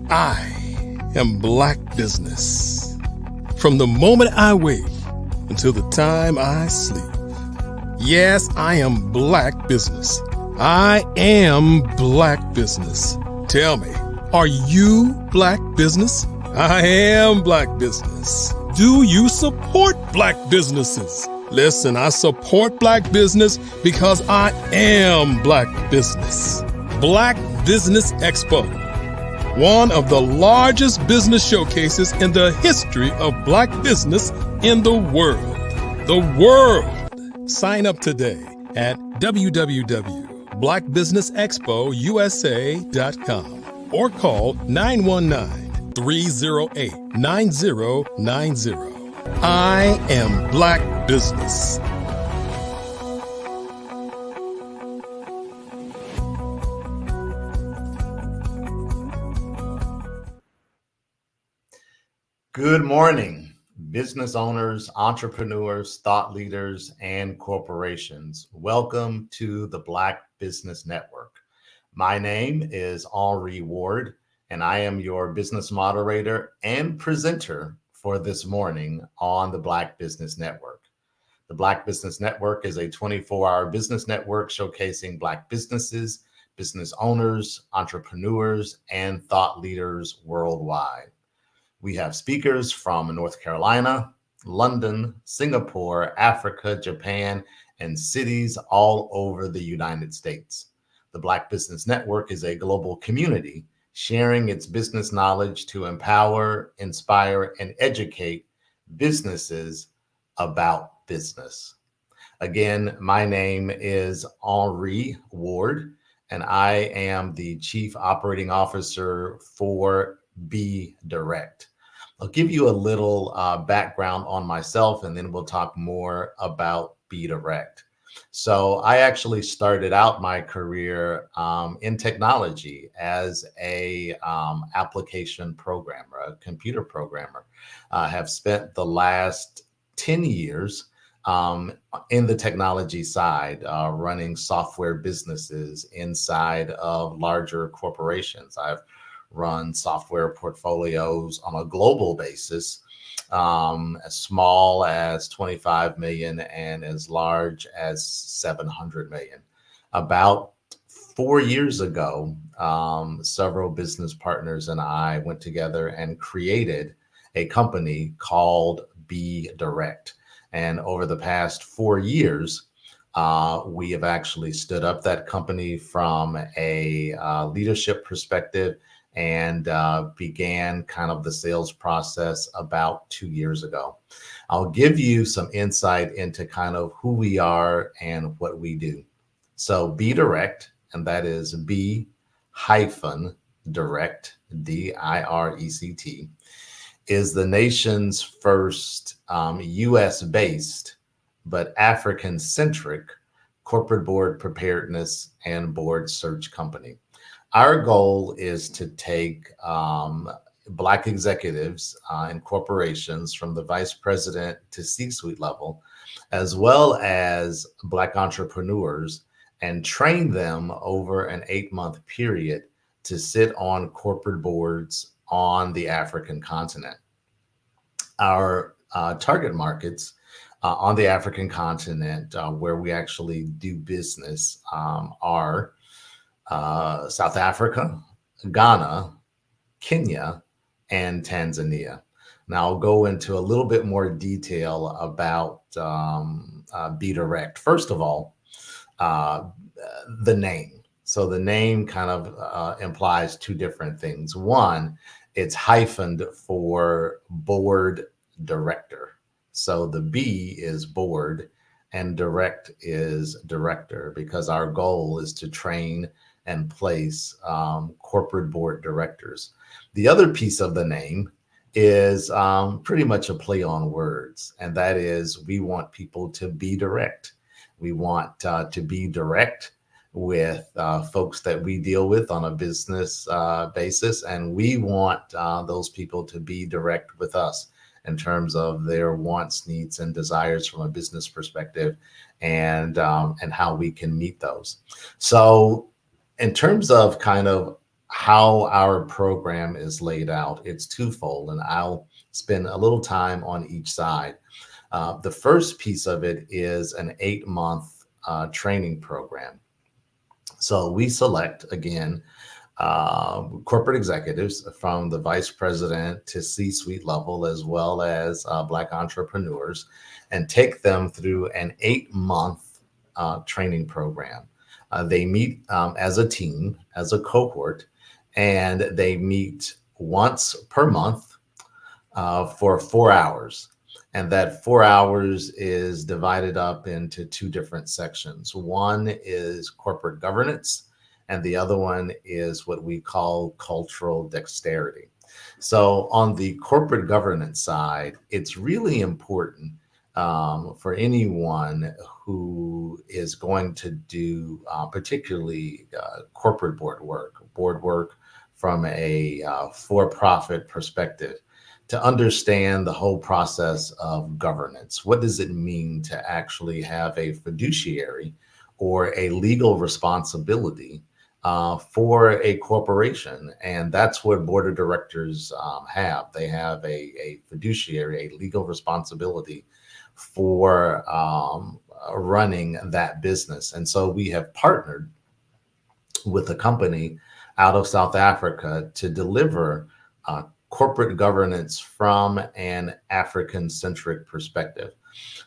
I am Black Business. From the moment I wake until the time I sleep. Yes, I am Black Business. I am Black Business. Tell me, are you Black Business? I am Black Business. Do you support Black businesses? Listen, I support Black business because I am Black Business. Black Business Expo, one of the largest business showcases in the history of Black business in the world. The world. Sign up today at www.blackbusinessexpousa.com or call 919-308-9090. I am Black Business. Good morning, business owners, entrepreneurs, thought leaders, and corporations. Welcome to the Black Business Network. My name is Henri Ward, and I am your business moderator and presenter for this morning on the Black Business Network. The Black Business Network is a 24-hour business network showcasing Black businesses, business owners, entrepreneurs, and thought leaders worldwide. We have speakers from North Carolina, London, Singapore, Africa, Japan, and cities all over the United States. The Black Business Network is a global community sharing its business knowledge to empower, inspire, and educate businesses about business. Again, my name is Henri Ward, and I am the Chief Operating Officer for Be Direct. I'll give you a little background on myself, and then we'll talk more about Be Direct. So I actually started out my career in technology as a application programmer, a computer programmer. I have spent the last 10 years in the technology side, running software businesses inside of larger corporations. I've run software portfolios on a global basis, as small as 25 million and as large as 700 million. About 4 years ago, several business partners and I went together and created a company called Be Direct. And over the past 4 years, we have actually stood up that company from a leadership perspective and began kind of the sales process about 2 years ago. I'll give you some insight into kind of who we are and what we do. So Be Direct, and that is Be-Direct, D-I-R-E-C-T, is the nation's first US-based but African-centric corporate board preparedness and board search company. Our goal is to take Black executives in corporations from the vice president to C-suite level, as well as Black entrepreneurs, and train them over an 8-month period to sit on corporate boards on the African continent. Our target markets on the African continent where we actually do business are South Africa, Ghana, Kenya, and Tanzania. Now I'll go into a little bit more detail about Be Direct. First of all, the name. So the name kind of implies two different things. One, it's hyphened for board director. So the B is board and direct is director, because our goal is to train and place corporate board directors. The other piece of the name is pretty much a play on words, and that is we want people to be direct. We want to be direct with folks that we deal with on a business basis, and we want those people to be direct with us in terms of their wants, needs, and desires from a business perspective, and how we can meet those. So in terms of kind of how our program is laid out, it's twofold, and I'll spend a little time on each side. The first piece of it is an 8-month training program. So we select, again, corporate executives from the vice president to C-suite level, as well as Black entrepreneurs, and take them through an 8-month training program. They meet as a team, as a cohort, and they meet once per month for 4 hours. And that 4 hours is divided up into two different sections. One is corporate governance, and the other one is what we call cultural dexterity. So on the corporate governance side, it's really important for anyone who is going to do particularly corporate board work from a for-profit perspective, to understand the whole process of governance. What does it mean to actually have a fiduciary or a legal responsibility for a corporation? And that's what board of directors have. They have a fiduciary, a legal responsibility for running that business. And so we have partnered with a company out of South Africa to deliver corporate governance from an African-centric perspective.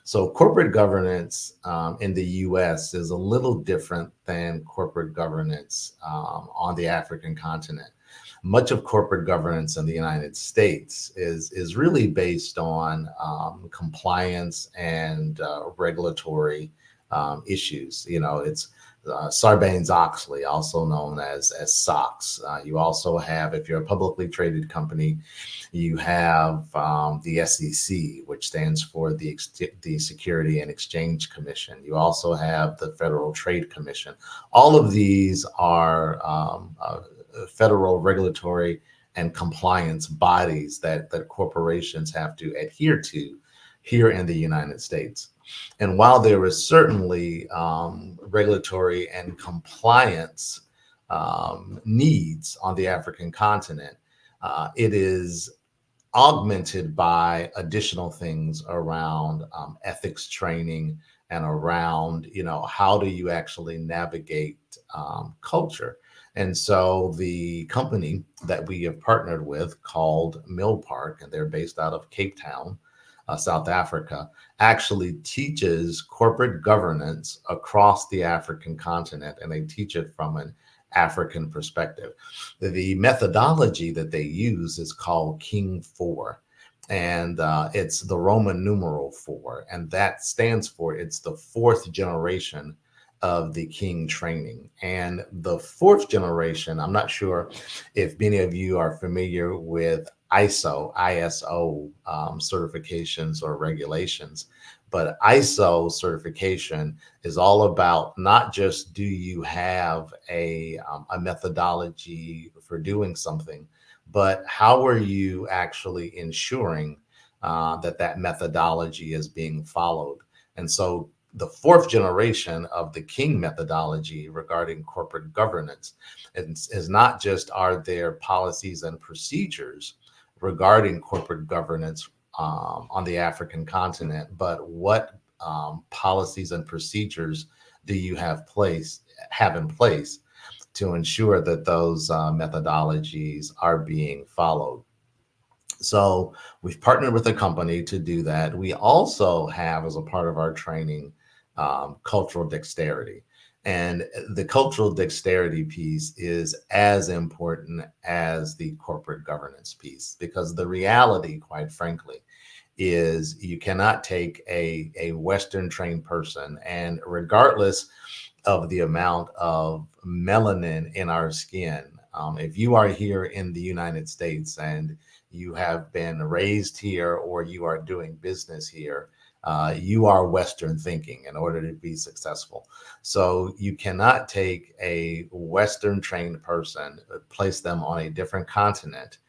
So corporate governance in the US is a little different than corporate governance on the African continent. Much of corporate governance in the United States is really based on compliance and regulatory issues. You know, it's Sarbanes-Oxley, also known as SOX. You also have, if you're a publicly traded company, you have the SEC, which stands for the Security and Exchange Commission. You also have the Federal Trade Commission. All of these are federal regulatory and compliance bodies that corporations have to adhere to here in the United States. And while there is certainly regulatory and compliance needs on the African continent, it is augmented by additional things around ethics training and around, you know, how do you actually navigate culture. And so the company that we have partnered with, called Mill Park, and they're based out of Cape Town, South Africa, actually teaches corporate governance across the African continent, and they teach it from an African perspective. The methodology that they use is called King 4, and it's the Roman numeral 4, and that stands for, it's the fourth generation of the King training. And the fourth generation, I'm not sure if many of you are familiar with ISO certifications or regulations, but ISO certification is all about not just do you have a methodology for doing something, but how are you actually ensuring that methodology is being followed. And so the fourth generation of the King methodology regarding corporate governance is not just are there policies and procedures regarding corporate governance on the African continent, but what policies and procedures do you have in place to ensure that those methodologies are being followed. So we've partnered with a company to do that. We also have, as a part of our training, cultural dexterity. And the cultural dexterity piece is as important as the corporate governance piece, because the reality, quite frankly, is you cannot take a Western trained person, and regardless of the amount of melanin in our skin, if you are here in the United States and you have been raised here or you are doing business here, you are Western thinking in order to be successful. So you cannot take a Western trained person, place them on a different continent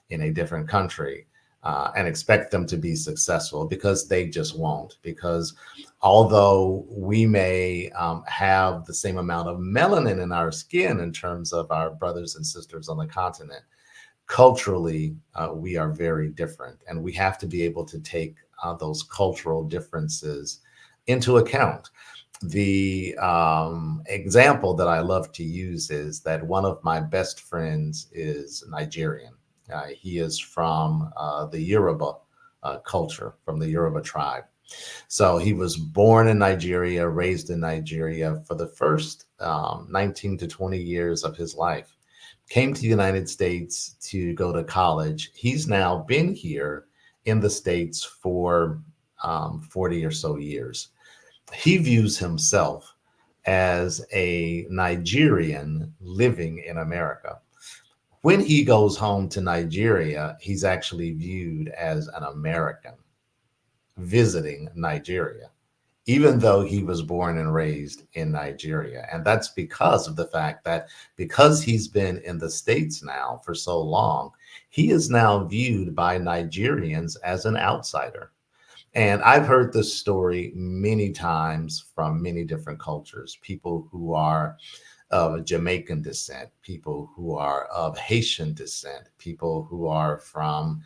in a different country, and expect them to be successful, because they just won't. Because although we may have the same amount of melanin in our skin in terms of our brothers and sisters on the continent, culturally, we are very different, and we have to be able to take those cultural differences into account. The example that I love to use is that one of my best friends is Nigerian. He is from the Yoruba culture, from the Yoruba tribe. So he was born in Nigeria, raised in Nigeria for the first 19 to 20 years of his life. Came to the United States to go to college. He's now been here in the States for 40 or so years. He views himself as a Nigerian living in America. When he goes home to Nigeria, he's actually viewed as an American visiting Nigeria, even though he was born and raised in Nigeria. And that's because of the fact that because he's been in the States now for so long, he is now viewed by Nigerians as an outsider. And I've heard this story many times from many different cultures, people who are of Jamaican descent, people who are of Haitian descent, people who are from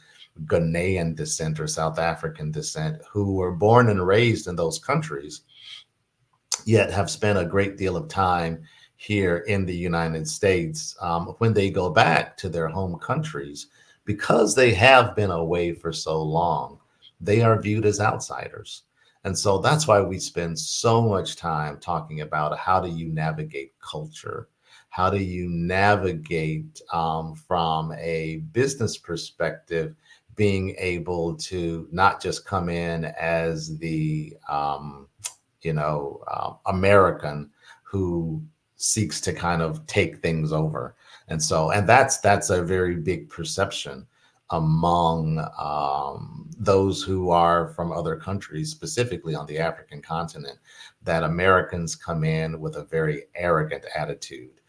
Ghanaian descent or South African descent, who were born and raised in those countries, yet have spent a great deal of time here in the United States. When they go back to their home countries, because they have been away for so long, they are viewed as outsiders. And so that's why we spend so much time talking about how do you navigate culture? How do you navigate from a business perspective, being able to not just come in as the American who seeks to kind of take things over. And so, and that's a very big perception among those who are from other countries, specifically on the African continent, that Americans come in with a very arrogant attitude,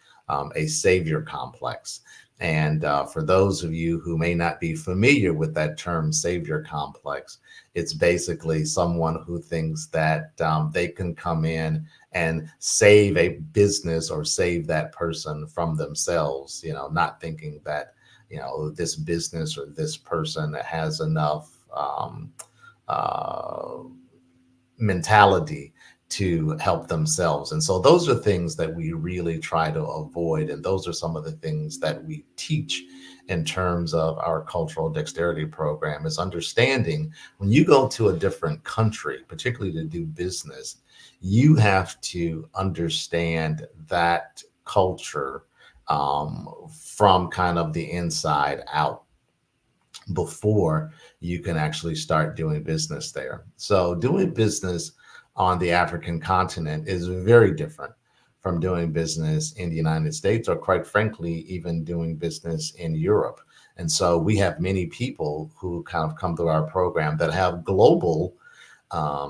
a savior complex. And for those of you who may not be familiar with that term, savior complex, it's basically someone who thinks that they can come in and save a business or save that person from themselves, not thinking that, this business or this person has enough mentality to help themselves. And so those are things that we really try to avoid. And those are some of the things that we teach in terms of our cultural dexterity program, is understanding when you go to a different country, particularly to do business, you have to understand that culture from kind of the inside out before you can actually start doing business there. So doing business on the African continent is very different from doing business in the United States, or quite frankly, even doing business in Europe. And so we have many people who kind of come through our program that have global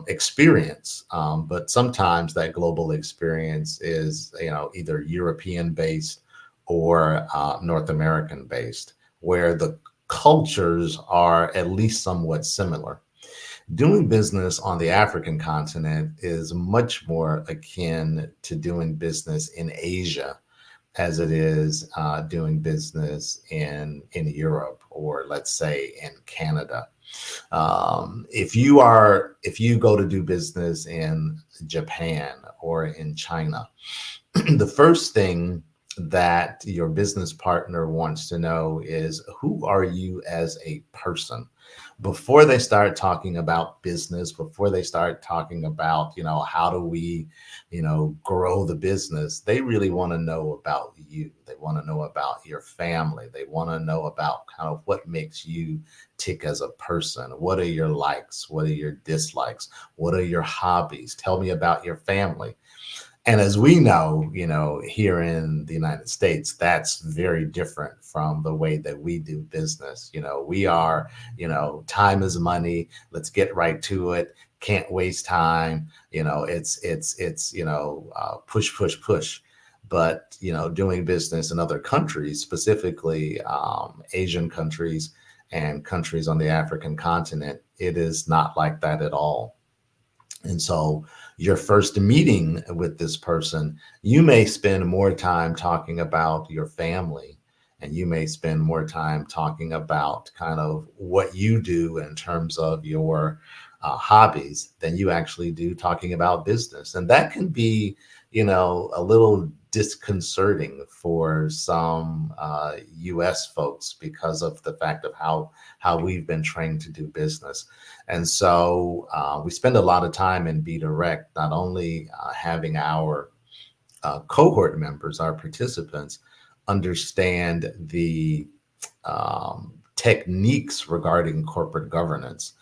experience, but sometimes that global experience is, either European based or North American based, where the cultures are at least somewhat similar. Doing business on the African continent is much more akin to doing business in Asia as it is doing business in Europe, or let's say in Canada. If you go to do business in Japan or in China, the first thing that your business partner wants to know is, who are you as a person? Before they start talking about business, before they start talking about, how do we, grow the business, they really want to know about you. They want to know about your family. They want to know about kind of what makes you tick as a person. What are your likes? What are your dislikes? What are your hobbies? Tell me about your family. And as we know, here in the United States, that's very different from the way that we do business. We are, time is money. Let's get right to it. Can't waste time. It's push, push, push. But, doing business in other countries, specifically Asian countries and countries on the African continent, it is not like that at all. And so your first meeting with this person, you may spend more time talking about your family, and you may spend more time talking about kind of what you do in terms of your hobbies than you actually do talking about business. And that can be, a little disconcerting for some US folks because of the fact of how we've been trained to do business. And so we spend a lot of time in Be Direct, not only having our cohort members, our participants, understand the techniques regarding corporate governance,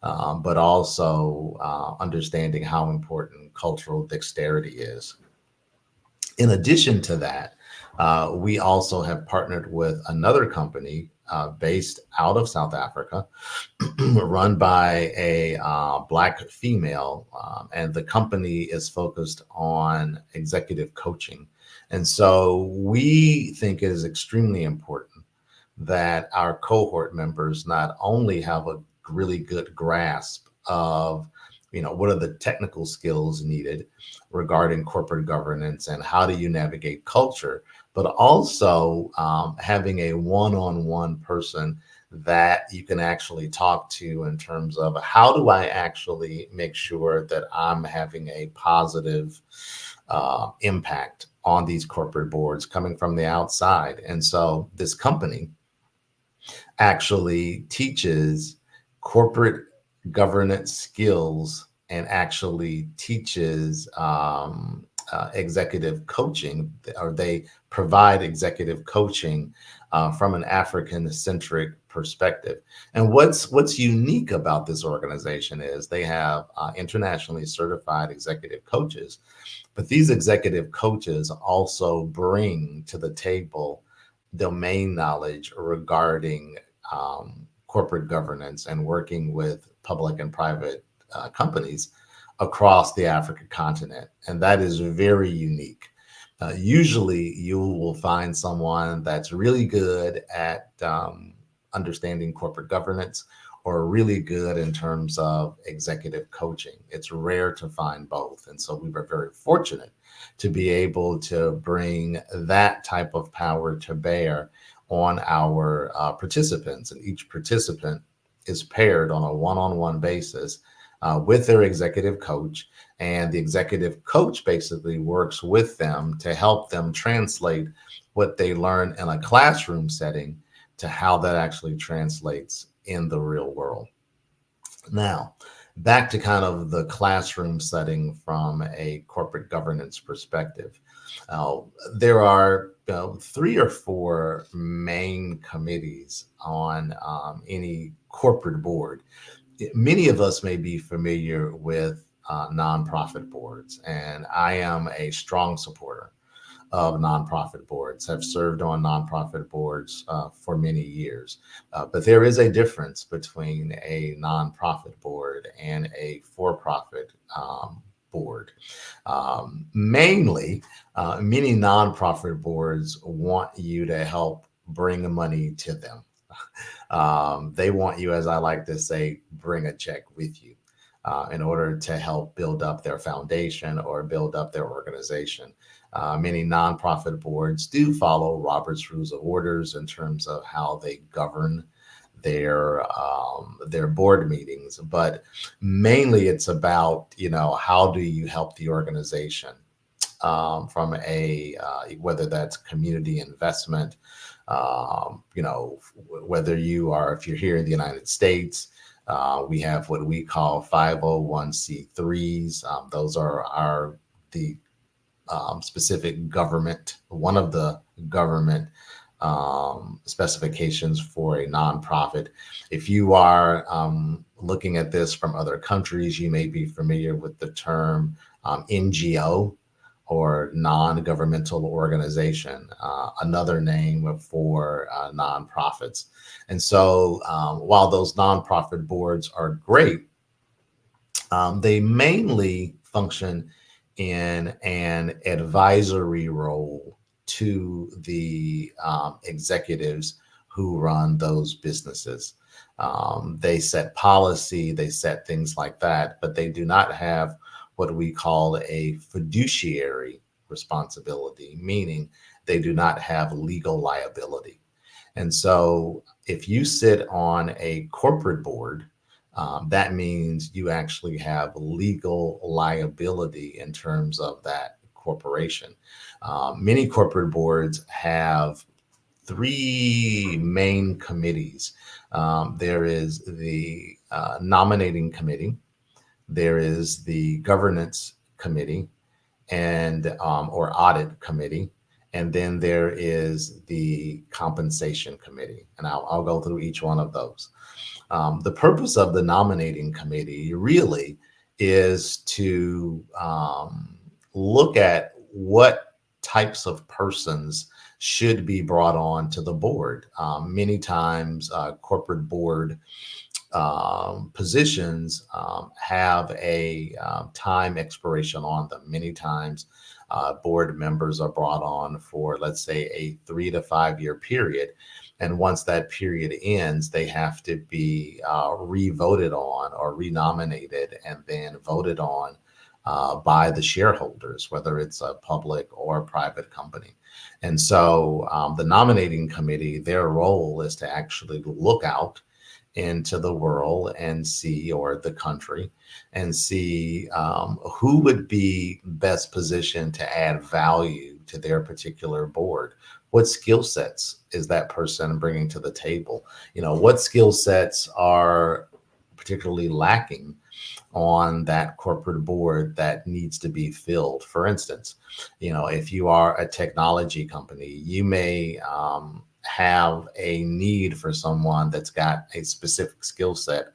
but also understanding how important cultural dexterity is. In addition to that, we also have partnered with another company based out of South Africa, run by a Black female, and the company is focused on executive coaching. And so we think it is extremely important that our cohort members not only have a really good grasp of, what are the technical skills needed regarding corporate governance and how do you navigate culture, but also having a one-on-one person that you can actually talk to in terms of how do I actually make sure that I'm having a positive impact on these corporate boards coming from the outside. And so this company actually teaches corporate governance skills and actually teaches executive coaching, or they provide executive coaching from an African-centric perspective. And what's unique about this organization is they have internationally certified executive coaches, but these executive coaches also bring to the table domain knowledge regarding corporate governance and working with public and private companies across the African continent. And that is very unique. Usually you will find someone that's really good at understanding corporate governance or really good in terms of executive coaching. It's rare to find both. And so we were very fortunate to be able to bring that type of power to bear on our participants. And each participant is paired on a one-on-one basis with their executive coach. And the executive coach basically works with them to help them translate what they learn in a classroom setting to how that actually translates in the real world. Now, back to kind of the classroom setting from a corporate governance perspective. There are 3 or 4 main committees on any corporate board. Many of us may be familiar with nonprofit boards, and I am a strong supporter of nonprofit boards. Have served on nonprofit boards for many years. But there is a difference between a nonprofit board and a for-profit board. Mainly, many nonprofit boards want you to help bring money to them. They want you, as I like to say, bring a check with you in order to help build up their foundation or build up their organization. Many nonprofit boards do follow Robert's Rules of Orders in terms of how they govern their board meetings, but mainly it's about, how do you help the organization from a whether that's community investment, whether if you're here in the United States, we have what we call 501c3s. Those are the specific government, one of the government specifications for a nonprofit. If you are looking at this from other countries, you may be familiar with the term NGO, or non-governmental organization, another name for nonprofits. And so while those nonprofit boards are great, they mainly function in an advisory role to the executives who run those businesses. They set policy, they set things like that, but they do not have what we call a fiduciary responsibility, meaning they do not have legal liability. And so if you sit on a corporate board, that means you actually have legal liability in terms of that corporation. Many corporate boards have 3 main committees. There is the nominating committee, there is the governance committee, and or audit committee, And then there is the compensation committee. And I'll go through each one of those. The purpose of the nominating committee really is to look at what types of persons should be brought on to the board. Many times corporate board positions have a time expiration on them. Many times board members are brought on for, let's say, a 3 to 5 year period. And once that period ends, they have to be re-voted on or renominated and then voted on by the shareholders, whether it's a public or private company. And so the nominating committee, their role is to actually look out into the world and see, or the country, and see who would be best positioned to add value to their particular board. What skill sets is that person bringing to the table? What skill sets are particularly lacking on that corporate board that needs to be filled? For instance, if you are a technology company, you may have a need for someone that's got a specific skill set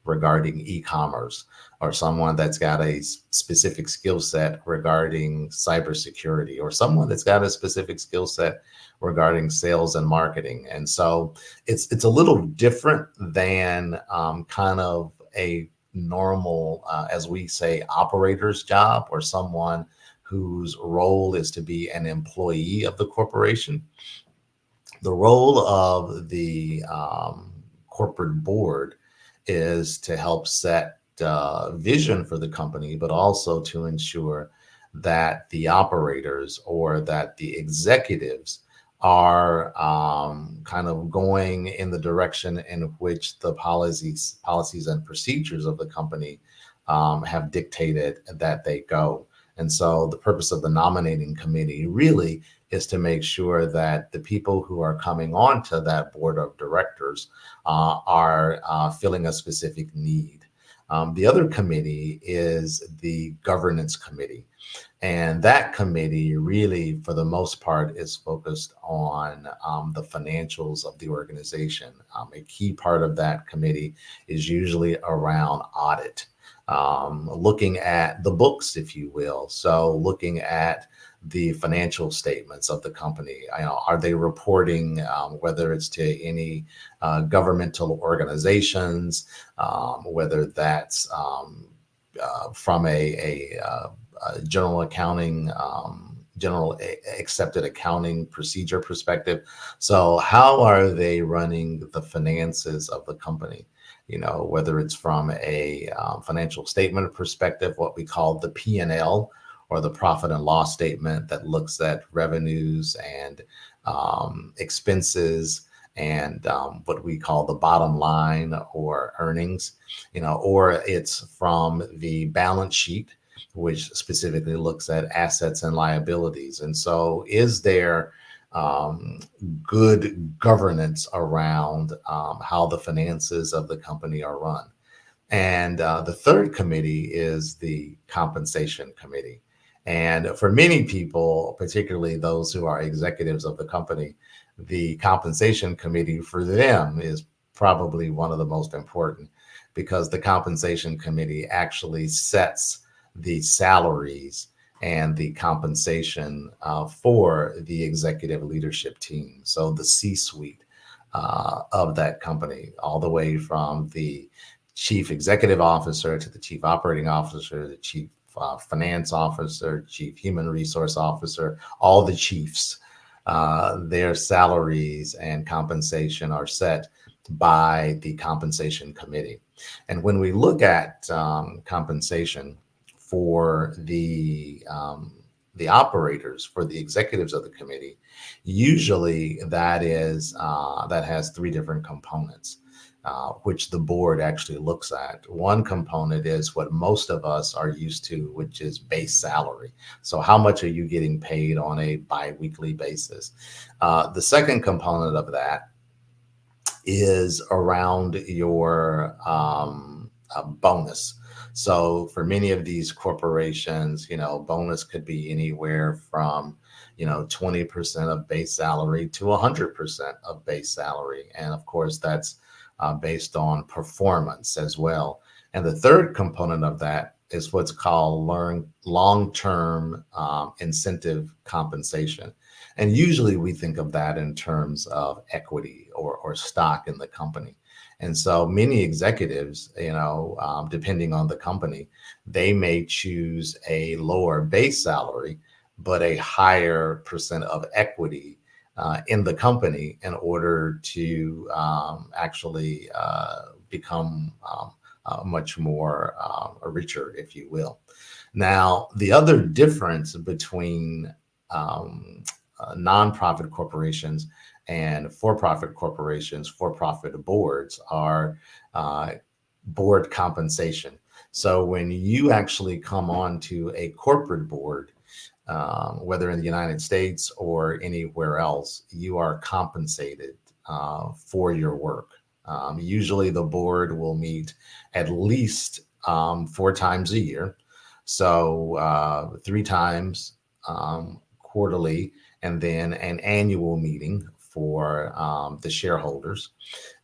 regarding e-commerce, or someone that's got a specific skill set regarding cybersecurity, or someone that's got a specific skill set regarding sales and marketing. And so it's a little different than kind of a normal, as we say, operator's job, or someone whose role is to be an employee of the corporation. The role of the corporate board is to help set vision for the company, but also to ensure that the operators or that the executives are kind of going in the direction in which the policies and procedures of the company have dictated that they go. And so the purpose of the nominating committee really is to make sure that the people who are coming on to that board of directors are filling a specific need. The other committee is the governance committee. And that committee really, for the most part, is focused on the financials of the organization. A key part of that committee is usually around audit, looking at the books, if you will. So looking at the financial statements of the company. Are they reporting, whether it's to any governmental organizations, whether that's from a general accounting, general accepted accounting procedure perspective. So how are they running the finances of the company? Whether it's from a financial statement perspective, what we call the P&L, or the profit and loss statement that looks at revenues and expenses and what we call the bottom line or earnings, or it's from the balance sheet, which specifically looks at assets and liabilities. And so is there good governance around how the finances of the company are run? And the third committee is the compensation committee. And for many people, particularly those who are executives of the company, the compensation committee for them is probably one of the most important, because the compensation committee actually sets the salaries and the compensation for the executive leadership team. So the C-suite of that company, all the way from the chief executive officer to the chief operating officer, the chief finance officer, chief human resource officer, all the chiefs, their salaries and compensation are set by the compensation committee. And when we look at compensation for the operators, for the executives of the committee, usually that has three different components, which the board actually looks at. One component is what most of us are used to, which is base salary. So how much are you getting paid on a biweekly basis? The second component of that is around your bonus. So for many of these corporations, bonus could be anywhere from 20% of base salary to 100% of base salary. And of course, that's based on performance as well. And the third component of that is what's called long-term incentive compensation. And usually we think of that in terms of equity or stock in the company. And so many executives, depending on the company, they may choose a lower base salary, but a higher percent of equity in the company in order to actually become much more richer, if you will. Now, the other difference between nonprofit corporations and for-profit corporations, for-profit boards, are board compensation. So when you actually come on to a corporate board, whether in the United States or anywhere else, you are compensated for your work. Usually the board will meet at least 4 times a year. So 3 times quarterly, and then an annual meeting for the shareholders.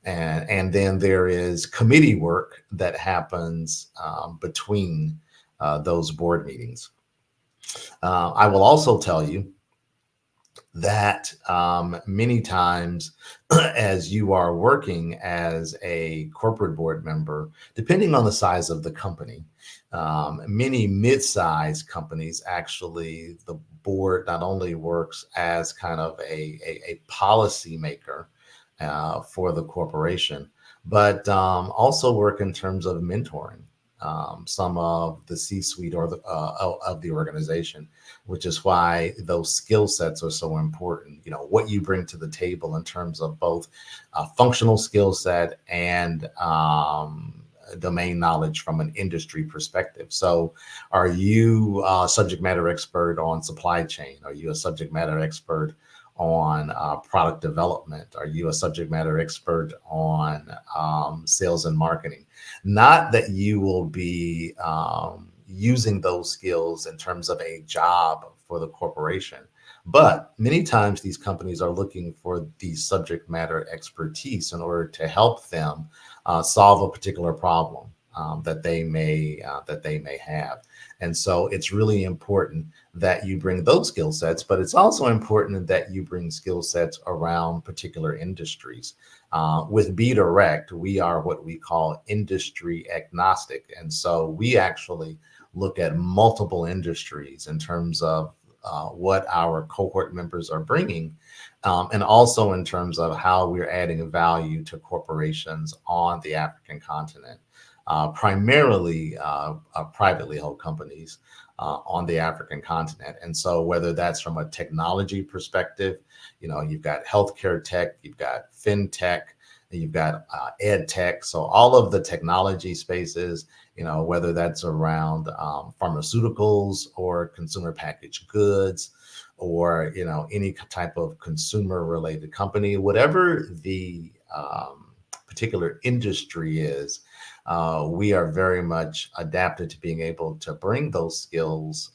And then there is committee work that happens between those board meetings. I will also tell you that many times as you are working as a corporate board member, depending on the size of the company, many mid-sized companies, actually, the board not only works as kind of a policy maker for the corporation, but also work in terms of mentoring some of the C-suite or of the organization, which is why those skill sets are so important. What you bring to the table in terms of both functional skill set and domain knowledge from an industry perspective. So are you a subject matter expert on supply chain? Are you a subject matter expert on product development? Are you a subject matter expert on sales and marketing? Not that you will be using those skills in terms of a job for the corporation, but many times these companies are looking for the subject matter expertise in order to help them solve a particular problem that they may have. And so it's really important that you bring those skill sets, but it's also important that you bring skill sets around particular industries. With Be Direct, we are what we call industry agnostic. And so we actually look at multiple industries in terms of what our cohort members are bringing, and also in terms of how we're adding value to corporations on the African continent. Primarily privately held companies on the African continent. And so whether that's from a technology perspective, you've got healthcare tech, you've got fintech, you've got ed tech. So all of the technology spaces, whether that's around pharmaceuticals or consumer packaged goods, or any type of consumer related company, whatever the particular industry is, we are very much adapted to being able to bring those skills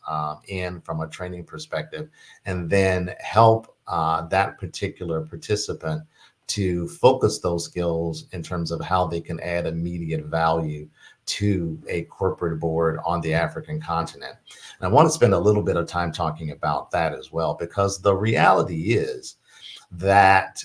in from a training perspective, and then help that particular participant to focus those skills in terms of how they can add immediate value to a corporate board on the African continent. And I want to spend a little bit of time talking about that as well, because the reality is that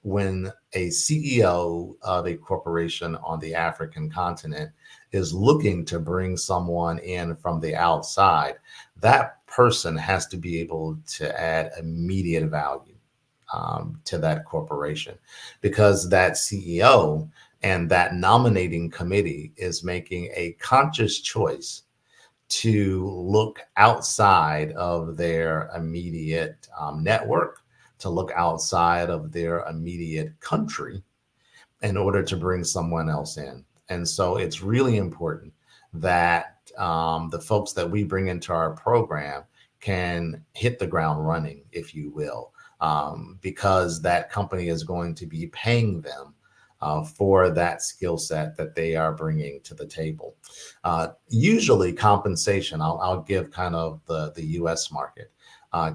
when a CEO of a corporation on the African continent is looking to bring someone in from the outside, that person has to be able to add immediate value to that corporation, because that CEO and that nominating committee is making a conscious choice to look outside of their immediate network, to look outside of their immediate country in order to bring someone else in. And so it's really important that the folks that we bring into our program can hit the ground running, if you will, because that company is going to be paying them for that skill set that they are bringing to the table. Usually compensation, I'll give kind of the US market.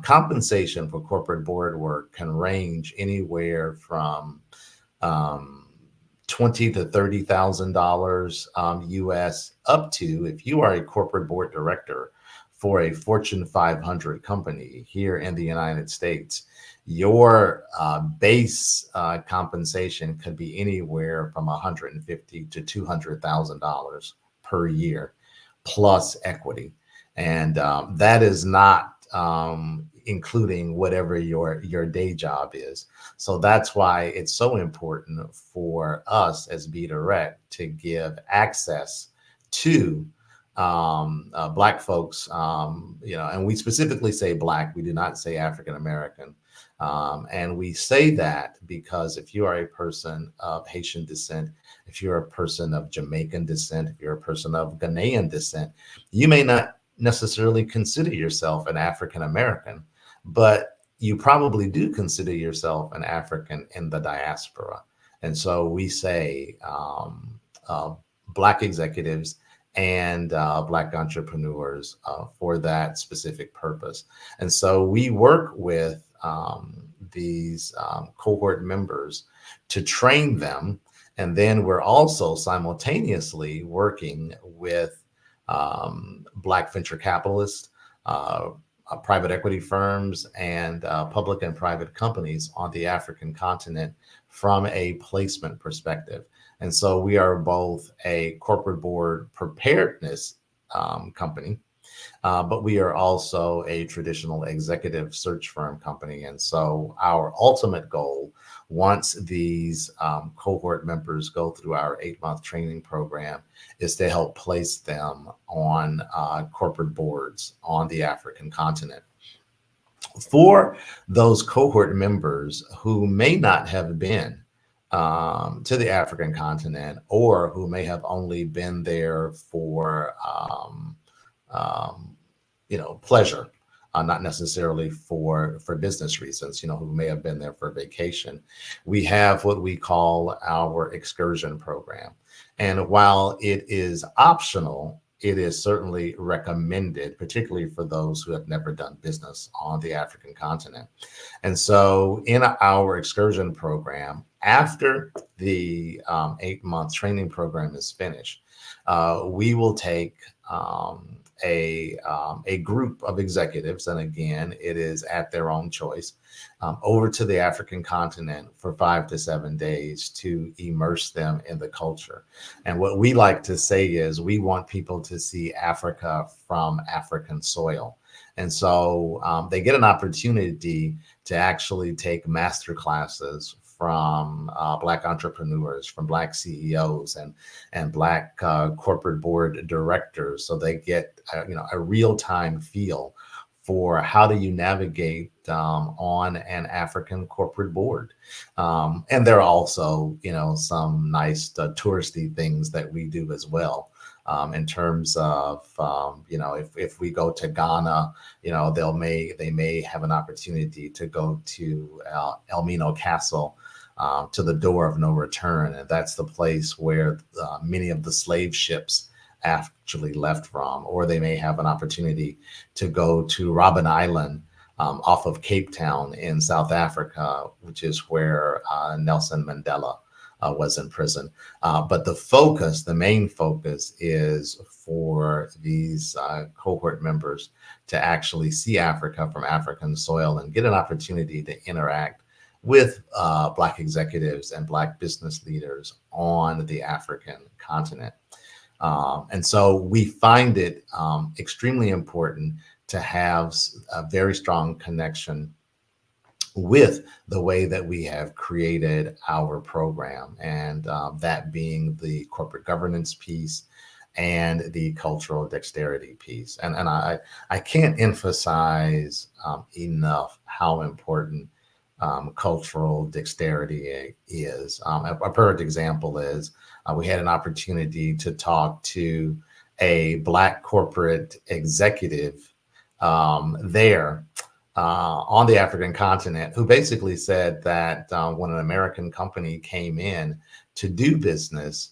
Compensation for corporate board work can range anywhere from $20,000 to $30,000 US, up to, if you are a corporate board director for a Fortune 500 company here in the United States, your base compensation could be anywhere from $150,000 to $200,000 per year, plus equity. And that is not including whatever your day job is. So that's why it's so important for us as Be Direct to give access to Black folks, and we specifically say Black, we do not say African American. And we say that because if you are a person of Haitian descent, if you're a person of Jamaican descent, if you're a person of Ghanaian descent, you may not necessarily consider yourself an African American, but you probably do consider yourself an African in the diaspora. And so we say Black executives and Black entrepreneurs for that specific purpose. And so we work with these cohort members to train them. And then we're also simultaneously working with Black venture capitalists, private equity firms, and public and private companies on the African continent from a placement perspective. And so we are both a corporate board preparedness company, but we are also a traditional executive search firm company. And so our ultimate goal, once these cohort members go through our 8-month training program, is to help place them on corporate boards on the African continent. For those cohort members who may not have been to the African continent, or who may have only been there for pleasure, not necessarily for business reasons, who may have been there for vacation, we have what we call our excursion program. And while it is optional, it is certainly recommended, particularly for those who have never done business on the African continent. And so in our excursion program, after the 8-month training program is finished, we will take a group of executives, and again, it is at their own choice, over to the African continent for 5 to 7 days to immerse them in the culture. And what we like to say is we want people to see Africa from African soil. And so they get an opportunity to actually take master classes from Black entrepreneurs, from Black CEOs and Black corporate board directors. So they get a real-time feel for how do you navigate on an African corporate board. And there are also, some nice touristy things that we do as well. In terms of, if we go to Ghana, they may have an opportunity to go to El Mino Castle, to the door of no return. And that's the place where many of the slave ships actually left from. Or they may have an opportunity to go to Robben Island off of Cape Town in South Africa, which is where Nelson Mandela was in prison. But the main focus is for these cohort members to actually see Africa from African soil and get an opportunity to interact with Black executives and Black business leaders on the African continent. And so we find it extremely important to have a very strong connection with the way that we have created our program, and that being the corporate governance piece and the cultural dexterity piece. And I can't emphasize enough how important cultural dexterity is. A perfect example is we had an opportunity to talk to a Black corporate executive there on the African continent who basically said that when an American company came in to do business,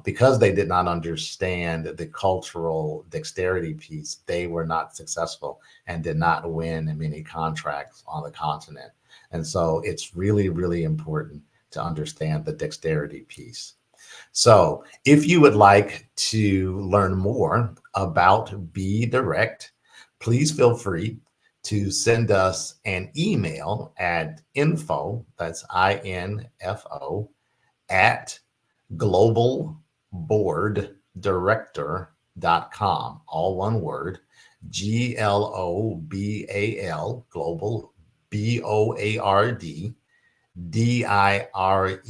because they did not understand the cultural dexterity piece, they were not successful and did not win many contracts on the continent. And so it's really, really important to understand the dexterity piece. So if you would like to learn more about Be Direct, please feel free to send us an email at info, that's INFO, at globalboarddirector.com, all one word, GLOBAL, global, BOARD, DIRECTOR,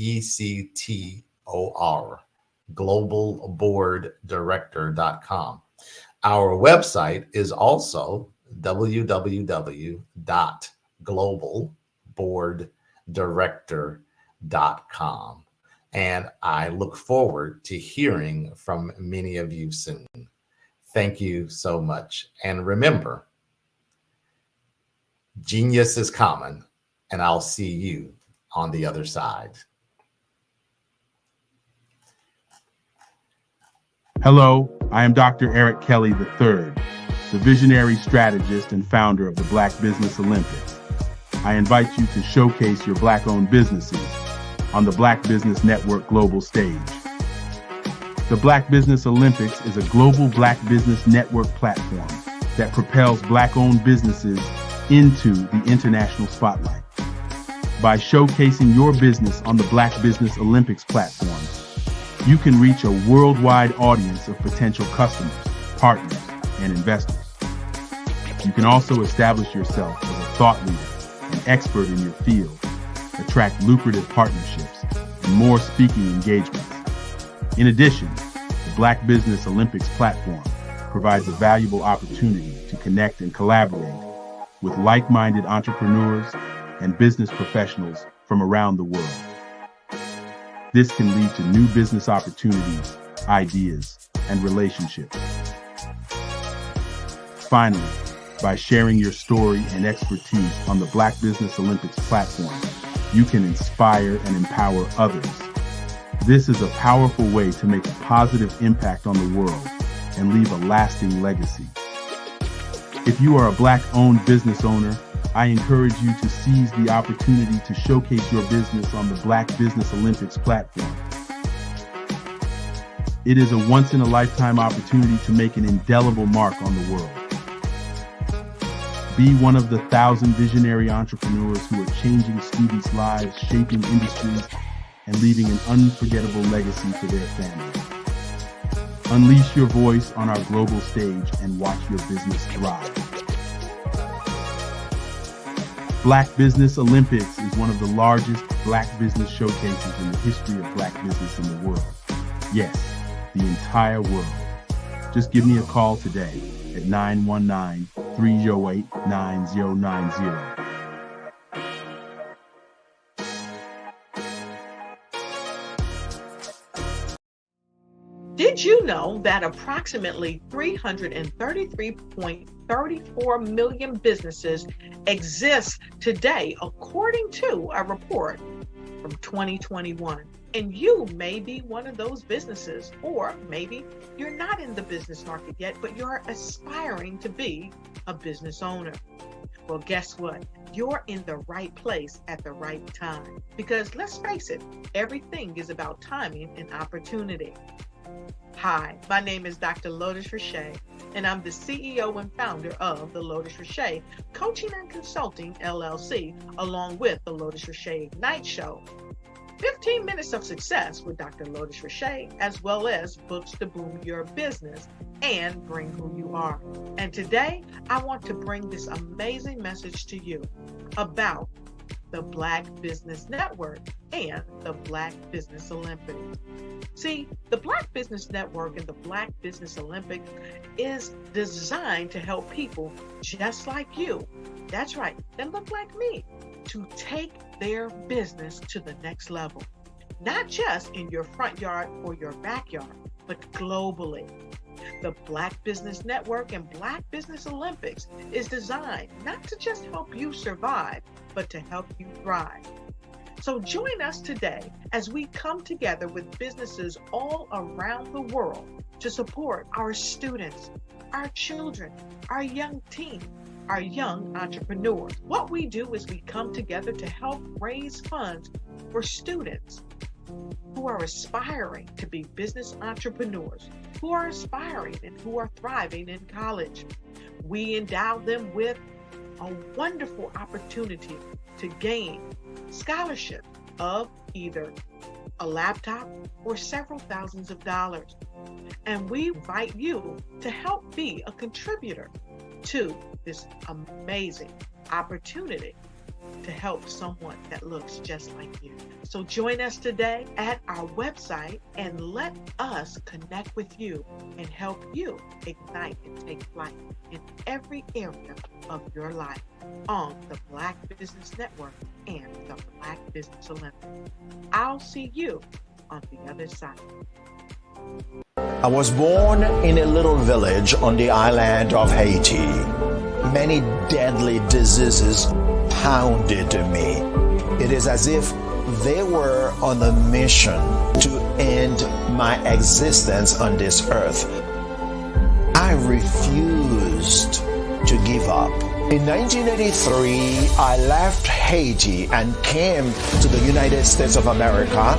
globalboarddirector.com. Our website is also www.globalboarddirector.com. And I look forward to hearing from many of you soon. Thank you so much. And remember, genius is common, and I'll see you on the other side. Hello, I am Dr. Eric Kelly III, the visionary strategist and founder of the Black Business Olympics. I invite you to showcase your Black-owned businesses on the Black Business Network global stage. The Black Business Olympics is a global Black Business Network platform that propels Black-owned businesses into the international spotlight. By showcasing your business on the Black Business Olympics platform, you can reach a worldwide audience of potential customers, partners, and investors. You can also establish yourself as a thought leader and expert in your field, attract lucrative partnerships, and more speaking engagements. In addition, the Black Business Olympics platform provides a valuable opportunity to connect and collaborate with like-minded entrepreneurs and business professionals from around the world. This can lead to new business opportunities, ideas, and relationships. Finally, by sharing your story and expertise on the Black Business Olympics platform, you can inspire and empower others. This is a powerful way to make a positive impact on the world and leave a lasting legacy. If you are a Black-owned business owner, I encourage you to seize the opportunity to showcase your business on the Black Business Olympics platform. It is a once-in-a-lifetime opportunity to make an indelible mark on the world. Be one of the 1,000 visionary entrepreneurs who are changing students' lives, shaping industries, and leaving an unforgettable legacy for their families. Unleash your voice on our global stage and watch your business thrive. Black Business Olympics is one of the largest Black business showcases in the history of Black business in the world. Yes, the entire world. Just give me a call today at 919-308-9090. Did you know that approximately 333.34 million businesses exist today, according to a report from 2021? And you may be one of those businesses, or maybe you're not in the business market yet, but you're aspiring to be a business owner. Well, guess what? You're in the right place at the right time. Because let's face it, everything is about timing and opportunity. Hi, my name is Dr. Lotus Richey, and I'm the CEO and founder of the Lotus Richey Coaching and Consulting LLC, along with the Lotus Richey Ignite Show. 15 minutes of success with Dr. Lotus Richey, as well as books to boom your business and bring who you are. And today, I want to bring this amazing message to you about the Black Business Network and the Black Business Olympics. See, the Black Business Network and the Black Business Olympics is designed to help people just like you, that's right, that look like me, to take their business to the next level. Not just in your front yard or your backyard, but globally. The Black Business Network and Black Business Olympics is designed not to just help you survive, but to help you thrive. So join us today as we come together with businesses all around the world to support our students, our children, our young teens, our young entrepreneurs. What we do is we come together to help raise funds for students who are aspiring to be business entrepreneurs, who are aspiring and who are thriving in college. We endow them with a wonderful opportunity to gain scholarship of either a laptop or several thousands of dollars. And we invite you to help be a contributor to this amazing opportunity to help someone that looks just like you. So join us today at our website and let us connect with you and help you ignite and take flight in every area of your life on the Black Business Network and the Black Business Olympics. I'll see you on the other side. I was born in a little village on the island of Haiti. Many deadly diseases pounded me. It is as if they were on a mission to end my existence on this earth. I refused to give up. In 1983, I left Haiti and came to the United States of America.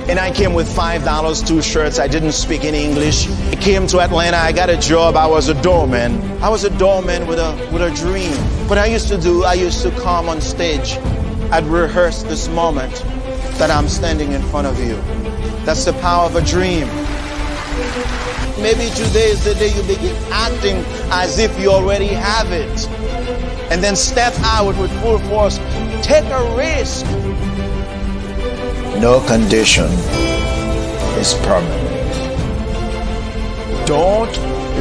And I came with $5, 2 shirts. I didn't speak in English. I came to Atlanta. I got a job. I was a doorman. I was a doorman with a dream. What I used to come on stage. I'd rehearse this moment that I'm standing in front of you. That's the power of a dream. Maybe today is the day you begin acting as if you already have it. And then step out with full force. Take a risk. No condition is permanent. Don't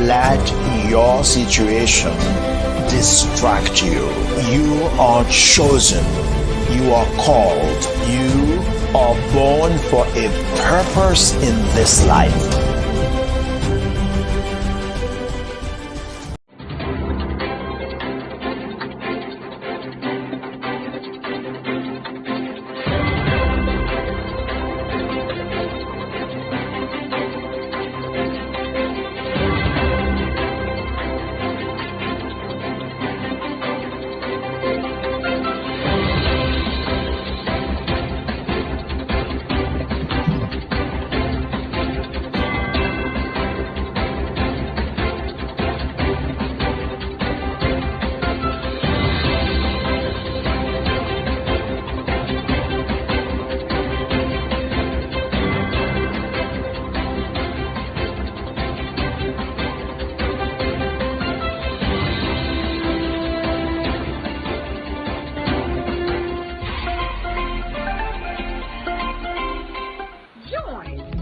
let your situation distract you. You are chosen. You are called. You are born for a purpose in this life.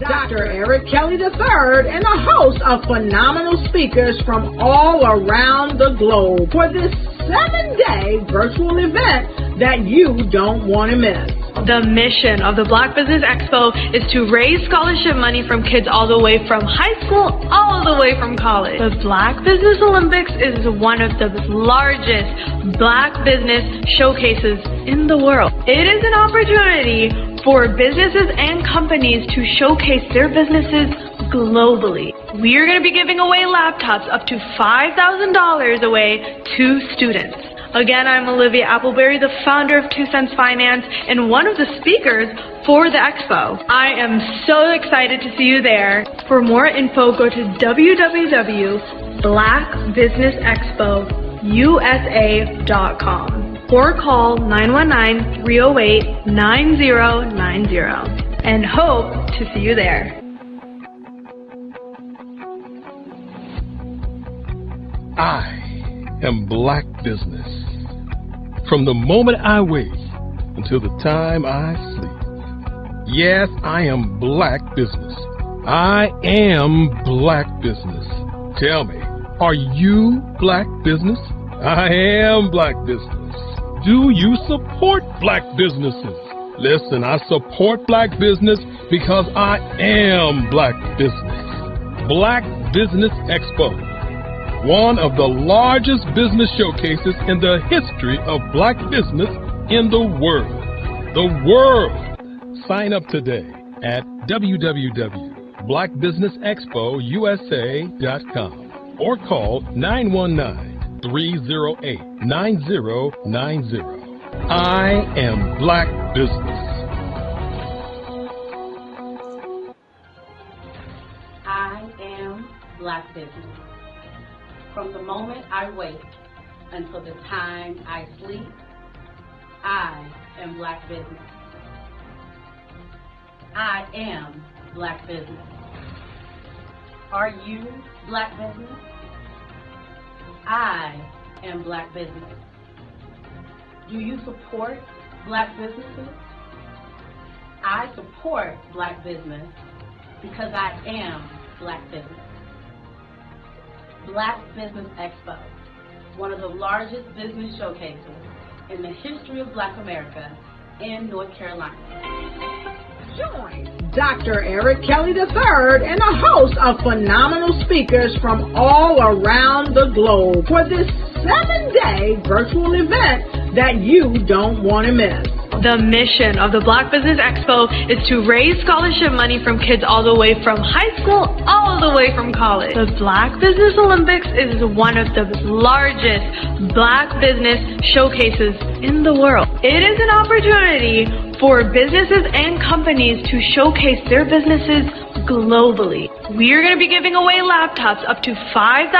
Dr. Eric Kelly III and a host of phenomenal speakers from all around the globe for this 7-day virtual event that you don't want to miss. The mission of the Black Business Expo is to raise scholarship money from kids all the way from high school, all the way from college. The Black Business Olympics is one of the largest Black business showcases in the world. It is an opportunity for businesses and companies to showcase their businesses globally. We are going to be giving away laptops up to $5,000 away to students. Again, I'm Olivia Appleberry, the founder of 2 Cents Finance and one of the speakers for the expo. I am so excited to see you there. For more info, go to www.blackbusinessexpousa.com or call 919-308-9090 and hope to see you there. I am Black Business. From the moment I wake until the time I sleep. Yes, I am Black Business. I am Black Business. Tell me, are you Black Business? I am Black Business. Do you support Black businesses? Listen, I support Black business because I am Black Business. Black Business Expo, one of the largest business showcases in the history of black business in the world. The world! Sign up today at www.blackbusinessexpousa.com or call 919-308-9090. I am Black Business. I am Black Business. From the moment I wake until the time I sleep, I am Black Business. I am Black Business. Are you Black Business? I am Black Business. Do you support Black businesses? I support Black business because I am Black business. Black Business Expo, one of the largest business showcases in the history of Black America in North Carolina. Join Dr. Eric Kelly III and a host of phenomenal speakers from all around the globe for this 7-day virtual event that you don't want to miss. The mission of the Black Business Expo is to raise scholarship money from kids all the way from high school, all the way from college. The Black Business Olympics is one of the largest black business showcases in the world. It is an opportunity for businesses and companies to showcase their businesses globally. We are going to be giving away laptops up to $5,000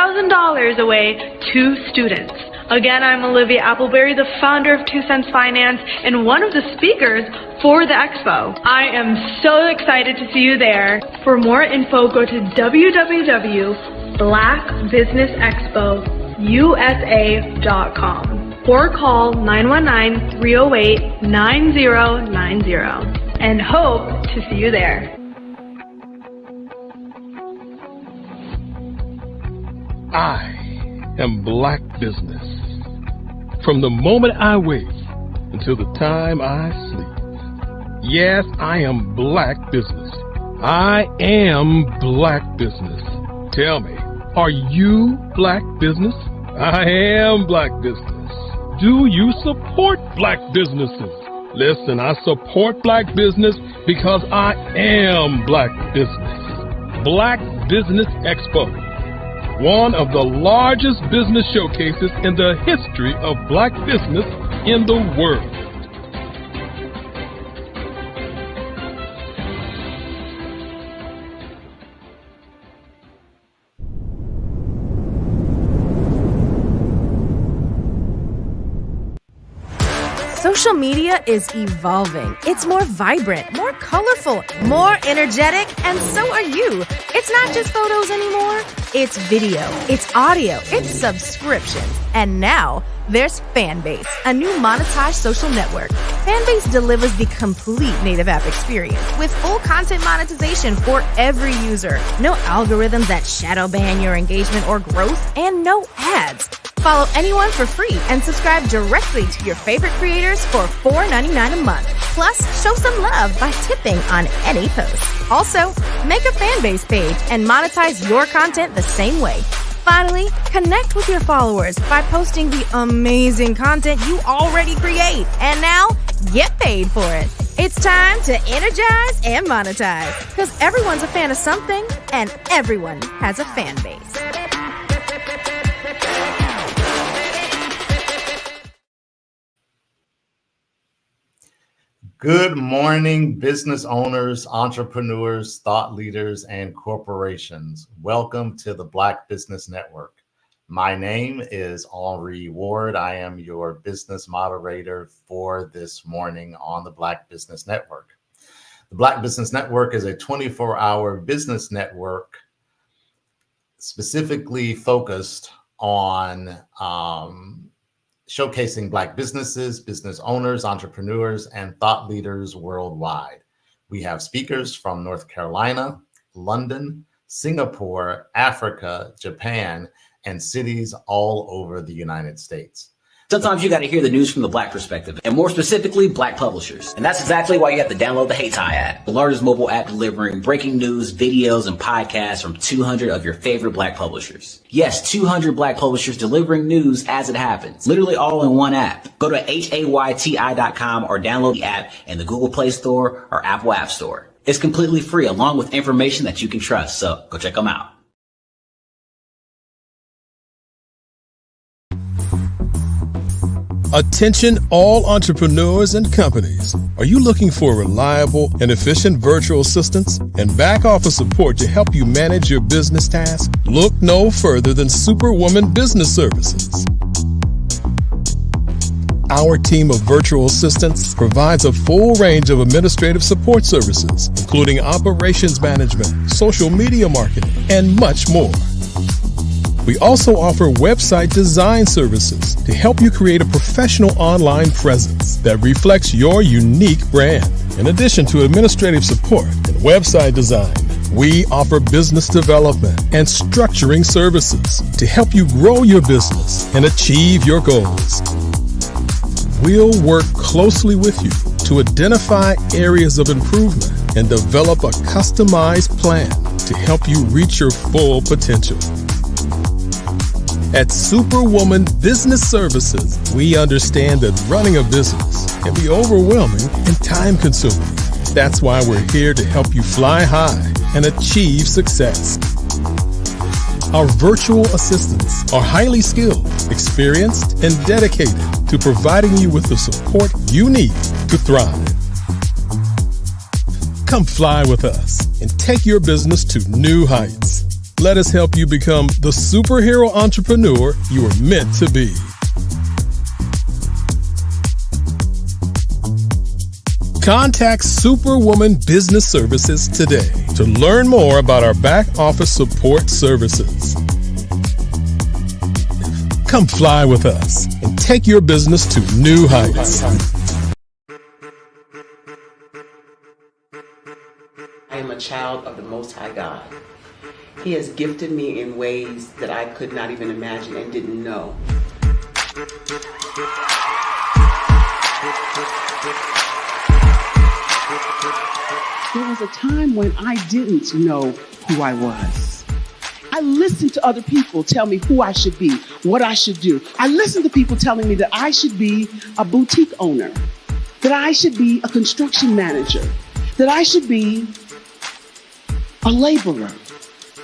away to students. Again, I'm Olivia Appleberry, the founder of 2 Cents Finance and one of the speakers for the expo. I am so excited to see you there. For more info, go to www.blackbusinessexpousa.com or call 919-308-9090 and hope to see you there. I am Black Business. From the moment I wake until the time I sleep. Yes, I am Black Business. I am Black Business. Tell me, are you Black Business? I am Black Business. Do you support Black businesses? Listen, I support Black business because I am Black Business. Black Business Expo, one of the largest business showcases in the history of black business in the world. Social media is evolving. It's more vibrant, more colorful, more energetic, and so are you. It's not just photos anymore. It's video, it's audio, it's subscriptions. And now there's Fanbase, a new monetized social network. Fanbase delivers the complete native app experience with full content monetization for every user. No algorithms that shadow ban your engagement or growth, and no ads. Follow anyone for free and subscribe directly to your favorite creators for $4.99 a month. Plus, show some love by tipping on any post. Also, make a Fanbase page and monetize your content the same way. Finally, connect with your followers by posting the amazing content you already create. And now, get paid for it. It's time to energize and monetize. Because everyone's a fan of something, and everyone has a fan base. Good morning, business owners, entrepreneurs, thought leaders, and corporations. Welcome to the Black Business Network. My name is Henri Ward. I am your business moderator for this morning on the Black Business Network. The Black Business Network is a 24-hour business network specifically focused on showcasing Black businesses, business owners, entrepreneurs, and thought leaders worldwide. We have speakers from North Carolina, London, Singapore, Africa, Japan, and cities all over the United States. Sometimes you got to hear the news from the Black perspective, and more specifically, Black publishers. And that's exactly why you have to download the Hey Tie app, the largest mobile app delivering breaking news, videos, and podcasts from 200 of your favorite Black publishers. Yes, 200 Black publishers delivering news as it happens, literally all in one app. Go to HAYTI.com or download the app in the Google Play Store or Apple App Store. It's completely free, along with information that you can trust, so go check them out. Attention all entrepreneurs and companies. Are you looking for reliable and efficient virtual assistants and back office support to help you manage your business tasks? Look no further than Superwoman Business Services. Our team of virtual assistants provides a full range of administrative support services, including operations management, social media marketing, and much more. We also offer website design services to help you create a professional online presence that reflects your unique brand. In addition to administrative support and website design, we offer business development and structuring services to help you grow your business and achieve your goals. We'll work closely with you to identify areas of improvement and develop a customized plan to help you reach your full potential. At Superwoman Business Services, we understand that running a business can be overwhelming and time-consuming. That's why we're here to help you fly high and achieve success. Our virtual assistants are highly skilled, experienced, and dedicated to providing you with the support you need to thrive. Come fly with us and take your business to new heights. Let us help you become the superhero entrepreneur you are meant to be. Contact Superwoman Business Services today to learn more about our back office support services. Come fly with us and take your business to new heights. I am a child of the Most High God. He has gifted me in ways that I could not even imagine and didn't know. There was a time when I didn't know who I was. I listened to other people tell me who I should be, what I should do. I listened to people telling me that I should be a boutique owner, that I should be a construction manager, that I should be a laborer.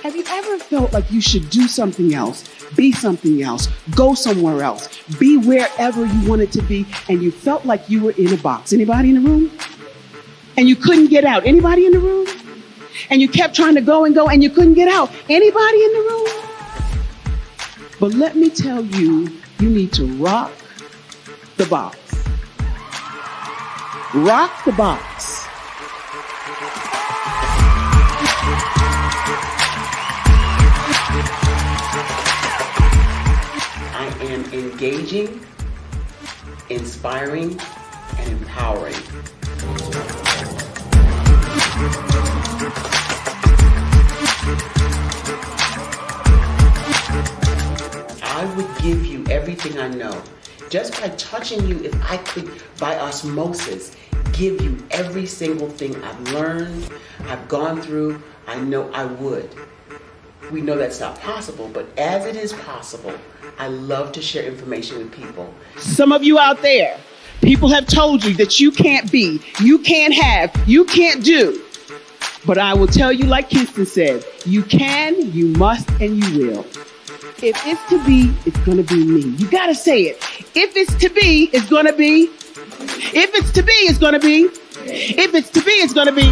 Have you ever felt like you should do something else, be something else, go somewhere else, be wherever you wanted to be, and you felt like you were in a box? Anybody in the room? And you couldn't get out. Anybody in the room? And you kept trying to go and go and you couldn't get out. Anybody in the room? But let me tell you, you need to rock the box. Rock the box. I am engaging, inspiring, and empowering. I would give you everything I know. Just by touching you, if I could, by osmosis, give you every single thing I've learned, I've gone through, I know I would. We know that's not possible, but as it is possible, I love to share information with people. Some of you out there, people have told you that you can't be, you can't have, you can't do. But I will tell you, like Kingston said, you can, you must, and you will. If it's to be, it's going to be me. You got to say it. If it's to be, it's going to be. If it's to be, it's going to be. If it's to be, it's going to be.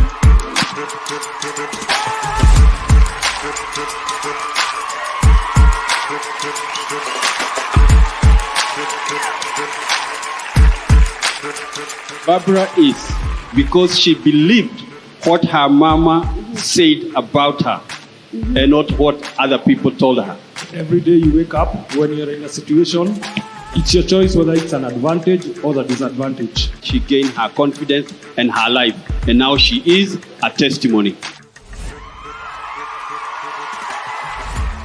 Barbara is because she believed what her mama said about her and not what other people told her. Every day you wake up, when you're in a situation, it's your choice whether it's an advantage or the disadvantage. She gained her confidence and her life, and now she is a testimony.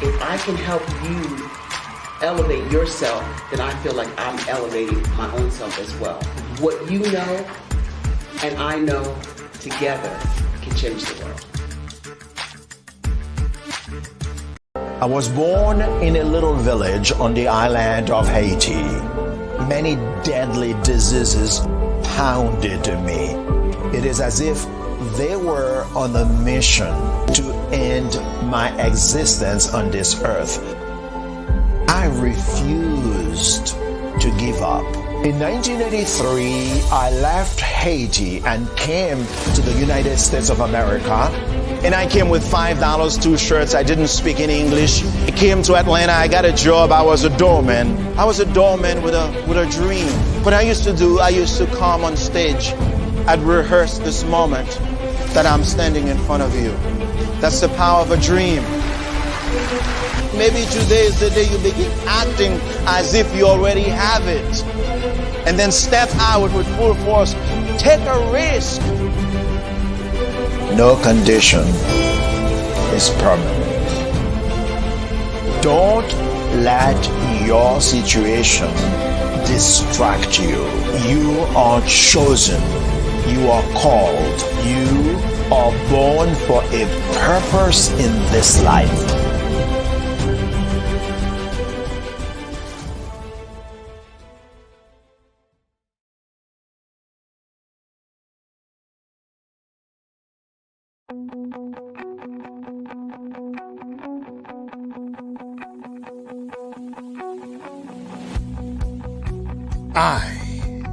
If I can help you elevate yourself, then I feel like I'm elevating my own self as well. What you know and I know together can change the world. I was born in a little village on the island of Haiti. Many deadly diseases pounded me. It is as if they were on a mission to end my existence on this earth. I refused to give up. In 1983, I left Haiti and came to the United States of America. And I came with $5, 2 shirts. I didn't speak any English. I came to Atlanta. I got a job. I was a doorman. I was a doorman with a dream. What I used to come on stage. I'd rehearse this moment that I'm standing in front of you. That's the power of a dream. Maybe today is the day you begin acting as if you already have it. And then step out with full force. Take a risk. No condition is permanent. Don't let your situation distract you. You are chosen. You are called. You are born for a purpose in this life. I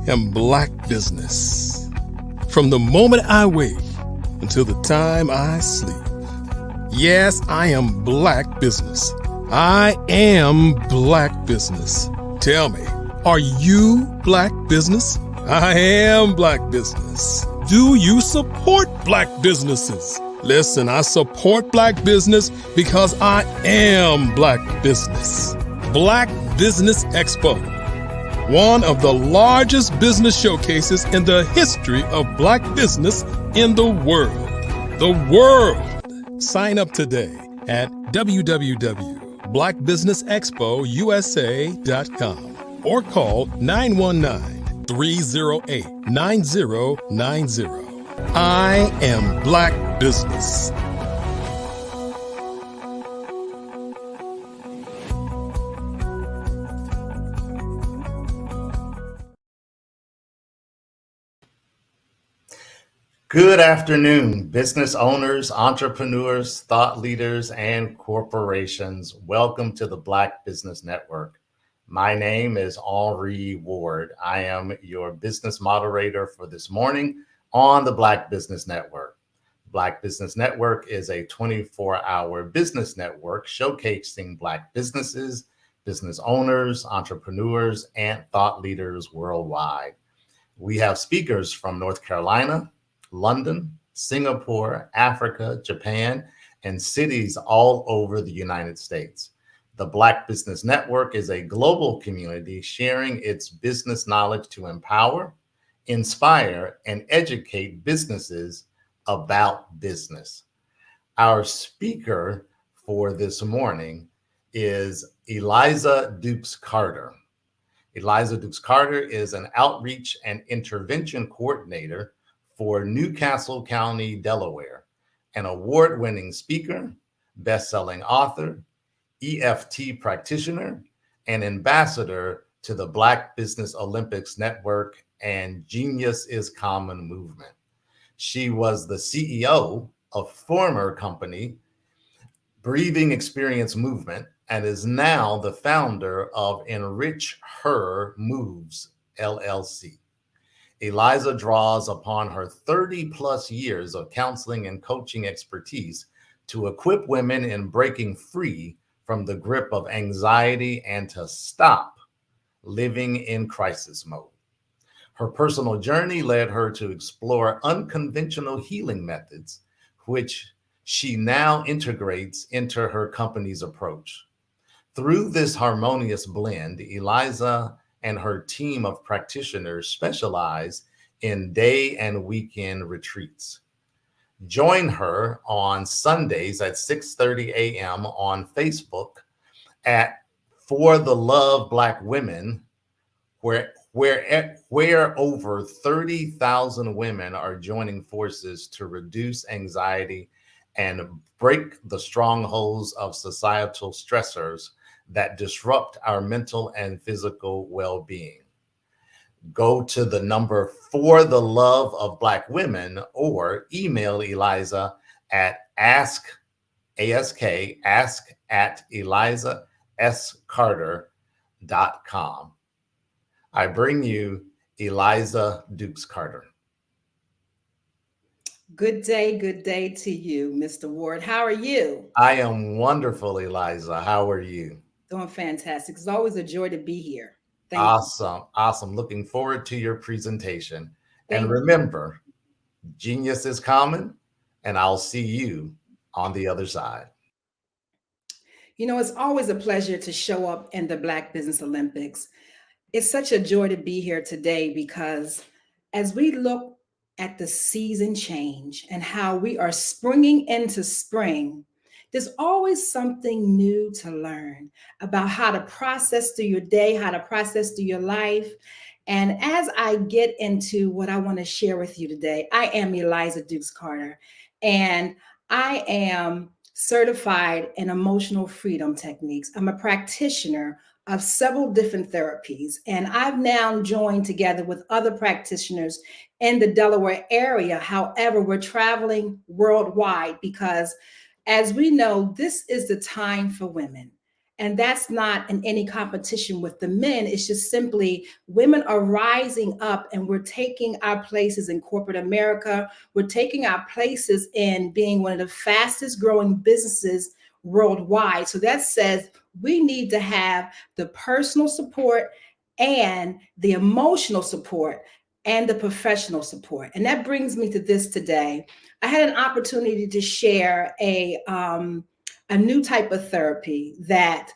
am Black Business. From the moment I wake until the time I sleep. Yes, I am Black Business. I am Black Business. Tell me, are you Black Business? I am Black Business. Do you support Black businesses? Listen, I support Black business because I am Black Business. Black Business Expo, one of the largest business showcases in the history of Black business in the world. The world! Sign up today at www.blackbusinessexpousa.com or call 919-308-9090. I am Black Business. Good afternoon, business owners, entrepreneurs, thought leaders, and corporations. Welcome to the Black Business Network. My name is Henri Ward. I am your business moderator for this morning on the Black Business Network. Black Business Network is a 24-hour business network showcasing Black businesses, business owners, entrepreneurs, and thought leaders worldwide. We have speakers from North Carolina, London, Singapore, Africa, Japan, and cities all over the United States. The Black Business Network is a global community sharing its business knowledge to empower, inspire, and educate businesses about business. Our speaker for this morning is Eliza Dukes-Carter. Eliza Dukes-Carter is an outreach and intervention coordinator for Newcastle County, Delaware, an award-winning speaker, best-selling author, EFT practitioner, and ambassador to the Black Business Olympics Network and Genius is Common movement. She was the CEO of former company Breathing Experience Movement and is now the founder of Enrich Her Moves, LLC. Eliza draws upon her 30-plus years of counseling and coaching expertise to equip women in breaking free from the grip of anxiety and to stop living in crisis mode. Her personal journey led her to explore unconventional healing methods, which she now integrates into her company's approach. Through this harmonious blend, Eliza and her team of practitioners specialize in day and weekend retreats. Join her on Sundays at 6:30 a.m. on Facebook at For the Love Black Women, where over 30,000 women are joining forces to reduce anxiety and break the strongholds of societal stressors that disrupt our mental and physical well-being. Go to the number For the Love of Black Women or email Eliza at ask at ElizaSCarter.com. I bring you Eliza Dukes Carter. Good day to you, Mr. Ward. How are you? I am wonderful, Eliza. How are you? Doing fantastic. It's always a joy to be here. Awesome. Looking forward to your presentation. And remember, genius is common, and I'll see you on the other side. You know, it's always a pleasure to show up in the Black Business Olympics. It's such a joy to be here today because as we look at the season change and how we are springing into spring, there's always something new to learn about how to process through your day, how to process through your life. And as I get into what I want to share with you today, I am Eliza Dukes Carter, and I am certified in emotional freedom techniques. I'm a practitioner of several different therapies, and I've now joined together with other practitioners in the Delaware area. However, we're traveling worldwide because, as we know, this is the time for women. And that's not in any competition with the men. It's just simply women are rising up and we're taking our places in corporate America. We're taking our places in being one of the fastest growing businesses worldwide. So that says we need to have the personal support and the emotional support and the professional support. And that brings me to this today. I had an opportunity to share a new type of therapy that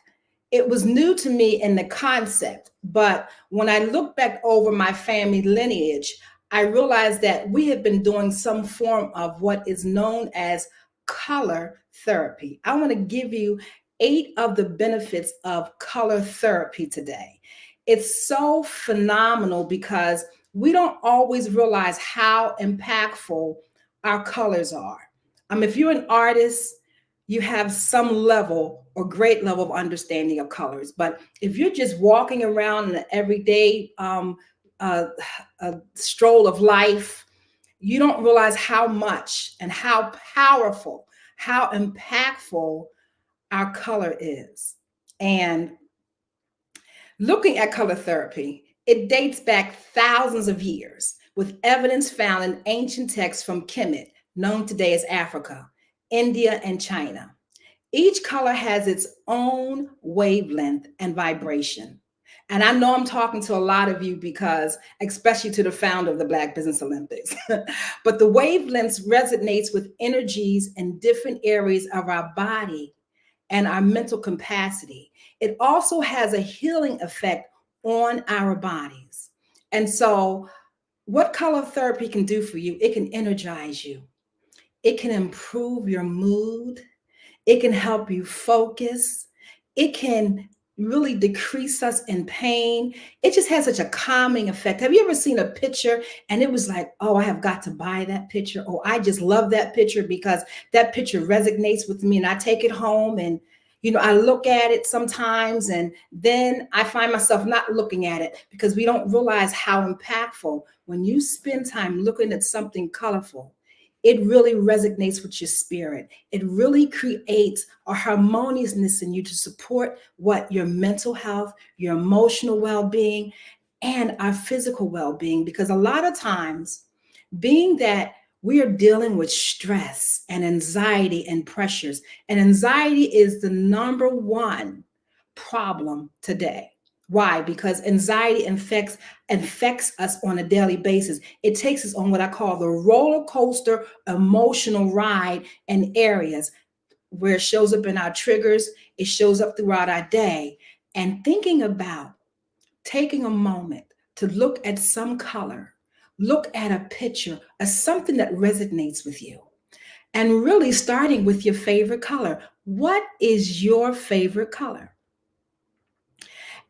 it was new to me in the concept. But when I look back over my family lineage, I realized that we have been doing some form of what is known as color therapy. I want to give you 8 of the benefits of color therapy today. It's so phenomenal because we don't always realize how impactful our colors are. If you're an artist, you have some level or great level of understanding of colors. But if you're just walking around in an everyday stroll of life, you don't realize how much and how powerful, how impactful our color is. And looking at color therapy, it dates back thousands of years with evidence found in ancient texts from Kemet, known today as Africa, India, and China. Each color has its own wavelength and vibration. And I know I'm talking to a lot of you because, especially to the founder of the Black Business Olympics, but the wavelengths resonates with energies in different areas of our body and our mental capacity. It also has a healing effect on our bodies. And so what color therapy can do for you, it can energize you. It can improve your mood. It can help you focus. It can really decrease us in pain. It just has such a calming effect. Have you ever seen a picture and it was like, oh, I have got to buy that picture. Oh, I just love that picture because that picture resonates with me, and I take it home and I look at it sometimes and then I find myself not looking at it because we don't realize how impactful when you spend time looking at something colorful. It really resonates with your spirit. It really creates a harmoniousness in you to support your mental health, your emotional well-being, and our physical well-being. Because a lot of times, being that we are dealing with stress and anxiety and pressures, and anxiety is the number one problem today. Why? Because anxiety infects us on a daily basis. It takes us on what I call the roller coaster emotional ride in areas where it shows up in our triggers. It shows up throughout our day. And thinking about taking a moment to look at some color, look at a picture of something that resonates with you, and really starting with your favorite color. What is your favorite color?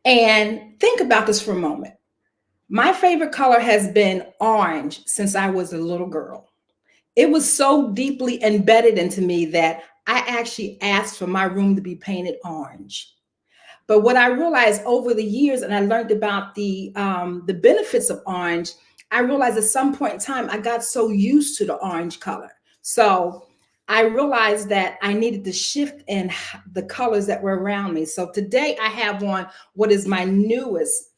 And think about this for a moment. My favorite color has been orange since I was a little girl. It was so deeply embedded into me that I actually asked for my room to be painted orange. But what I realized over the years, and I learned about the benefits of orange, I realized at some point in time, I got so used to the orange color. So I realized that I needed to shift in the colors that were around me. So today I have on what is my newest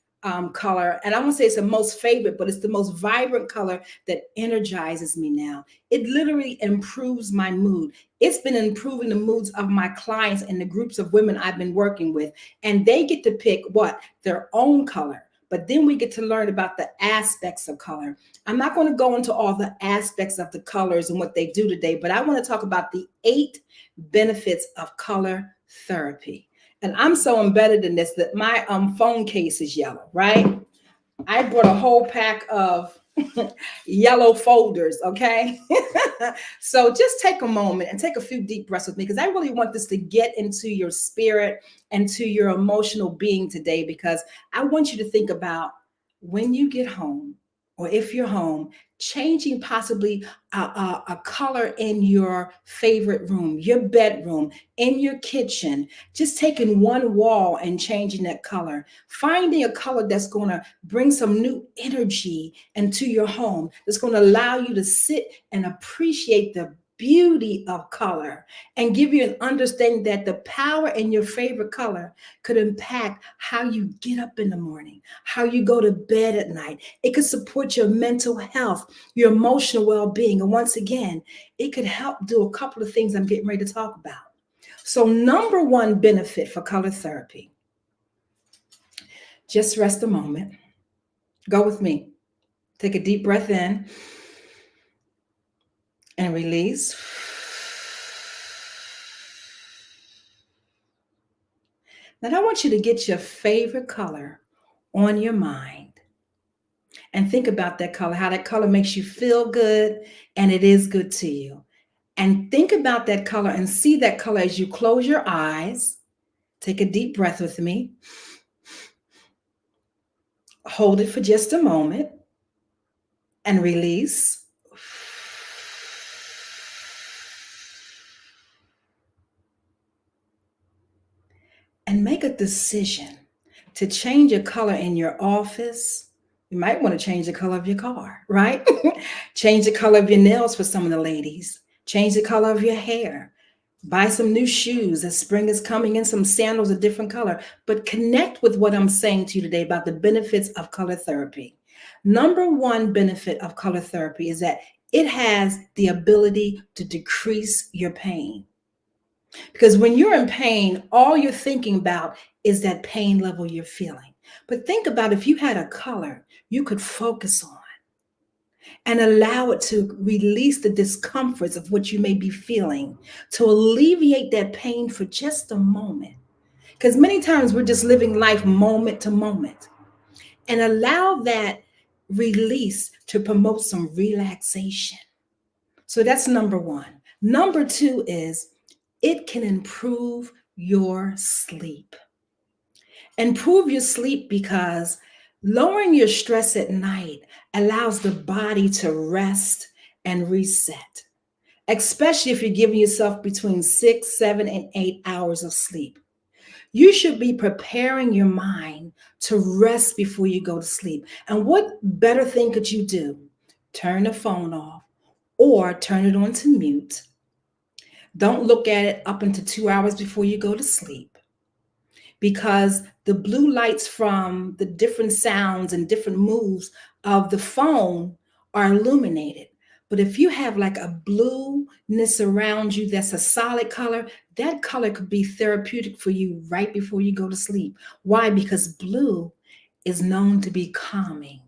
color. And I won't say it's the most favorite, but it's the most vibrant color that energizes me now. It literally improves my mood. It's been improving the moods of my clients and the groups of women I've been working with. And they get to pick what? Their own color. But then we get to learn about the aspects of color. I'm not going to go into all the aspects of the colors and what they do today, but I want to talk about the 8 benefits of color therapy. And I'm so embedded in this that my phone case is yellow, right? I brought a whole pack of yellow folders, okay? So just take a moment and take a few deep breaths with me, because I really want this to get into your spirit and to your emotional being today, because I want you to think about when you get home, or if you're home, changing possibly a color in your favorite room, your bedroom, in your kitchen, just taking one wall and changing that color, finding a color that's going to bring some new energy into your home, that's going to allow you to sit and appreciate the beauty of color and give you an understanding that the power in your favorite color could impact how you get up in the morning, how you go to bed at night. It could support your mental health, your emotional well-being. And once again, it could help do a couple of things I'm getting ready to talk about. So number 1 benefit for color therapy, just rest a moment. Go with me. Take a deep breath in and release. Now I want you to get your favorite color on your mind and think about that color, how that color makes you feel good, and it is good to you. And think about that color and see that color as you close your eyes. Take a deep breath with me. Hold it for just a moment and release. And make a decision to change a color in your office. You might want to change the color of your car, right? Change the color of your nails for some of the ladies. Change the color of your hair. Buy some new shoes as spring is coming in, some sandals a different color. But connect with what I'm saying to you today about the benefits of color therapy. Number 1 benefit of color therapy is that it has the ability to decrease your pain. Because when you're in pain, all you're thinking about is that pain level you're feeling. But think about if you had a color you could focus on and allow it to release the discomforts of what you may be feeling, to alleviate that pain for just a moment. Because many times we're just living life moment to moment, and allow that release to promote some relaxation. So that's number 1. Number 2 is it can improve your sleep. Improve your sleep because lowering your stress at night allows the body to rest and reset, especially if you're giving yourself between 6, 7, and 8 hours of sleep. You should be preparing your mind to rest before you go to sleep. And what better thing could you do? Turn the phone off or turn it on to mute. Don't look at it up until 2 hours before you go to sleep, because the blue lights from the different sounds and different moves of the phone are illuminated. But if you have like a blueness around you that's a solid color, that color could be therapeutic for you right before you go to sleep. Why? Because blue is known to be calming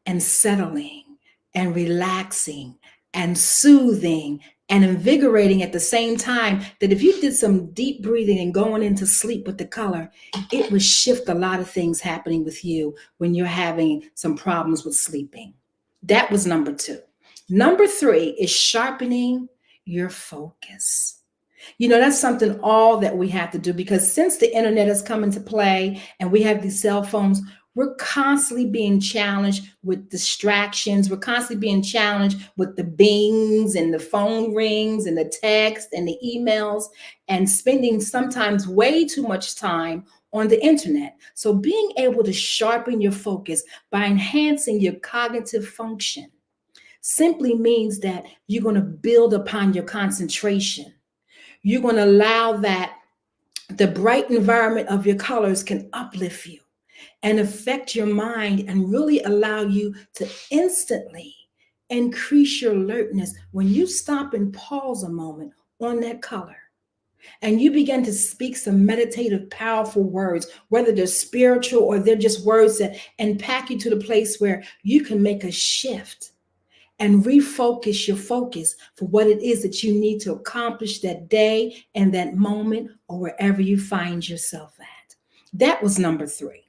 and settling and relaxing and soothing and invigorating at the same time, that if you did some deep breathing and going into sleep with the color, it would shift a lot of things happening with you when you're having some problems with sleeping. That was number 2. Number 3 is sharpening your focus. That's something all that we have to do, because since the internet has come into play and we have these cell phones, we're constantly being challenged with distractions. We're constantly being challenged with the bings and the phone rings and the text and the emails, and spending sometimes way too much time on the internet. So being able to sharpen your focus by enhancing your cognitive function simply means that you're going to build upon your concentration. You're going to allow that the bright environment of your colors can uplift you and affect your mind and really allow you to instantly increase your alertness when you stop and pause a moment on that color. And you begin to speak some meditative, powerful words, whether they're spiritual or they're just words that impact you to the place where you can make a shift and refocus your focus for what it is that you need to accomplish that day and that moment or wherever you find yourself at. That was number 3.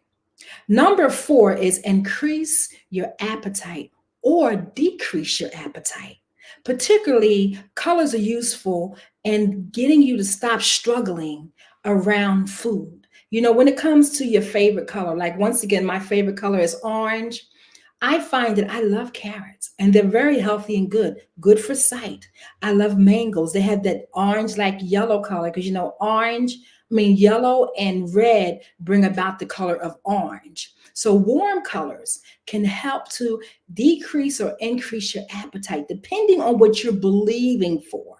Number 4 is increase your appetite or decrease your appetite. Particularly, colors are useful in getting you to stop struggling around food. When it comes to your favorite color, like once again, my favorite color is orange. I find that I love carrots, and they're very healthy and good for sight. I love mangoes. They have that orange like yellow color, because yellow and red bring about the color of orange. So warm colors can help to decrease or increase your appetite depending on what you're believing for.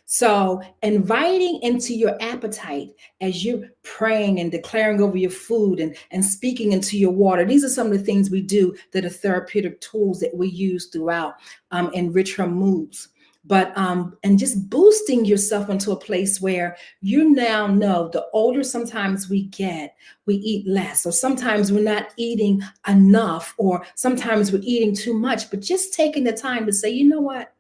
So inviting into your appetite as you're praying and declaring over your food and speaking into your water. These are some of the things we do that are therapeutic tools that we use throughout Enrich Her Moves. But and just boosting yourself into a place where you now know the older sometimes we get, we eat less, or sometimes we're not eating enough, or sometimes we're eating too much, but just taking the time to say, you know what,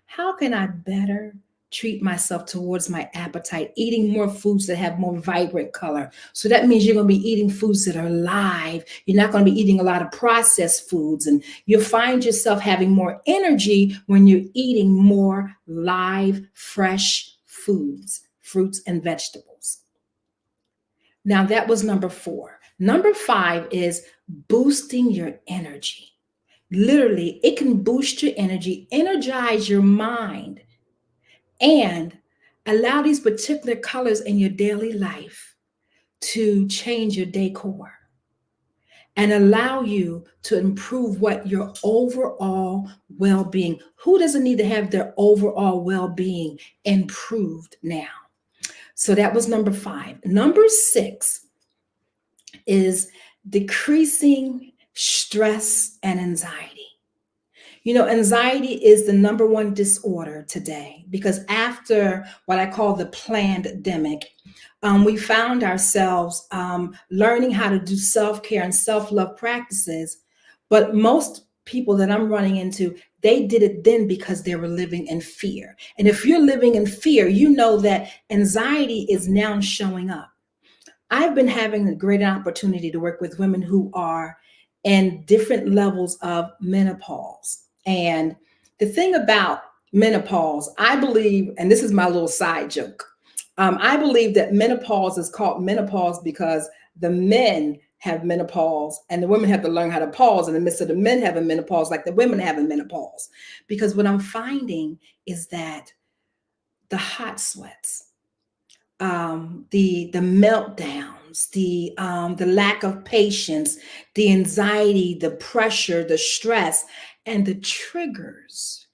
how can I better treat myself towards my appetite, eating more foods that have more vibrant color. So that means you're going to be eating foods that are live. You're not going to be eating a lot of processed foods, and you'll find yourself having more energy when you're eating more live, fresh foods, fruits and vegetables. Now that was number 4. Number 5 is boosting your energy. Literally, it can boost your energy, energize your mind, and allow these particular colors in your daily life to change your decor and allow you to improve what your overall well-being. Who doesn't need to have their overall well-being improved now? So that was number 5. Number 6 is decreasing stress and anxiety. Anxiety is the number 1 disorder today, because after what I call the pandemic, we found ourselves learning how to do self-care and self-love practices. But most people that I'm running into, they did it then because they were living in fear. And if you're living in fear, you know that anxiety is now showing up. I've been having a great opportunity to work with women who are in different levels of menopause. And the thing about menopause, I believe, and this is my little side joke, I believe that menopause is called menopause because the men have menopause and the women have to learn how to pause in the midst of the men having menopause, like the women having menopause. Because what I'm finding is that the hot sweats, the meltdowns, the lack of patience, the anxiety, the pressure, the stress, and the triggers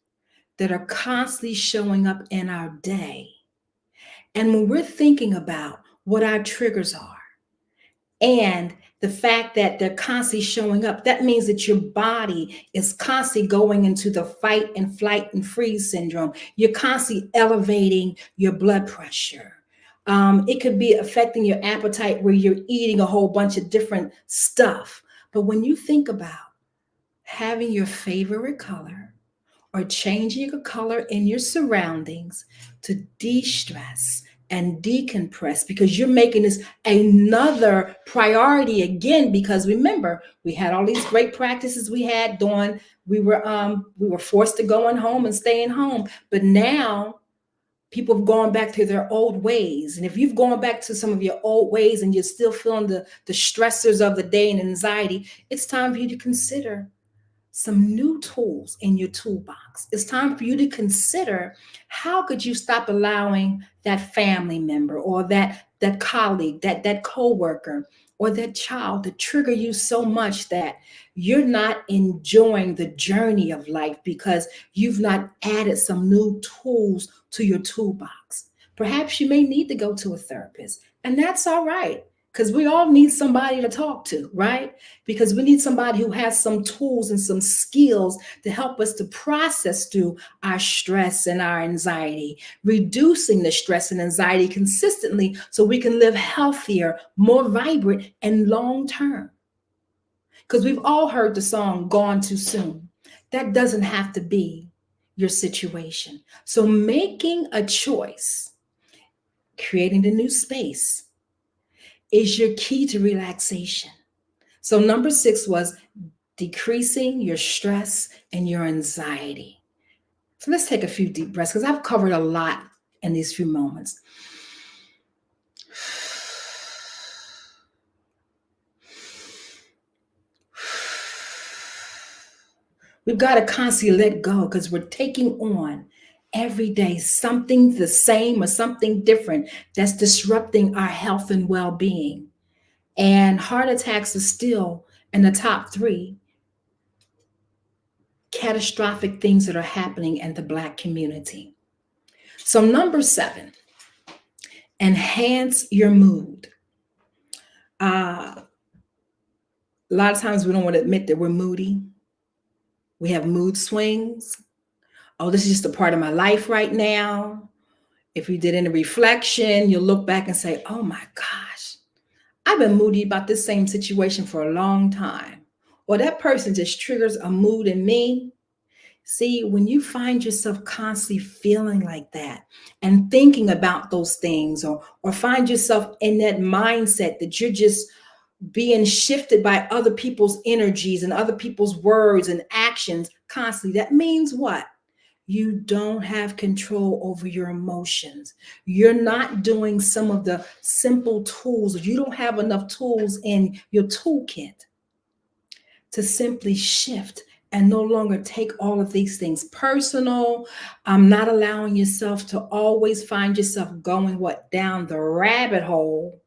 that are constantly showing up in our day. And when we're thinking about what our triggers are and the fact that they're constantly showing up, that means that your body is constantly going into the fight and flight and freeze syndrome. You're constantly elevating your blood pressure. It could be affecting your appetite where you're eating a whole bunch of different stuff. But when you think about having your favorite color or changing a color in your surroundings to de-stress and decompress, because you're making this another priority again, because remember, we had all these great practices we had doing, we were forced to go home and staying home. But now People have gone back to their old ways. And if you've gone back to some of your old ways and you're still feeling the stressors of the day and anxiety, it's time for you to consider some new tools in your toolbox. It's time for you to consider, how could you stop allowing that family member or that colleague, that coworker, or that child to trigger you so much that you're not enjoying the journey of life because you've not added some new tools to your toolbox. Perhaps you may need to go to a therapist, and that's all right, because we all need somebody to talk to, right? Because we need somebody who has some tools and some skills to help us to process through our stress and our anxiety, reducing the stress and anxiety consistently so we can live healthier, more vibrant, and long term. Because we've all heard the song Gone Too Soon. That doesn't have to be your situation. So making a choice, creating the new space, is your key to relaxation. So number 6 was decreasing your stress and your anxiety. So let's take a few deep breaths, because I've covered a lot in these few moments. We've got to constantly let go, because we're taking on every day something the same or something different that's disrupting our health and well-being. And heart attacks are still in the top 3 catastrophic things that are happening in the Black community. So number 7, enhance your mood. A lot of times we don't want to admit that we're moody. We have mood swings. Oh, this is just a part of my life right now. If you did any reflection, you'll look back and say, oh my gosh, I've been moody about this same situation for a long time. Or that person just triggers a mood in me. See, when you find yourself constantly feeling like that and thinking about those things, or find yourself in that mindset that you're just being shifted by other people's energies and other people's words and actions constantly, that means what? You don't have control over your emotions. You're not doing some of the simple tools. You don't have enough tools in your toolkit to simply shift and no longer take all of these things personal. Not allowing yourself to always find yourself going down the rabbit hole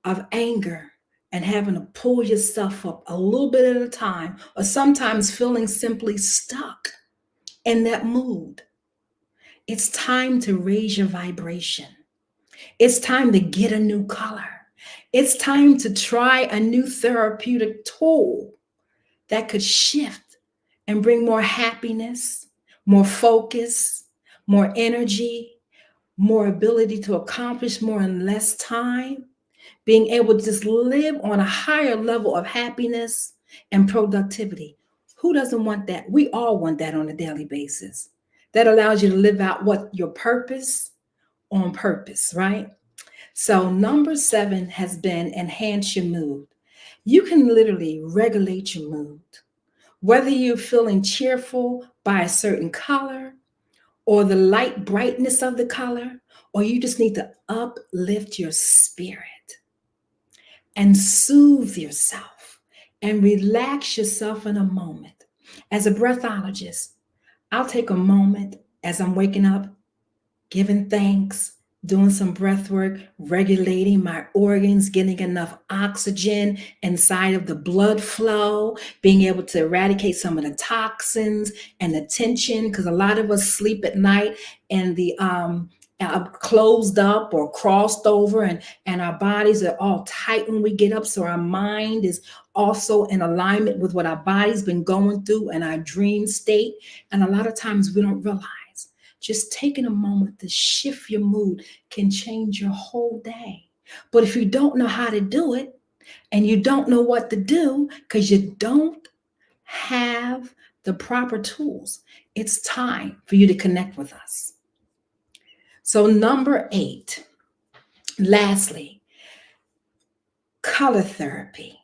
of anger and having to pull yourself up a little bit at a time, or sometimes feeling simply stuck in that mood. It's time to raise your vibration. It's time to get a new color. It's time to try a new therapeutic tool that could shift and bring more happiness, more focus, more energy, more ability to accomplish more in less time, being able to just live on a higher level of happiness and productivity. Who doesn't want that? We all want that on a daily basis. That allows you to live out your purpose on purpose, right? So number 7 has been enhance your mood. You can literally regulate your mood. Whether you're feeling cheerful by a certain color, or the light brightness of the color, or you just need to uplift your spirit and soothe yourself and relax yourself in a moment. As a breathologist, I'll take a moment as I'm waking up, giving thanks, doing some breath work, regulating my organs, getting enough oxygen inside of the blood flow, being able to eradicate some of the toxins and the tension, because a lot of us sleep at night and the closed up or crossed over, and our bodies are all tight when we get up. So our mind is also in alignment with what our body's been going through in our dream state. And a lot of times we don't realize just taking a moment to shift your mood can change your whole day. But if you don't know how to do it, and you don't know what to do because you don't have the proper tools, it's time for you to connect with us. So number 8, lastly, color therapy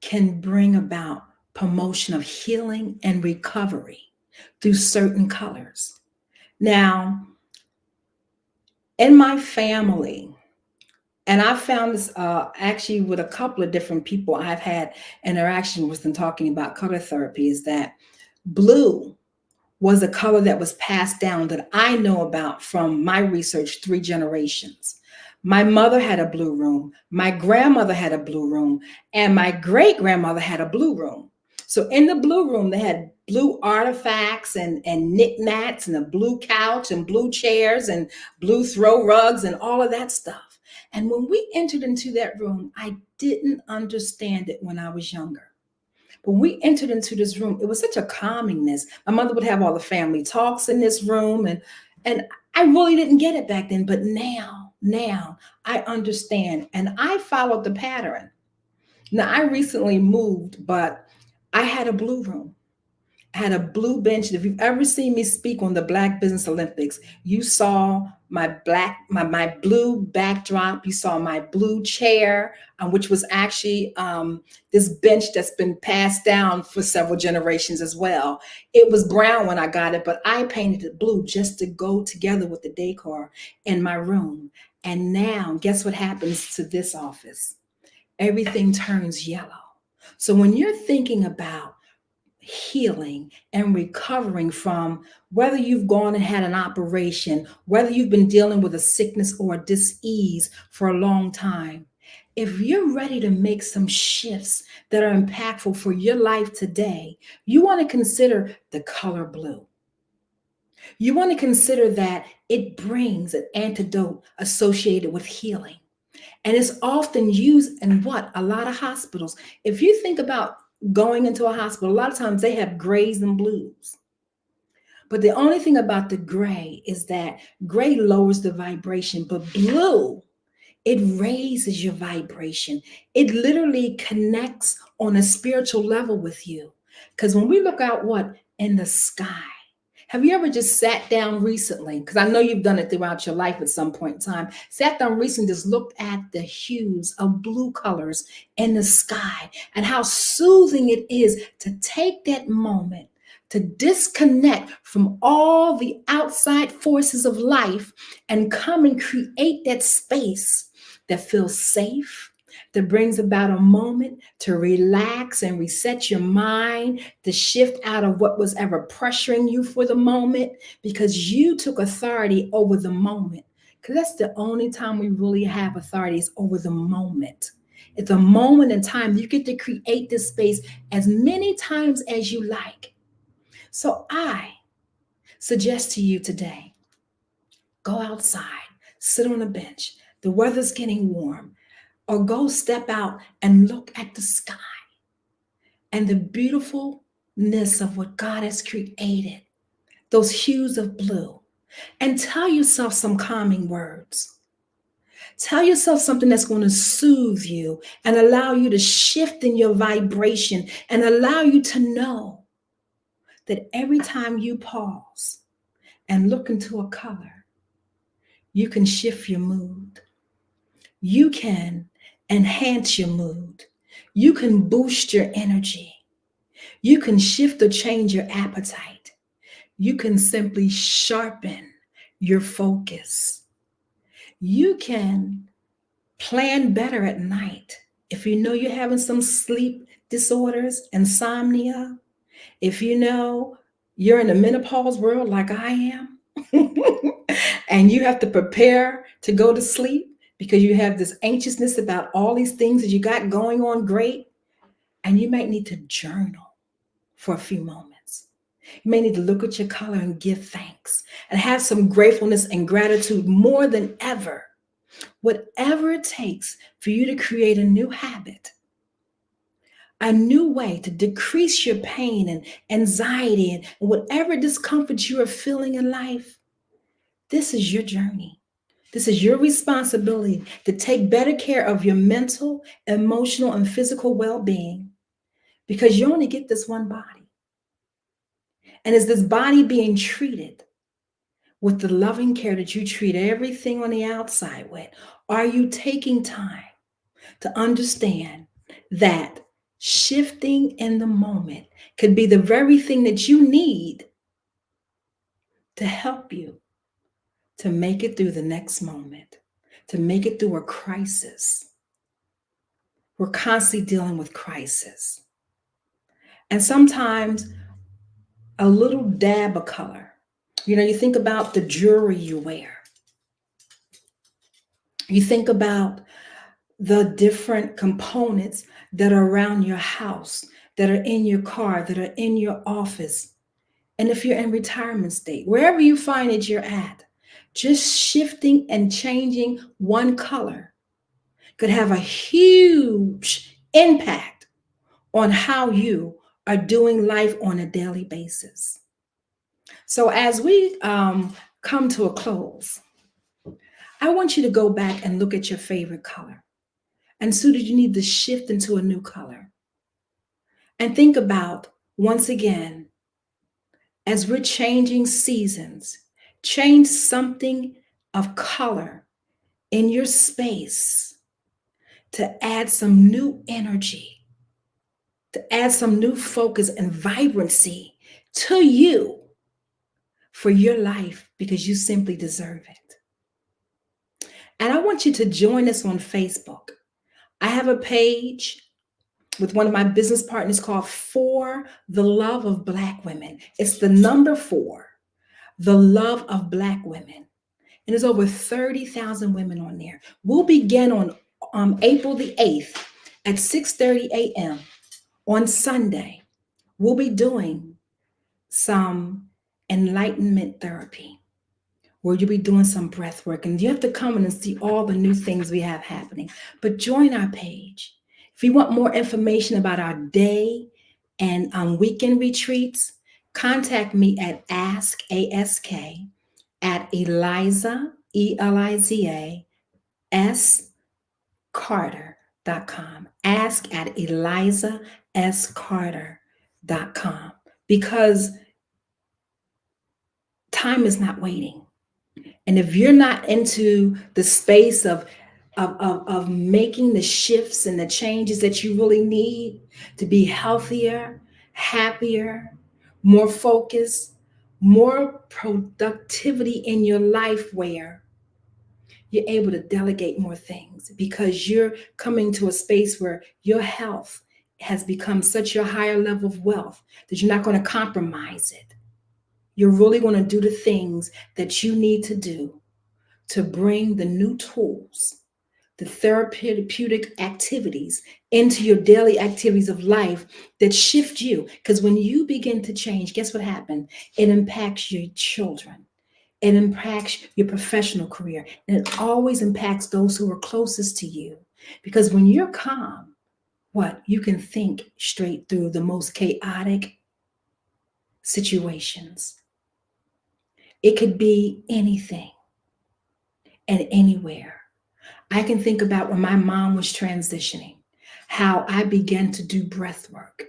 can bring about promotion of healing and recovery through certain colors. Now, In my family, and I found this actually with a couple of different people I've had interaction with them talking about color therapy, is that blue was a color that was passed down that I know about from my research 3 generations. My mother had a blue room, my grandmother had a blue room, and my great grandmother had a blue room. So in the blue room, they had blue artifacts and knickknacks and a blue couch and blue chairs and blue throw rugs and all of that stuff. And when we entered into that room, I didn't understand it when I was younger. But we entered into this room, it was such a calmingness. My mother would have all the family talks in this room, and I really didn't get it back then. But now I understand, and I followed the pattern. Now, I recently moved, but I had a blue room. I had a blue bench. If you've ever seen me speak on the Black Business Olympics, you saw my blue backdrop. You saw my blue chair, which was actually this bench that's been passed down for several generations as well. It was brown when I got it, but I painted it blue just to go together with the decor in my room. And now, guess what happens to this office? Everything turns yellow. So when you're thinking about healing and recovering from whether you've gone and had an operation, whether you've been dealing with a sickness or a dis-ease for a long time, if you're ready to make some shifts that are impactful for your life today, you want to consider the color blue. You want to consider that it brings an antidote associated with healing. And it's often used in a lot of hospitals. If you think about going into a hospital, a lot of times they have grays and blues. But the only thing about the gray is that gray lowers the vibration, but blue, it raises your vibration. It literally connects on a spiritual level with you. Because when we look out in the sky, have you ever just sat down recently? Because I know you've done it throughout your life at some point in time. Sat down recently, just looked at the hues of blue colors in the sky and how soothing it is to take that moment to disconnect from all the outside forces of life and come and create that space that feels safe, that brings about a moment to relax and reset your mind, to shift out of what was ever pressuring you for the moment, because you took authority over the moment. Because that's the only time we really have authority, is over the moment. It's a moment in time. You get to create this space as many times as you like. So I suggest to you today, go outside, sit on a bench. The weather's getting warm. Or go step out and look at the sky and the beautifulness of what God has created, those hues of blue, and tell yourself some calming words. Tell yourself something that's going to soothe you and allow you to shift in your vibration and allow you to know that every time you pause and look into a color, you can shift your mood. You can enhance your mood. You can boost your energy. You can shift or change your appetite. You can simply sharpen your focus. You can plan better at night. If you know you're having some sleep disorders, insomnia, if you know you're in the menopause world like I am, and you have to prepare to go to sleep, because you have this anxiousness about all these things that you got going on great, and you might need to journal for a few moments. You may need to look at your color and give thanks and have some gratefulness and gratitude more than ever. Whatever it takes for you to create a new habit, a new way to decrease your pain and anxiety and whatever discomfort you are feeling in life, this is your journey. This is your responsibility to take better care of your mental, emotional, and physical well-being, because you only get this one body. And is this body being treated with the loving care that you treat everything on the outside with? Are you taking time to understand that shifting in the moment could be the very thing that you need to help you to make it through the next moment, to make it through a crisis. We're constantly dealing with crisis. And sometimes a little dab of color. You think about the jewelry you wear. You think about the different components that are around your house, that are in your car, that are in your office. And if you're in retirement state, wherever you find it you're at, just shifting and changing one color could have a huge impact on how you are doing life on a daily basis. So as we come to a close, I want you to go back and look at your favorite color. And so did you need to shift into a new color? And think about, once again, as we're changing seasons, change something of color in your space to add some new energy, to add some new focus and vibrancy to you for your life, because you simply deserve it. And I want you to join us on Facebook. I have a page with one of my business partners called For the Love of Black Women. It's the number 4, the love of Black women. And there's over 30,000 women on there. We'll begin on April the 8th at 6:30 a.m. on Sunday. We'll be doing some enlightenment therapy, where you'll be doing some breath work. And you have to come in and see all the new things we have happening. But join our page. If you want more information about our day and weekend retreats, contact me at ask at Eliza, ELIZA, S Carter.com. Ask at ElizaSCarter.com, because time is not waiting. And if you're not into the space of making the shifts and the changes that you really need to be healthier, happier, more focused, more productivity in your life, where you're able to delegate more things, because you're coming to a space where your health has become such a higher level of wealth that you're not going to compromise it. You're really going to do the things that you need to do to bring the new tools, the therapeutic activities into your daily activities of life that shift you. Because when you begin to change, guess what happens? It impacts your children. It impacts your professional career. And it always impacts those who are closest to you. Because when you're calm, you can think straight through the most chaotic situations. It could be anything and anywhere. I can think about when my mom was transitioning, how I began to do breath work.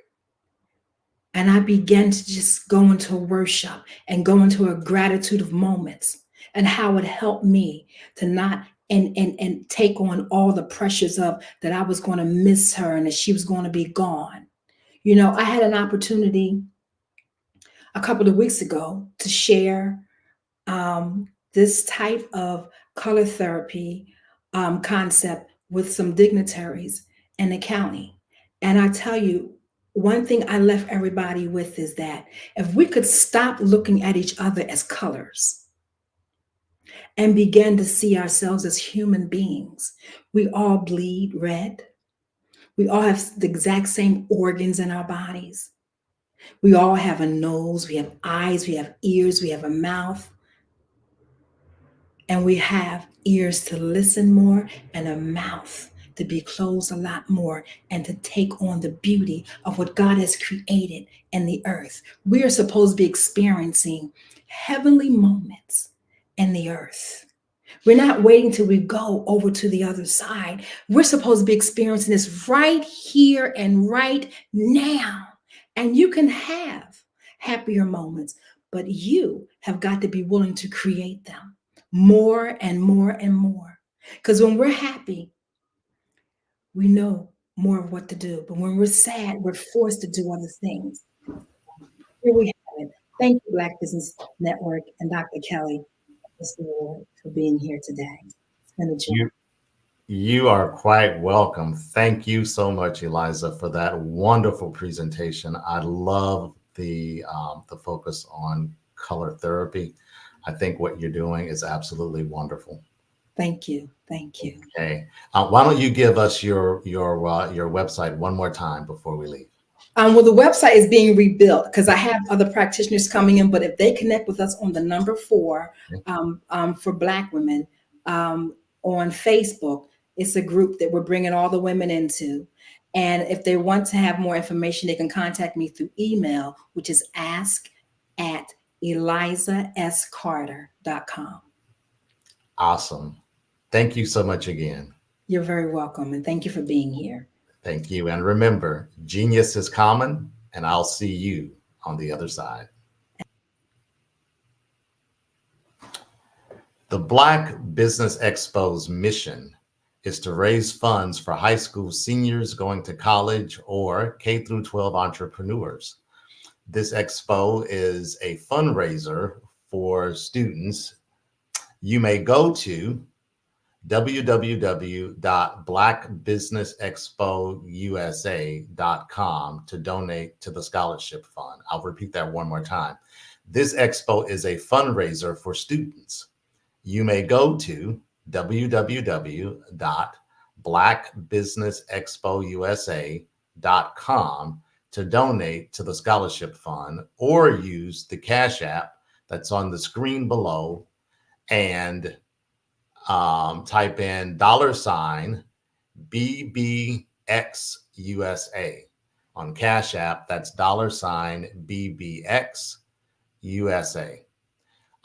And I began to just go into worship and go into a gratitude of moments, and how it helped me to not and take on all the pressures of that I was going to miss her and that she was going to be gone. I had an opportunity a couple of weeks ago to share this type of color therapy concept with some dignitaries in the county. And I tell you, one thing I left everybody with is that if we could stop looking at each other as colors and begin to see ourselves as human beings, we all bleed red. We all have the exact same organs in our bodies. We all have a nose, we have eyes, we have ears, we have a mouth. And we have ears to listen more and a mouth to be closed a lot more and to take on the beauty of what God has created in the earth. We are supposed to be experiencing heavenly moments in the earth. We're not waiting till we go over to the other side. We're supposed to be experiencing this right here and right now. And you can have happier moments, but you have got to be willing to create them more and more and more. Because when we're happy, we know more of what to do. But when we're sad, we're forced to do other things. Here we have it. Thank you, Black Business Network and Dr. Kelly. Mr. Ward, for being here today. It's been a joy. You are quite welcome. Thank you so much, Eliza, for that wonderful presentation. I love the focus on color therapy. I think what you're doing is absolutely wonderful. Thank you. Thank you. Okay. Why don't you give us your website one more time before we leave? Well, the website is being rebuilt because I have other practitioners coming in, but if they connect with us on the number 4 for Black women on Facebook, it's a group that we're bringing all the women into. And if they want to have more information, they can contact me through email, which is ask@elizascarter.com. Awesome. Thank you so much again. You're very welcome. And thank you for being here. Thank you. And remember, genius is common, and I'll see you on the other side. The Black Business Expo's mission is to raise funds for high school seniors going to college or K through 12 entrepreneurs. This expo is a fundraiser for students. You may go to www.blackbusinessexpousa.com to donate to the scholarship fund. I'll repeat that one more time. This expo is a fundraiser for students. You may go to www.blackbusinessexpousa.com to donate to the scholarship fund, or use the Cash App that's on the screen below and type in $BBXUSA. On Cash App, that's $BBXUSA.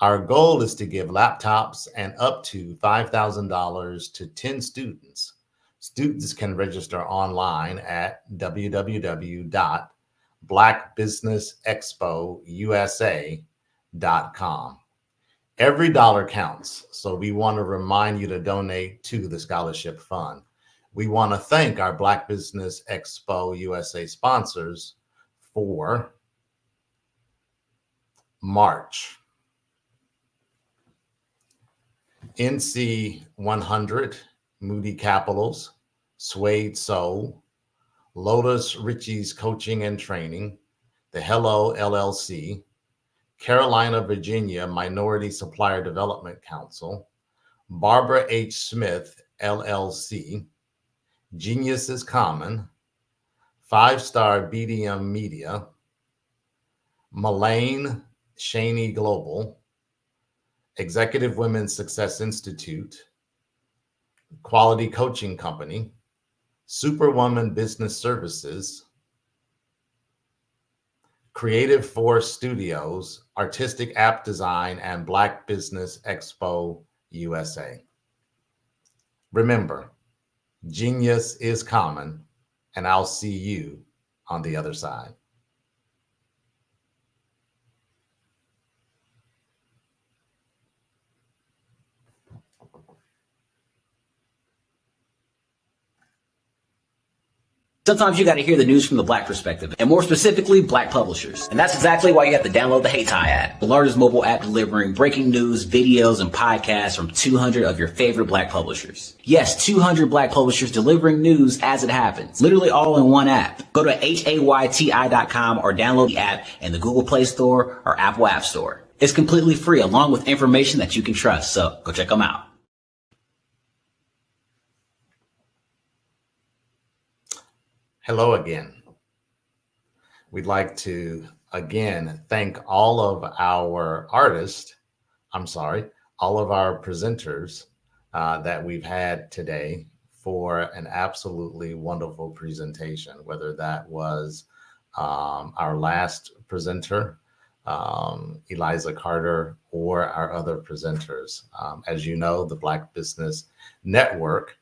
Our goal is to give laptops and up to $5,000 to 10 students. Students can register online at www.blackbusinessexpousa.com. Every dollar counts, so we want to remind you to donate to the scholarship fund. We want to thank our Black Business Expo USA sponsors for March. NC 100, Moody Capitals, Suede Soul, Lotus Ritchie's Coaching and Training, the Hello LLC, Carolina, Virginia Minority Supplier Development Council, Barbara H. Smith, LLC, Genius is Common, 5-Star BDM Media, Mullane Shaney Global, Executive Women's Success Institute, Quality Coaching Company, Superwoman Business Services, Creative Force Studios, Artistic App Design, and Black Business Expo USA. Remember, genius is common, and I'll see you on the other side. Sometimes you got to hear the news from the Black perspective, and more specifically, Black publishers. And that's exactly why you have to download the Hey Tie app, the largest mobile app delivering breaking news, videos, and podcasts from 200 of your favorite Black publishers. Yes, 200 Black publishers delivering news as it happens, literally all in one app. Go to hayti.com or download the app in the Google Play Store or Apple App Store. It's completely free, along with information that you can trust, so go check them out. Hello again. We'd like to again thank all of our artists, all of our presenters that we've had today for an absolutely wonderful presentation, whether that was our last presenter, Eliza Carter, or our other presenters. As you know, the Black Business Network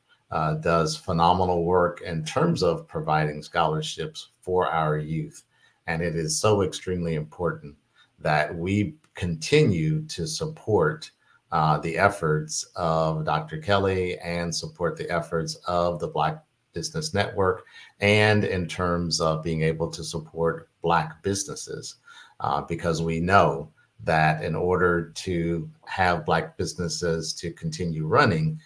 does phenomenal work in terms of providing scholarships for our youth. And it is so extremely important that we continue to support the efforts of Dr. Kelly and support the efforts of the Black Business Network, and in terms of being able to support Black businesses, because we know that in order to have Black businesses to continue running,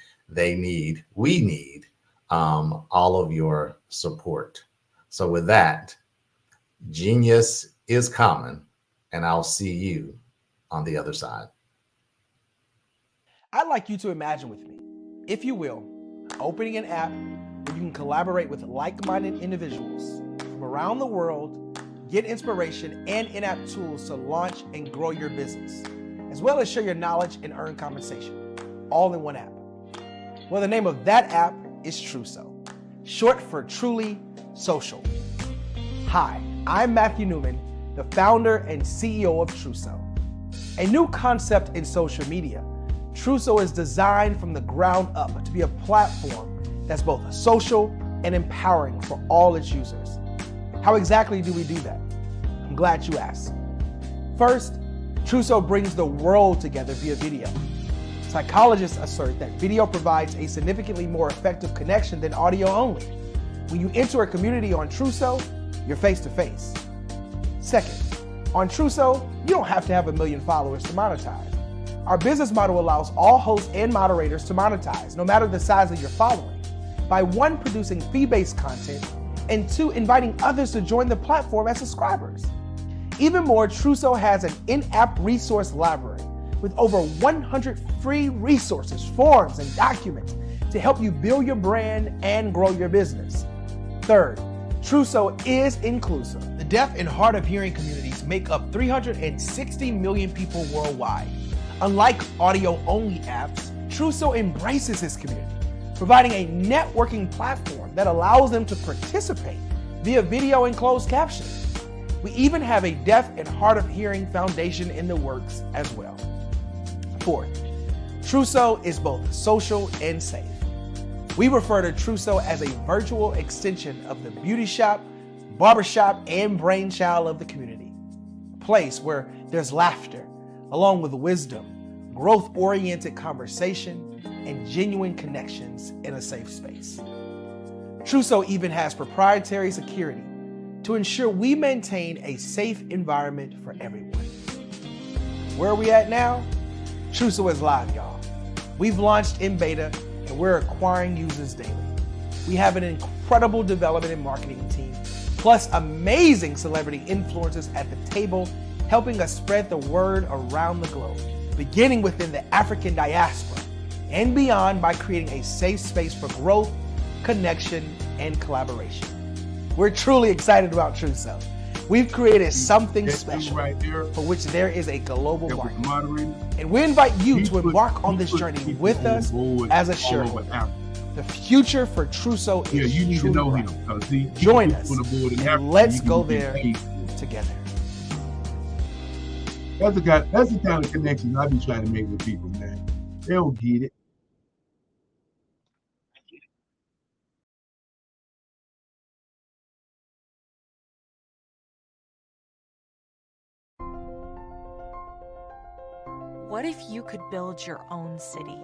we need all of your support. So with that, genius is common, and I'll see you on the other side. I'd like you to imagine with me, if you will, opening an app where you can collaborate with like-minded individuals from around the world, get inspiration and in-app tools to launch and grow your business, as well as share your knowledge and earn compensation, all in one app. Well, the name of that app is Truso, short for Truly Social. Hi, I'm Matthew Newman, the founder and CEO of Truso. A new concept in social media, Truso is designed from the ground up to be a platform that's both social and empowering for all its users. How exactly do we do that? I'm glad you asked. First, Truso brings the world together via video. Psychologists assert that video provides a significantly more effective connection than audio only. When you enter a community on Truso, you're face-to-face. Second, on Truso, you don't have to have 1 million followers to monetize. Our business model allows all hosts and moderators to monetize, no matter the size of your following, by 1, producing fee-based content, and 2, inviting others to join the platform as subscribers. Even more, Truso has an in-app resource library with over 100 free resources, forms, and documents to help you build your brand and grow your business. Third, Truso is inclusive. The deaf and hard of hearing communities make up 360 million people worldwide. Unlike audio-only apps, Truso embraces this community, providing a networking platform that allows them to participate via video and closed captioning. We even have a deaf and hard of hearing foundation in the works as well. Fourth, Truso is both social and safe. We refer to Truso as a virtual extension of the beauty shop, barbershop, and brainchild of the community. A place where there's laughter, along with wisdom, growth-oriented conversation, and genuine connections in a safe space. Truso even has proprietary security to ensure we maintain a safe environment for everyone. Where are we at now? Truso is live, y'all. We've launched in beta, and we're acquiring users daily. We have an incredible development and marketing team, plus amazing celebrity influencers at the table, helping us spread the word around the globe, beginning within the African diaspora and beyond by creating a safe space for growth, connection, and collaboration. We're truly excited about Truso. We've created something special for which there is a global market. And we invite you to embark on this journey with us as a shareholder. The future for Truso is truly bright. Join us and let's go there together. That's the kind of connection I be trying to make with people, man. They don't get it. What if you could build your own city?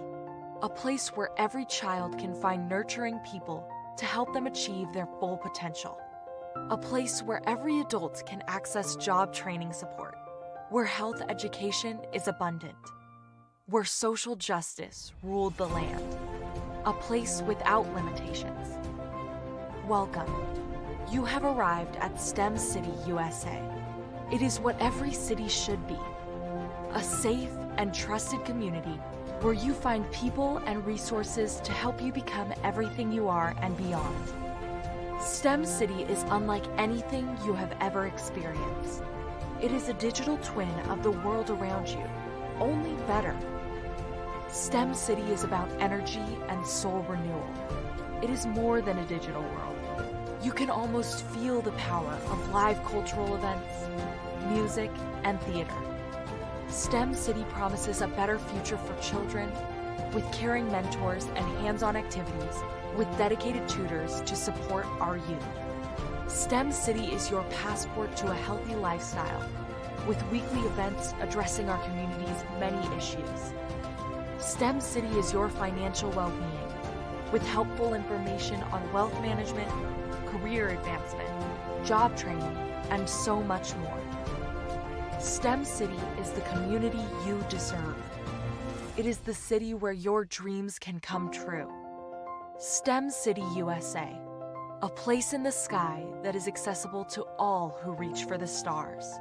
A place where every child can find nurturing people to help them achieve their full potential. A place where every adult can access job training support. Where health education is abundant. Where social justice ruled the land. A place without limitations. Welcome. You have arrived at STEM City USA. It is what every city should be. A safe and trusted community where you find people and resources to help you become everything you are and beyond. STEM City is unlike anything you have ever experienced. It is a digital twin of the world around you, only better. STEM City is about energy and soul renewal. It is more than a digital world. You can almost feel the power of live cultural events, music, and theater. STEM City promises a better future for children with caring mentors and hands-on activities with dedicated tutors to support our youth. STEM City is your passport to a healthy lifestyle with weekly events addressing our community's many issues. STEM City is your financial well-being with helpful information on wealth management, career advancement, job training, and so much more. STEM City is the community you deserve. It is the city where your dreams can come true. STEM City USA, a place in the sky that is accessible to all who reach for the stars.